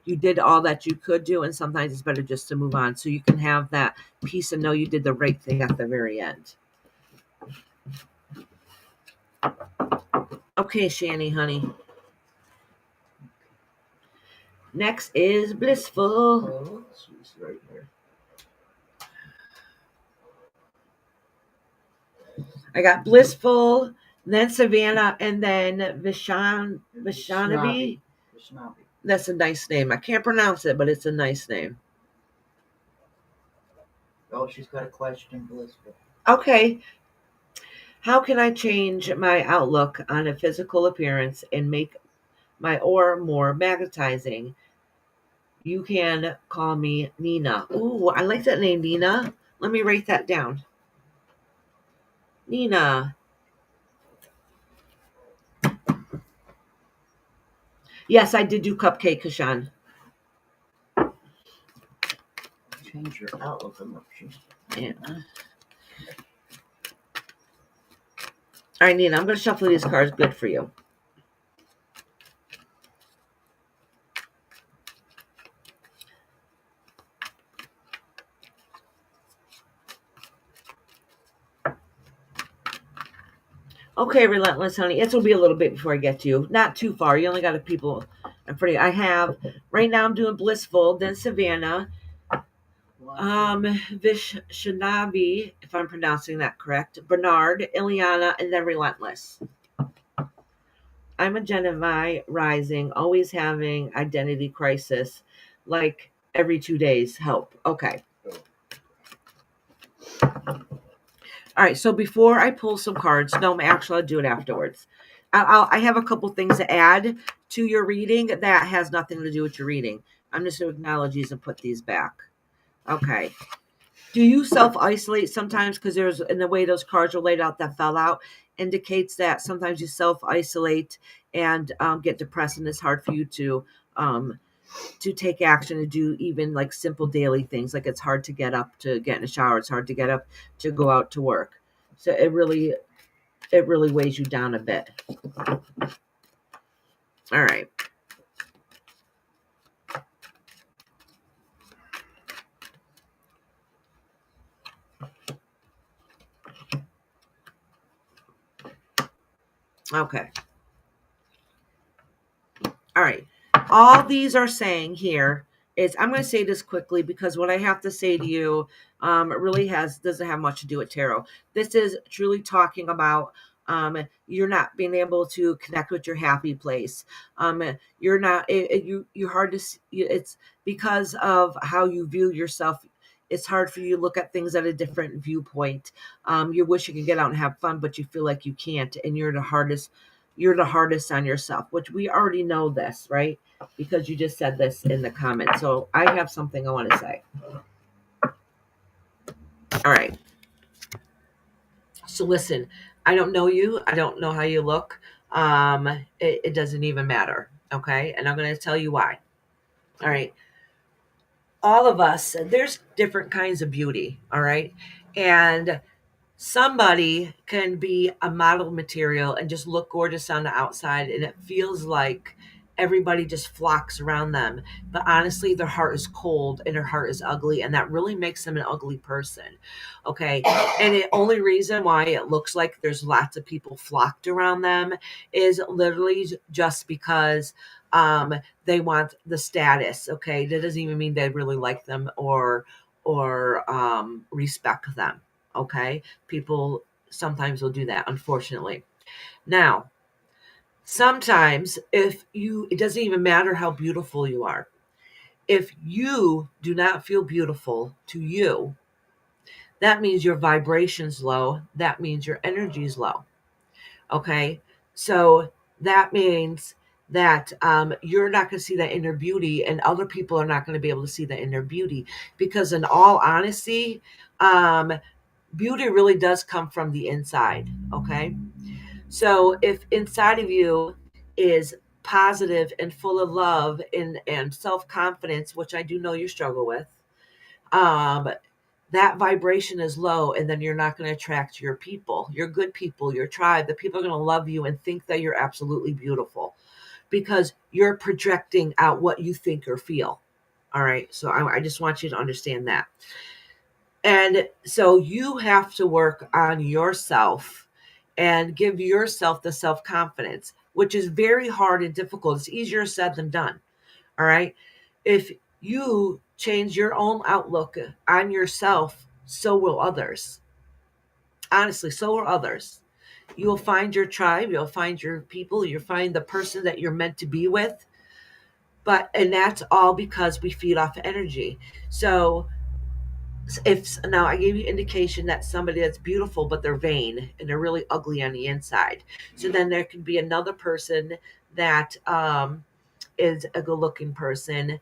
S1: you did all that you could do, and sometimes it's better just to move on so you can have that peace and know you did the right thing at the very end. Okay, Shanny, honey. Next is Blissful.
S2: Oh, she's right there.
S1: I got Blissful, then Savannah, and then Vishanavi.
S2: Vishnavi.
S1: That's a nice name. I can't pronounce it, but it's a nice name.
S2: Oh, she's got a question, Blissful.
S1: Okay. How can I change my outlook on a physical appearance and make my aura more magnetizing? You can call me Nina. Ooh, I like that name, Nina. Let me write that down. Nina. Yes, I did do Cupcake, Kashan.
S2: Change your outlook on she's.
S1: Yeah. All right, Nina, I'm going to shuffle these cards good for you. Okay, Relentless, honey. It will be a little bit before I get to you. Not too far. You only got a people in front of you. I have, right now I'm doing Blissful, then Savannah, Vishnavi, if I'm pronouncing that correct, Bernard, Ileana, and then Relentless. I'm a Gemini rising, always having identity crisis, like every 2 days. Help. Okay. All right. So before I pull some cards, no, actually, I'll do it afterwards. I have a couple things to add to your reading that has nothing to do with your reading. I'm just going to acknowledge these and put these back. Okay. Do you self-isolate sometimes? Because there's, in the way those cards are laid out that fell out, indicates that sometimes you self-isolate and get depressed, and it's hard for you to take action and do even like simple daily things. Like it's hard to get up to get in a shower. It's hard to get up to go out to work. So it really weighs you down a bit. All right. Okay. All right. All these are saying here is, I'm going to say this quickly because what I have to say to you it really doesn't have much to do with tarot. This is truly talking about you're not being able to connect with your happy place. You're not, you're hard to see. It's because of how you view yourself. It's hard for you to look at things at a different viewpoint. You wish you could get out and have fun, but you feel like you can't, and you're the hardest you're the hardest on yourself, which we already know this, right? Because you just said this in the comments. So I have something I want to say. All right. So listen, I don't know you. I don't know how you look. It doesn't even matter. Okay. And I'm going to tell you why. All right. All of us, there's different kinds of beauty. All right. And somebody can be a model material and just look gorgeous on the outside, and it feels like everybody just flocks around them, but honestly their heart is cold and their heart is ugly, and that really makes them an ugly person. Okay. And the only reason why it looks like there's lots of people flocked around them is literally just because they want the status. Okay. That doesn't even mean they really like them or respect them. Okay. People sometimes will do that, unfortunately. Now, sometimes it doesn't even matter how beautiful you are. If you do not feel beautiful to you, that means your vibration's low. That means your energy's low. Okay. So that means that you're not going to see that inner beauty, and other people are not going to be able to see the inner beauty, because in all honesty, um, beauty really does come from the inside. Okay. So if inside of you is positive and full of love and self-confidence, which I do know you struggle with, um, that vibration is low, and then you're not going to attract your people, your good people, your tribe. The people are going to love you and think that you're absolutely beautiful because you're projecting out what you think or feel. All right. So I just want you to understand that. And so you have to work on yourself and give yourself the self confidence, which is very hard and difficult. It's easier said than done. All right. If you change your own outlook on yourself, so will others. Honestly, so will others. You will find your tribe, you'll find your people, you'll find the person that you're meant to be with. And that's all because we feed off energy. So if now I gave you indication that somebody that's beautiful but they're vain and they're really ugly on the inside, so then there could be another person that is a good looking person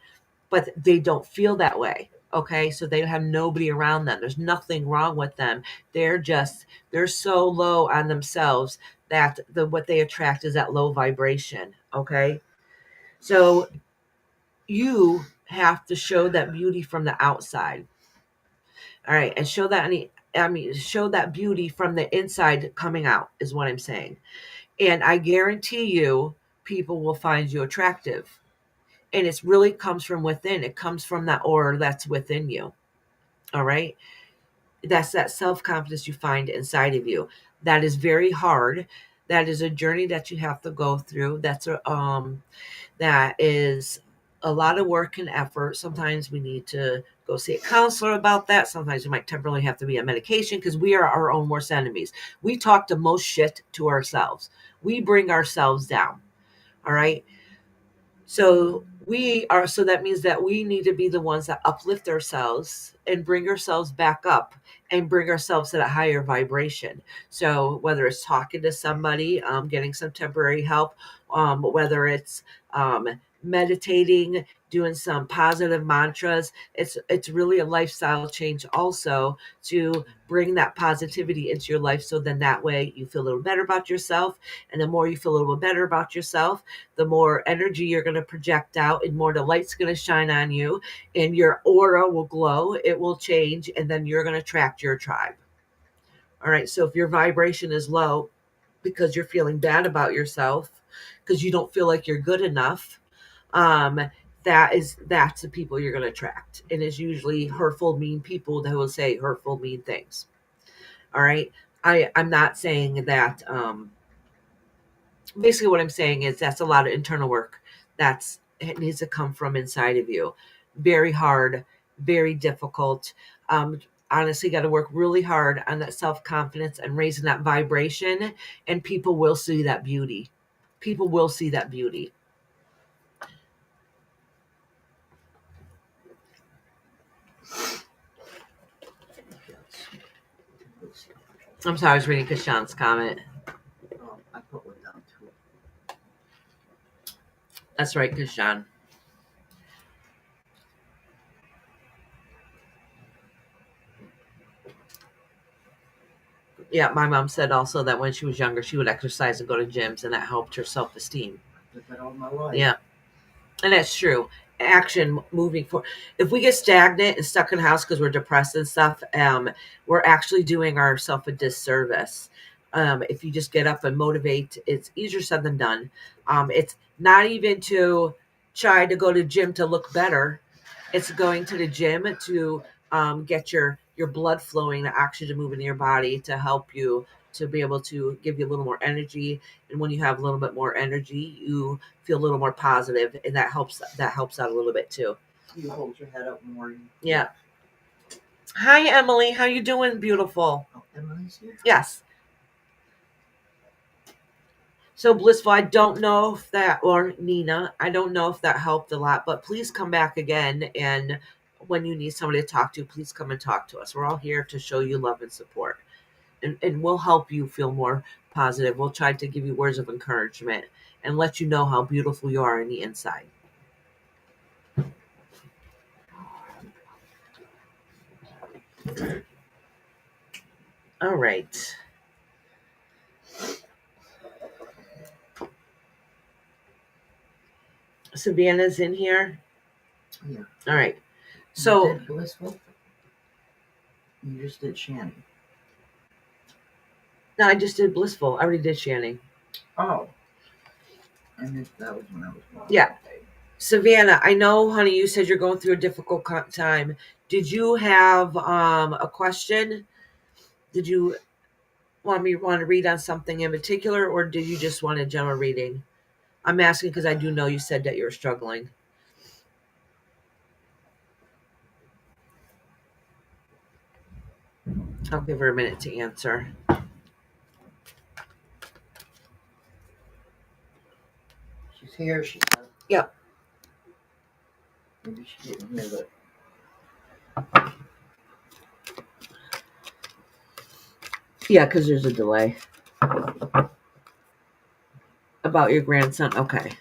S1: but they don't feel that way. Okay, so they have nobody around them, there's nothing wrong with them, they're so low on themselves that what they attract is that low vibration. Okay, so you have to show that beauty from the outside. All right, and show that show that beauty from the inside coming out is what I'm saying. And I guarantee you, people will find you attractive. And it's really comes from within. It comes from that aura that's within you. All right, that's that self confidence you find inside of you. That is very hard. That is a journey that you have to go through. That is a lot of work and effort. Sometimes we need to go see a counselor about that. Sometimes we might temporarily have to be on medication because we are our own worst enemies. We talk the most shit to ourselves. We bring ourselves down. All right. So that means that we need to be the ones that uplift ourselves and bring ourselves back up and bring ourselves at a higher vibration. So whether it's talking to somebody, getting some temporary help, whether it's meditating, doing some positive mantras, it's really a lifestyle change also to bring that positivity into your life. So then that way you feel a little better about yourself, and the more you feel a little better about yourself, the more energy you're going to project out and more the light's going to shine on you, and your aura will glow, it will change, and then you're going to attract your tribe. All right. So if your vibration is low because you're feeling bad about yourself, because you don't feel like you're good enough, um, that's the people you're going to attract. And it's usually hurtful, mean people that will say hurtful, mean things. All right. I'm not saying that basically what I'm saying is that's a lot of internal work that's it needs to come from inside of you. Very hard, very difficult. Um, Honestly, got to work really hard on that self confidence and raising that vibration, and people will see that beauty. People will see that beauty. I'm sorry, I was reading Kashan's comment.
S2: Oh, I put one down too.
S1: That's right, Kishan. Yeah, my mom said also that when she was younger, she would exercise and go to gyms, and that helped her self-esteem.
S2: I did that all my life.
S1: Yeah, and that's true. Action, moving forward. If we get stagnant and stuck in the house because we're depressed and stuff, we're actually doing ourselves a disservice. If you just get up and motivate, it's easier said than done. It's not even to try to go to gym to look better. It's going to the gym to get your blood flowing, the oxygen moving in your body to help you to be able to give you a little more energy. And when you have a little bit more energy, you feel a little more positive, and that helps out a little bit too.
S2: You hold your head up more.
S1: Yeah. Hi, Emily. How you doing, beautiful?
S2: Oh, Emily's here?
S1: Yes. So Blissful, I don't know if that, or Nina, I don't know if that helped a lot, but please come back again. And when you need somebody to talk to, please come and talk to us. We're all here to show you love and support. And we'll help you feel more positive. We'll try to give you words of encouragement and let you know how beautiful you are on the inside. All right. Savannah's in here.
S2: Yeah.
S1: All right.
S2: You
S1: So
S2: did Blissful? You just did Shannon.
S1: no, I just did Blissful. I already did Shannon.
S2: Oh. I missed that was when I was gone.
S1: Yeah.
S2: Okay.
S1: Savannah, I know, honey, you said you're going through a difficult time. Did you have a question? Did you want to read on something in particular, or did you just want a general reading? I'm asking because I do know you said that you're struggling. I'll give her a minute to answer.
S2: She's here, she said.
S1: Yep.
S2: Maybe she didn't hear that.
S1: Yeah, because there's a delay. About your grandson. Okay.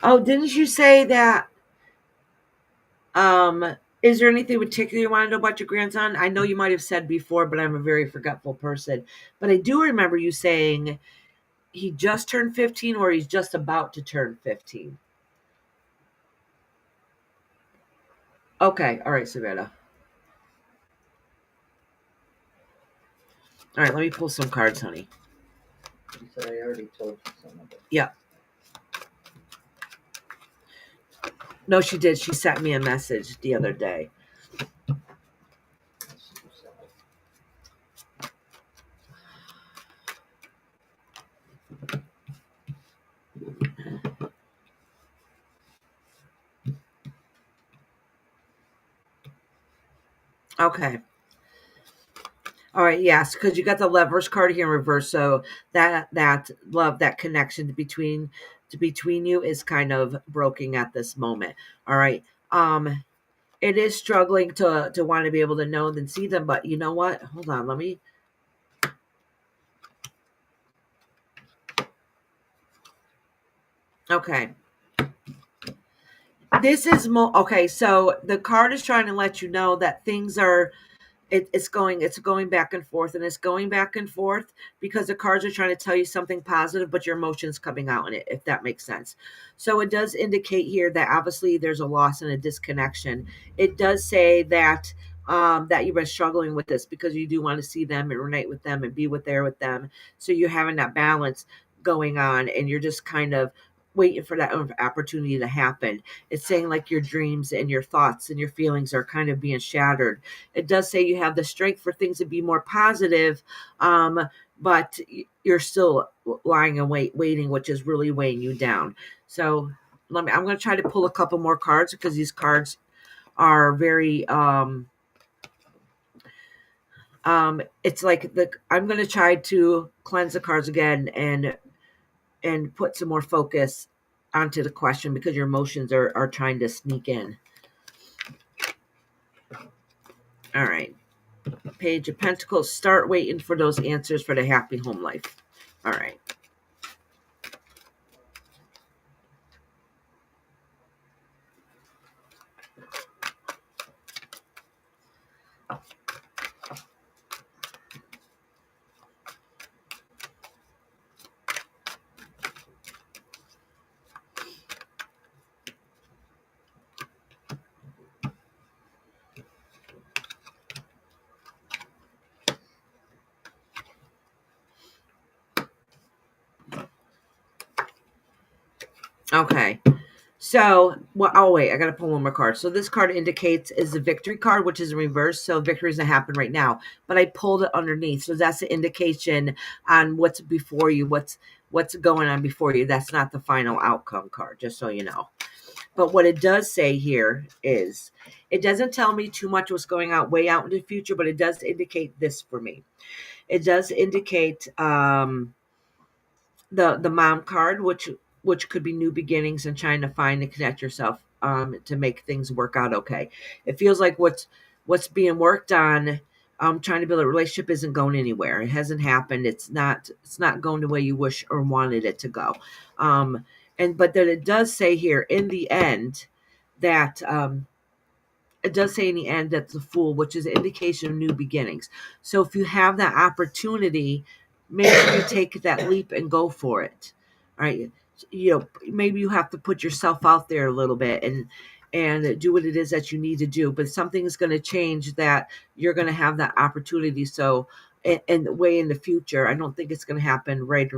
S1: Oh, didn't you say that? Is there anything particular you want to know about your grandson? I know you might have said before, but I'm a very forgetful person. But I do remember you saying he just turned 15 or he's just about to turn 15. Okay. All right, Savannah. All right, let me pull some cards, honey.
S2: You said I already told you some of it.
S1: Yeah. No, she did. She sent me a message the other day. Okay. All right, yes, because you got the Lovers card here in reverse, so that love, that connection between you is kind of broken at this moment. All right, it is struggling to want to be able to know and see them, but you know what? Hold on, let me. Okay, this is okay. So the card is trying to let you know that things are. It's going back and forth, and it's going back and forth because the cards are trying to tell you something positive, but your emotions coming out in it, if that makes sense. So it does indicate here that obviously there's a loss and a disconnection. It does say that that you've been struggling with this because you do want to see them and relate with them and be there with them. So you're having that balance going on, and you're just kind of waiting for that opportunity to happen. It's saying like your dreams and your thoughts and your feelings are kind of being shattered. It does say you have the strength for things to be more positive, but you're still lying and waiting, which is really weighing you down. So I'm going to try to pull a couple more cards because these cards are very it's like I'm going to try to cleanse the cards again and put some more focus onto the question because your emotions are trying to sneak in. All right. Page of Pentacles. Start waiting for those answers for the happy home life. All right. Okay. So, well, oh wait, I gotta pull one more card. So this card indicates is the victory card, which is in reverse. So victory is gonna happen right now. But I pulled it underneath, so that's the indication on what's before you, what's going on before you. That's not the final outcome card, just so you know. But what it does say here is, it doesn't tell me too much what's going on way out in the future, but it does indicate this for me. It does indicate the mom card, which could be new beginnings and trying to find and connect yourself to make things work out okay. It feels like what's being worked on, trying to build a relationship, isn't going anywhere. It hasn't happened. It's not going the way you wish or wanted it to go. But then it does say here in the end that it does say in the end that the Fool, which is an indication of new beginnings. So if you have that opportunity, make sure you take that leap and go for it. All right. Maybe you have to put yourself out there a little bit and do what it is that you need to do. But something is going to change that you're going to have that opportunity. So and the way in the future, I don't think it's going to happen right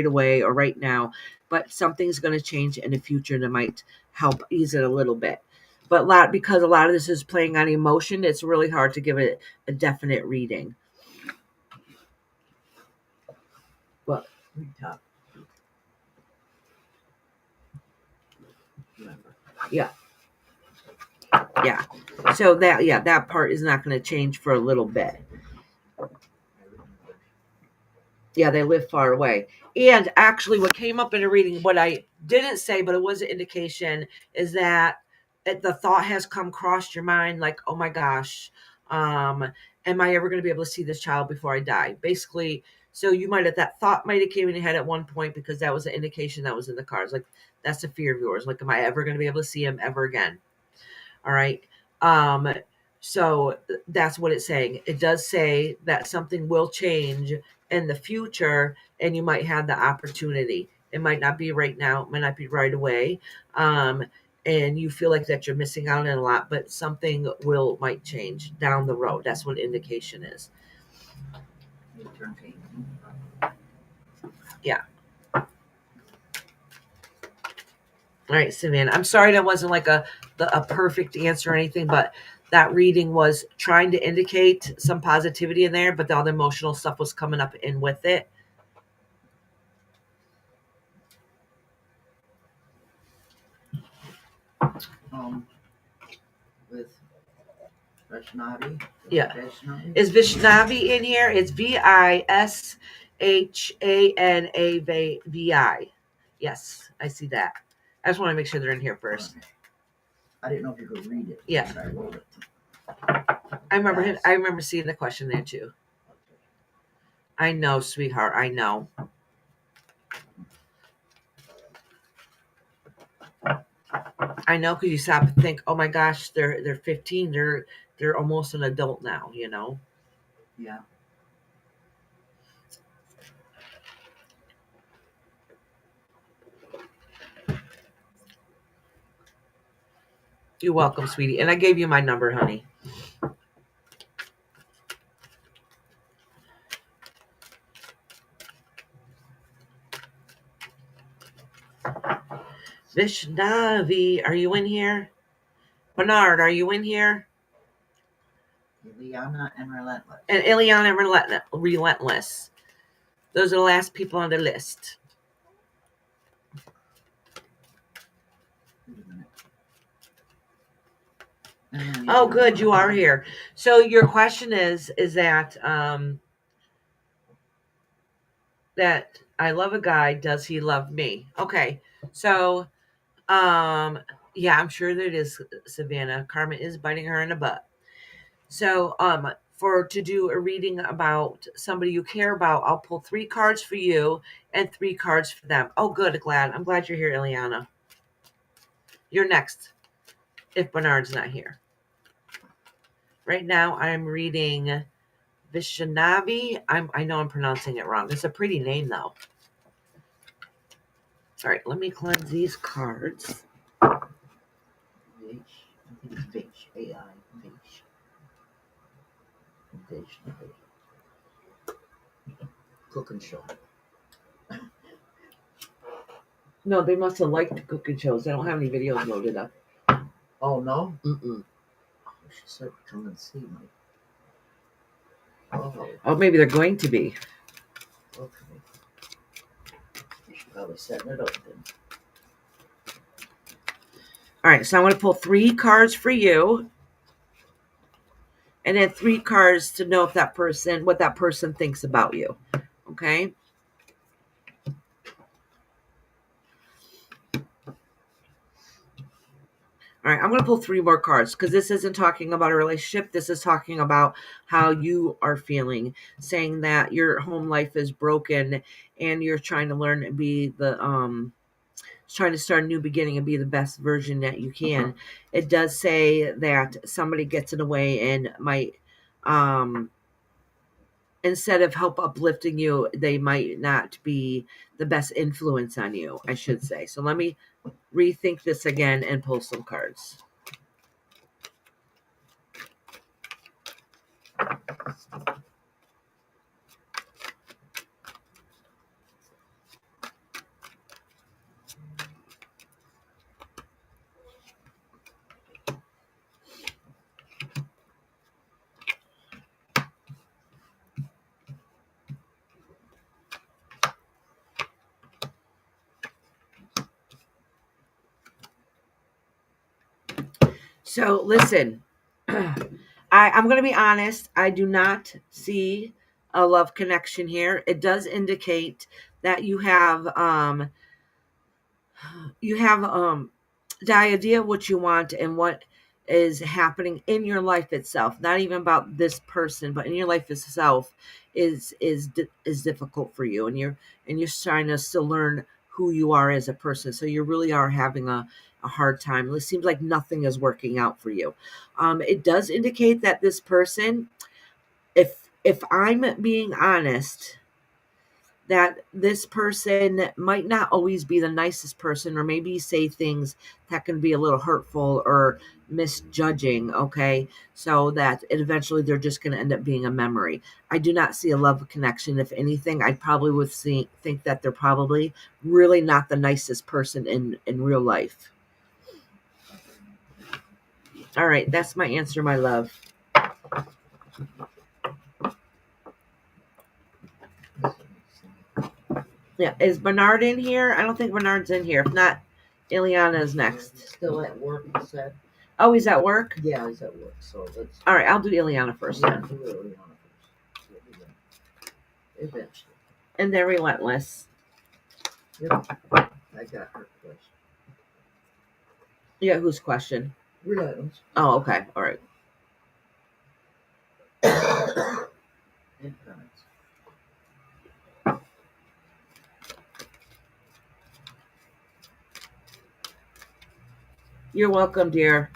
S1: away or right now, but something's going to change in the future that might help ease it a little bit. But because a lot of this is playing on emotion, it's really hard to give it a definite reading. Well, yeah. So that part is not going to change for a little bit. Yeah, they live far away. And actually, what came up in a reading, what I didn't say, but it was an indication, is that the thought has come across your mind, like, oh my gosh, am I ever going to be able to see this child before I die? Basically, so that thought might have came in your head at one point because that was an indication that was in the cards. Like, that's a fear of yours. Like, am I ever going to be able to see him ever again? All right. So that's what it's saying. It does say that something will change in the future and you might have the opportunity. It might not be right now, it might not be right away. And you feel like that you're missing out on a lot, but something might change down the road. That's what indication is. Yeah. All right, Savannah. I'm sorry that wasn't like a perfect answer or anything, but that reading was trying to indicate some positivity in there, but the other emotional stuff was coming up in with it.
S2: With Vaishnavi.
S1: Yeah. Is Vishnavi in here? It's Vishanavi. Yes, I see that. I just want to make sure they're in here first.
S2: Okay. I didn't know if you could read it.
S1: Yeah.
S2: I wrote it.
S1: I remember seeing the question there too. I know, sweetheart. I know. I know, because you stop and think, oh my gosh, they're 15. They're almost an adult now.
S2: Yeah.
S1: You're welcome, sweetie. And I gave you my number, honey. Vishnavi, are you in here? Bernard, are you in here?
S2: Ileana and Relentless.
S1: And Ileana and Relentless. Those are the last people on the list. Oh, good, you are here. So your question is that that I love a guy, does he love me? Okay. So yeah, I'm sure that it is, Savannah. Karma is biting her in the butt. So to do a reading about somebody you care about, I'll pull 3 cards for you and 3 cards for them. Oh, good, glad. I'm glad you're here, Ileana. You're next, if Bernard's not here. Right now, I'm reading Vishnavi. I know I'm pronouncing it wrong. It's a pretty name, though. All right, let me cleanse these cards.
S2: Vish. I think it's Vish. A-I. Vish. Vaishnavi. Cooking show.
S1: No, they must have liked cooking shows. They don't have any videos loaded up.
S2: Oh, no?
S1: Mm-mm.
S2: Oh, she said come and see me. Oh,
S1: Oh, maybe they're going to be.
S2: okay. You should probably setting it up then.
S1: All right, so I'm going to pull 3 cards for you, and then 3 cards to know if what that person thinks about you. Okay. All right, I'm going to pull 3 more cards because this isn't talking about a relationship. This is talking about how you are feeling, saying that your home life is broken and you're trying to learn and be trying to start a new beginning and be the best version that you can. It does say that somebody gets in the way and might, instead of help uplifting you, they might not be the best influence on you, I should say. So let me rethink this again and pull some cards. So listen, I'm going to be honest. I do not see a love connection here. It does indicate that you have the idea of what you want and what is happening in your life itself. Not even about this person, but in your life itself is difficult for you, and you're trying to still learn who you are as a person. So you really are having a hard time. It seems like nothing is working out for you. It does indicate that this person, if I'm being honest, that this person might not always be the nicest person, or maybe say things that can be a little hurtful or misjudging, okay? So that eventually they're just going to end up being a memory. I do not see a love connection. If anything, I probably would think that they're probably really not the nicest person in real life. All right, that's my answer, my love. Yeah, is Bernard in here? I don't think Bernard's in here. If not, Ileana is next.
S2: Still at work, you said?
S1: Oh, he's at work?
S2: Yeah, he's at work, so let's...
S1: All right, I'll do Ileana first
S2: Yeah,
S1: then.
S2: do Ileana first. We'll do that. Eventually.
S1: And they're relentless.
S2: Yep. I got her question.
S1: Yeah, whose question?
S2: Relentless.
S1: Oh, okay. All right.
S2: Impermanence.
S1: You're welcome, dear.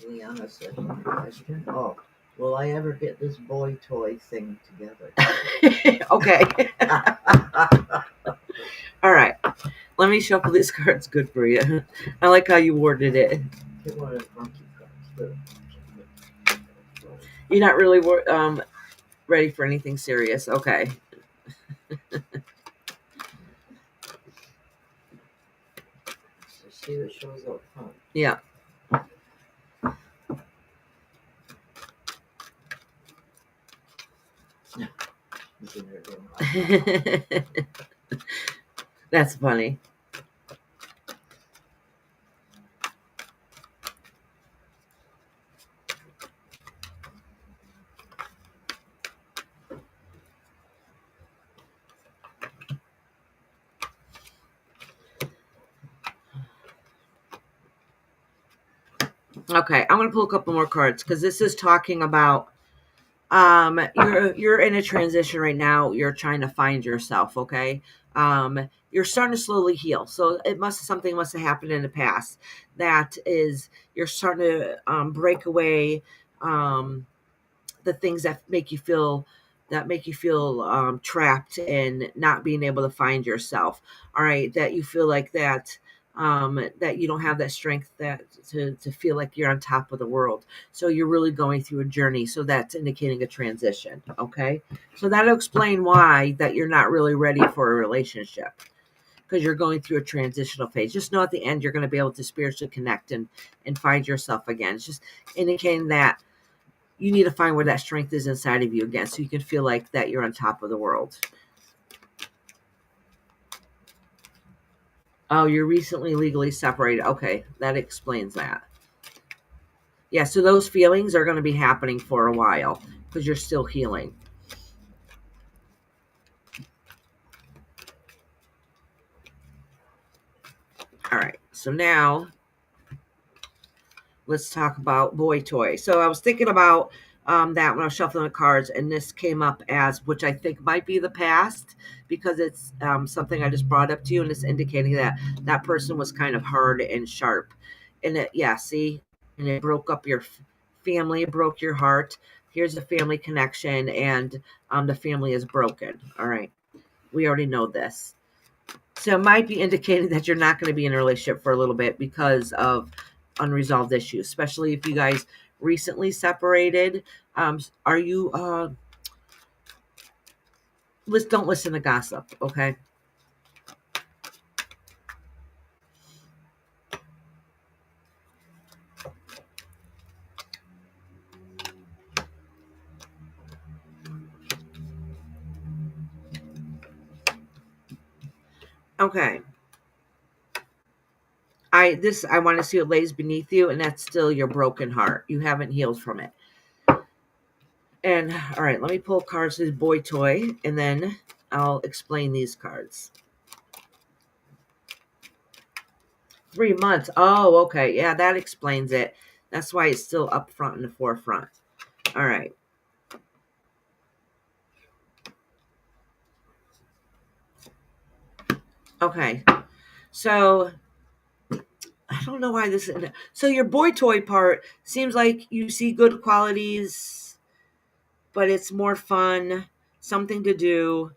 S2: Liana said, question. Oh, will I ever get this boy toy thing together?
S1: Okay. All right. Let me shuffle these cards good for you. I like how you worded it.
S2: Get one of the monkey cards.
S1: You're not really ready for anything serious. Okay.
S2: So see what shows up front.
S1: Yeah.
S2: He's in there doing
S1: That's funny. Okay, I'm gonna pull a couple more cards because this is talking about you're in a transition right now. You're trying to find yourself. Okay, you're starting to slowly heal. So something must have happened in the past that is you're starting to break away. The things that make you feel trapped and not being able to find yourself. All right, that you feel like that you don't have that strength to feel like you're on top of the world. So you're really going through a journey. So that's indicating a transition. Okay, so that'll explain why that you're not really ready for a relationship because you're going through a transitional phase. Just know at the end you're going to be able to spiritually connect and find yourself again. It's just indicating that you need to find where that strength is inside of you again so you can feel like that you're on top of the world. Oh, you're recently legally separated. Okay, that explains that. Yeah, so those feelings are going to be happening for a while because you're still healing. All right, so now let's talk about boy toy. So I was thinking about that when I was shuffling the cards, and this came up as, which I think might be the past because it's something I just brought up to you, and it's indicating that that person was kind of hard and sharp. And see, and it broke up your family, it broke your heart. Here's a family connection, and the family is broken. All right, we already know this. So it might be indicating that you're not going to be in a relationship for a little bit because of unresolved issues, especially if you guys recently separated. Are you don't listen to gossip, okay? Okay. I want to see what lays beneath you, and that's still your broken heart. You haven't healed from it. And all right, let me pull cards to this boy toy, and then I'll explain these cards. 3 months. Oh, okay. Yeah, that explains it. That's why it's still up front in the forefront. All right. Okay. So I don't know why this is. So your boy toy part seems like you see good qualities, but it's more fun, something to do.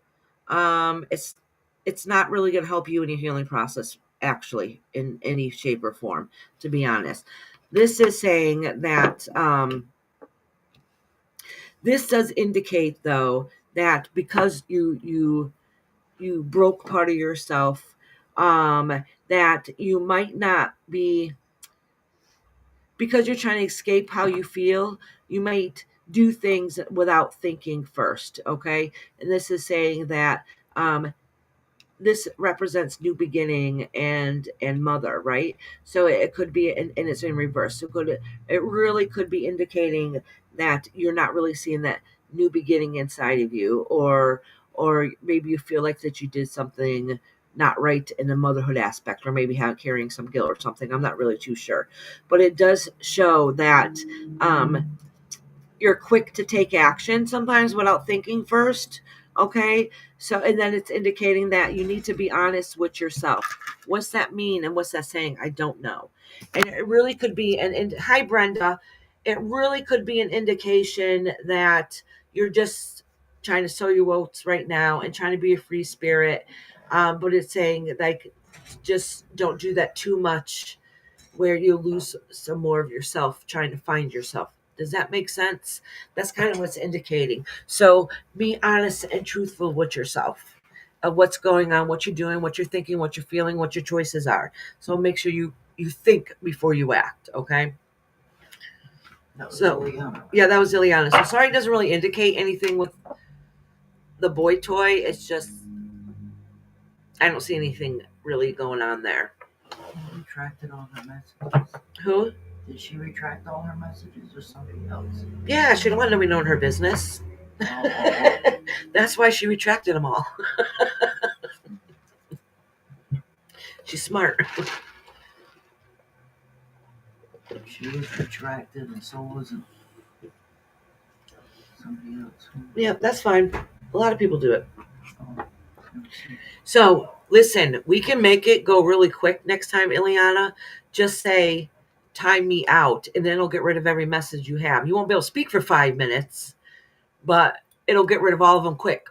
S1: It's not really going to help you in your healing process, actually, in any shape or form. To be honest, this is saying that this does indicate, though, that because you broke part of yourself, that you might not be, because you're trying to escape how you feel, you might do things without thinking first. Okay. And this is saying that this represents new beginning and mother, right? So it could be, and it's in reverse. So it really could be indicating that you're not really seeing that new beginning inside of you, or maybe you feel like that you did something not right in the motherhood aspect, or maybe carrying some guilt or something. I'm not really too sure, but it does show that you're quick to take action sometimes without thinking first. Okay. So, and then it's indicating that you need to be honest with yourself. What's that mean? And what's that saying? I don't know. And it really could be hi, Brenda. It really could be an indication that you're just trying to sow your oats right now and trying to be a free spirit. But it's saying, like, just don't do that too much where you lose some more of yourself trying to find yourself. Does that make sense? That's kind of what's indicating. So be honest and truthful with yourself of what's going on, what you're doing, what you're thinking, what you're feeling, what your choices are. So make sure you think before you act. Okay.
S2: That was
S1: So
S2: Ileana.
S1: yeah, that was Ileana. So sorry, it doesn't really indicate anything with the boy toy. It's just I don't see anything really going on there.
S2: Retracted all her messages.
S1: Who?
S2: Did she retract all her messages or somebody else?
S1: Yeah, she don't want nobody knowing her business. That's why she retracted them all. She's smart.
S2: She was retracted, and so wasn't somebody else.
S1: Yeah, that's fine. A lot of people do it.
S2: Oh,
S1: So listen, we can make it go really quick next time, Ileana. Just say, time me out, and then it'll get rid of every message you have. You won't be able to speak for 5 minutes, but it'll get rid of all of them quick.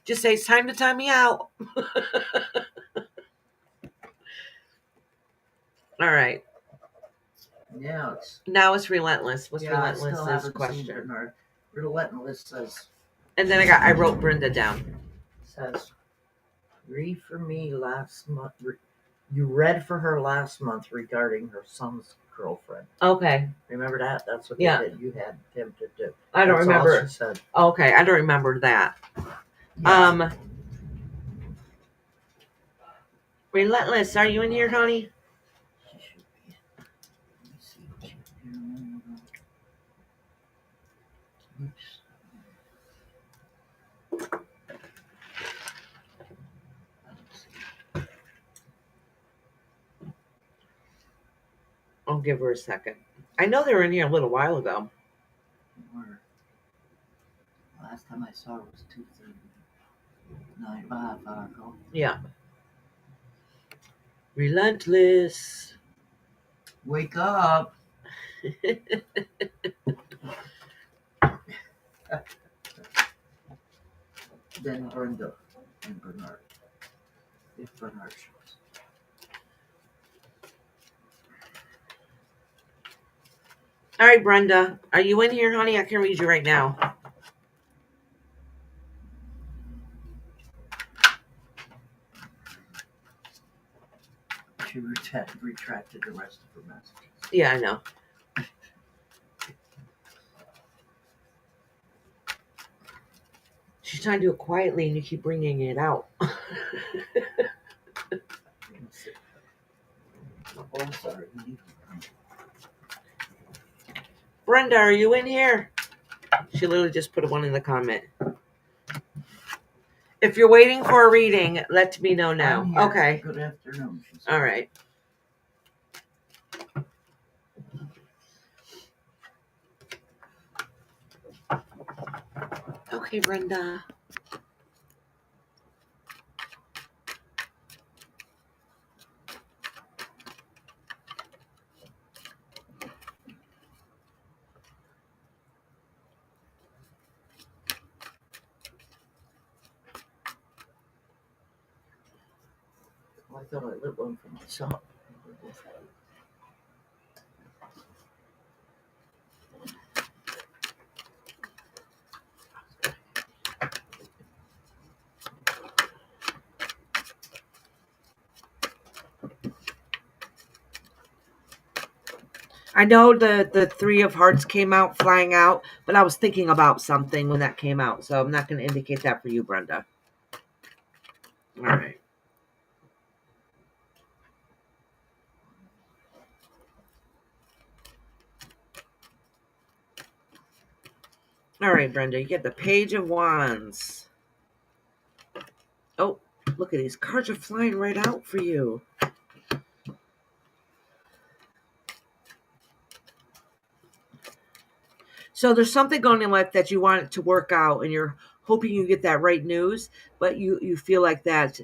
S1: Just say, it's time to time me out. All right. Now it's relentless. What's relentless is a question.
S2: Relentless says.
S1: And then I wrote Brenda down.
S2: Says, read for me last month. You read for her last month regarding her son's girlfriend.
S1: Okay.
S2: Remember that? That's what
S1: Yeah.
S2: you had him to do.
S1: I don't
S2: That's
S1: remember.
S2: all she said.
S1: Okay, I don't remember that.
S2: Yeah.
S1: Relentless, are you in here, honey?
S2: She should be. Let me see what she's doing. Oops.
S1: I'll give her a second. I know they were in here a little while ago.
S2: Last time I saw her was 2:39, about half an hour ago.
S1: Yeah. Relentless.
S2: Wake up. Then Brenda and Bernard. If Bernard shows.
S1: All right, Brenda, are you in here, honey? I can read you right now.
S2: She retracted the rest of her messages.
S1: Yeah, I know. She's trying to do it quietly, and you keep bringing it out.
S2: Oh, I'm sorry.
S1: Brenda, are you in here? She literally just put one in the comment. If you're waiting for a reading, let me know now. Okay.
S2: Good afternoon.
S1: All right. Okay, Brenda.
S2: I thought I lit one for myself.
S1: I know the Three of Hearts came out, flying out, but I was thinking about something when that came out, so I'm not going to indicate that for you, Brenda. All right. All right, Brenda, you get the Page of Wands. Oh, look at these cards are flying right out for you. So there's something going in life that you want it to work out, and you're hoping you get that right news, but you feel like that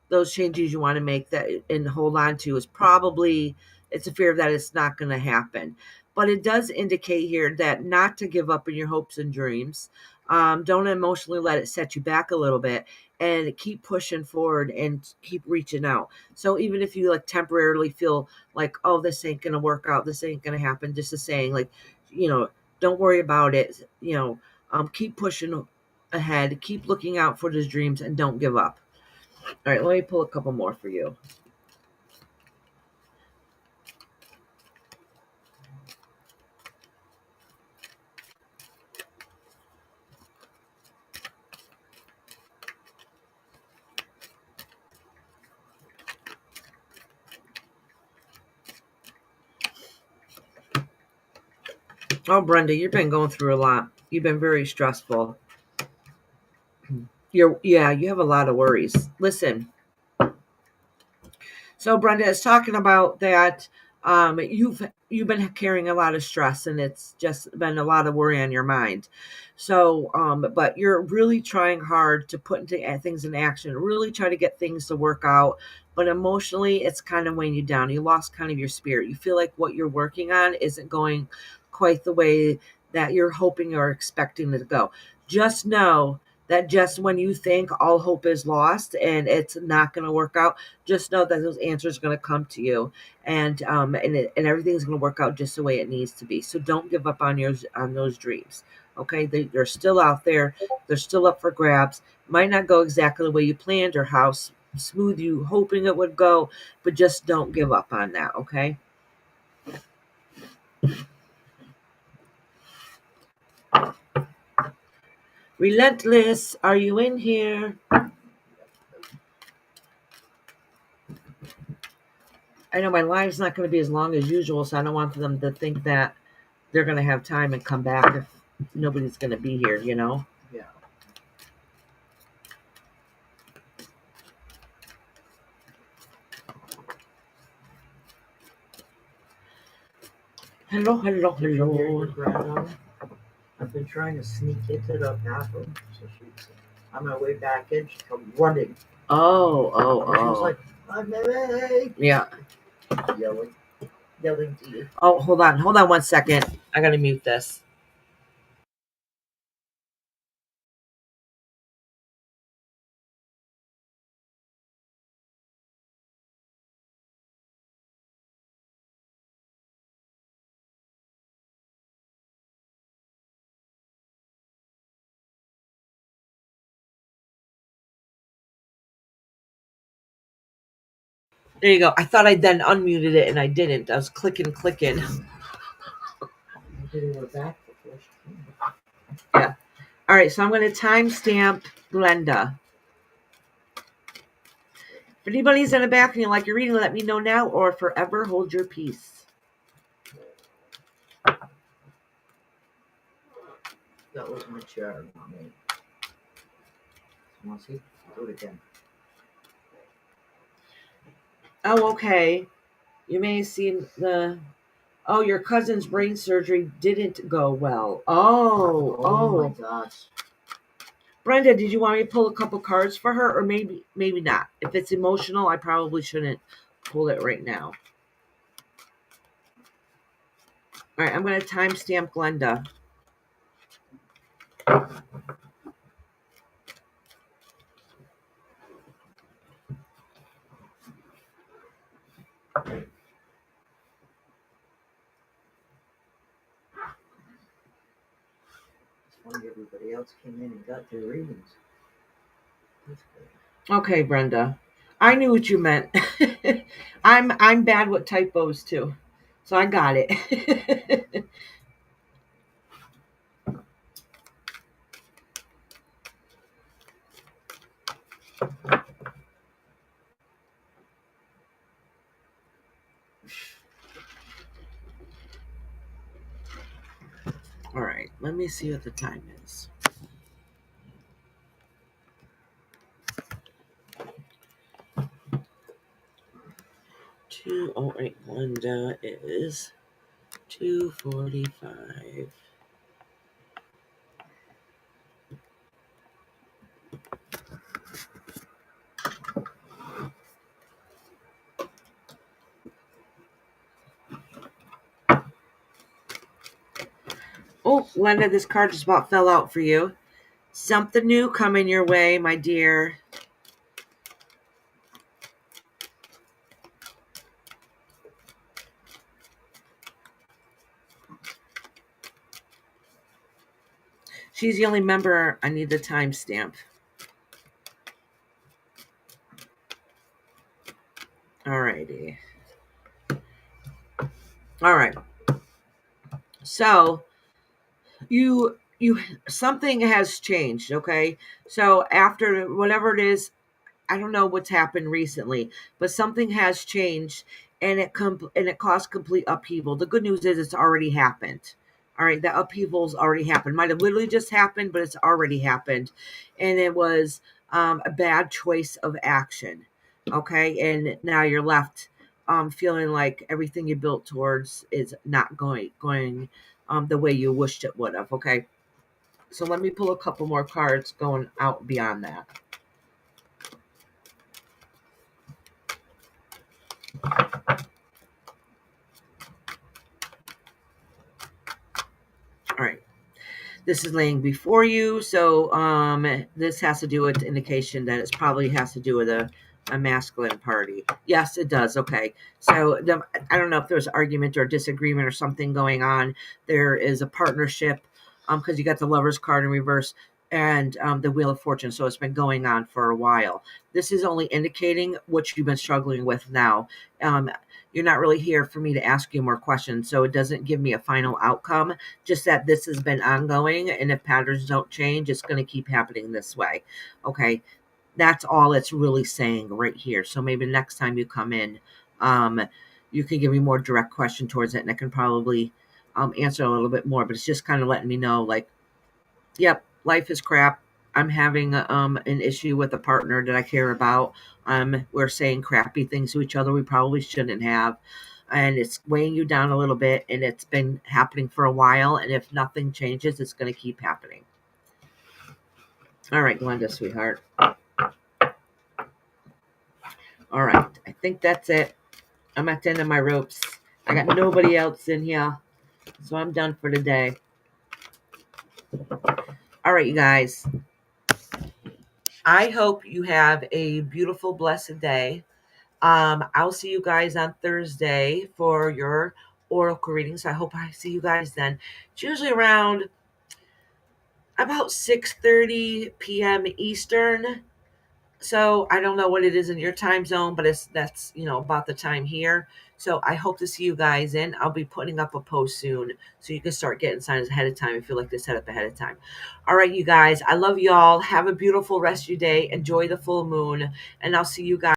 S1: those changes you want to make that and hold on to is probably, it's a fear that it's not going to happen. But it does indicate here that not to give up in your hopes and dreams. Don't emotionally let it set you back a little bit, and keep pushing forward and keep reaching out. So even if you like temporarily feel like, oh, this ain't going to work out, this ain't going to happen, just as saying like, don't worry about it. Keep pushing ahead, keep looking out for those dreams, and don't give up. All right, let me pull a couple more for you. Oh, Brenda, you've been going through a lot. You've been very stressful. You have a lot of worries. Listen, So Brenda is talking about that you've been carrying a lot of stress and it's just been a lot of worry on your mind. So but you're really trying hard to put into things in action, really try to get things to work out, but emotionally it's kind of weighing you down. You lost kind of your spirit. You feel like what you're working on isn't going quite the way that you're hoping or expecting it to go. Just know that just when you think all hope is lost and it's not going to work out, just know that those answers are going to come to you, and everything's going to work out just the way it needs to be. So don't give up on yours, on those dreams. Okay, they're still out there. They're still up for grabs. Might not go exactly the way you planned or how smooth you hoping it would go, but just don't give up on that. Okay. Relentless, are you in here? I know my live's not going to be as long as usual, so I don't want them to think that they're going to have time and come back if nobody's going to be here, you know?
S2: Yeah.
S1: Hello, hello,
S2: Did you hear
S1: hello.
S2: your granddaughter? I've been trying to sneak into the bathroom, so she's on my way back in. She come running.
S1: Oh,
S2: She was like, "I'm baby,"
S1: yeah.
S2: yelling to you.
S1: Oh, hold on 1 second. I got to mute this. There you go. I thought I then unmuted it and I didn't. I was clicking.
S2: I did her back before she came.
S1: Yeah. All right, so I'm going to timestamp Glenda. If anybody's in the back and you like your reading, let me know now or forever hold your peace.
S2: That was my chair, mommy. Want to see? Do it again.
S1: Oh, okay. You may have seen the. Oh, your cousin's brain surgery didn't go well.
S2: Oh my gosh.
S1: Brenda, did you want me to pull a couple cards for her, or maybe not? If it's emotional, I probably shouldn't pull it right now. All right, I'm going to timestamp Glenda.
S2: It's funny everybody else came in and got their readings. That's good.
S1: Okay, Brenda. I knew what you meant. I'm bad with typos too, so I got it. All right, let me see what the time is. Oh, right, Glenda is 2:45. Oh, Glenda, this card just about fell out for you. Something new coming your way, my dear. She's the only member I need the timestamp. Alrighty. All right. So you something has changed, okay? So after whatever it is, I don't know what's happened recently, but something has changed and it caused complete upheaval. The good news is it's already happened. All right, the upheaval's already happened. Might have literally just happened, but it's already happened. And it was a bad choice of action. Okay, and now you're left feeling like everything you built towards is not going the way you wished it would have. Okay, so let me pull a couple more cards going out beyond that. All right. This is laying before you, so this has to do with indication that it probably has to do with a masculine party. Yes, it does. Okay, so I don't know if there's argument or disagreement or something going on. There is a partnership because you got the Lovers card in reverse and the Wheel of Fortune, so it's been going on for a while. This is only indicating what you've been struggling with now. Um, you're not really here for me to ask you more questions, so it doesn't give me a final outcome, just that this has been ongoing, and if patterns don't change, it's going to keep happening this way. Okay, that's all it's really saying right here. So maybe next time you come in, um, you can give me more direct question towards it, and I can probably answer a little bit more. But it's just kind of letting me know, like, yep, life is crap. I'm having an issue with a partner that I care about. We're saying crappy things to each other we probably shouldn't have, and it's weighing you down a little bit. And it's been happening for a while. And if nothing changes, it's going to keep happening. All right, Glenda, sweetheart. All right, I think that's it. I'm at the end of my ropes. I got nobody else in here, so I'm done for today. All right, you guys. I hope you have a beautiful, blessed day. I'll see you guys on Thursday for your oracle readings. I hope I see you guys then. It's usually around about 6:30 p.m. Eastern. So I don't know what it is in your time zone, but that's about the time here. So I hope to see you guys in. I'll be putting up a post soon, so you can start getting signs ahead of time if you like to set up ahead of time. All right, you guys. I love y'all. Have a beautiful rest of your day. Enjoy the full moon, and I'll see you guys.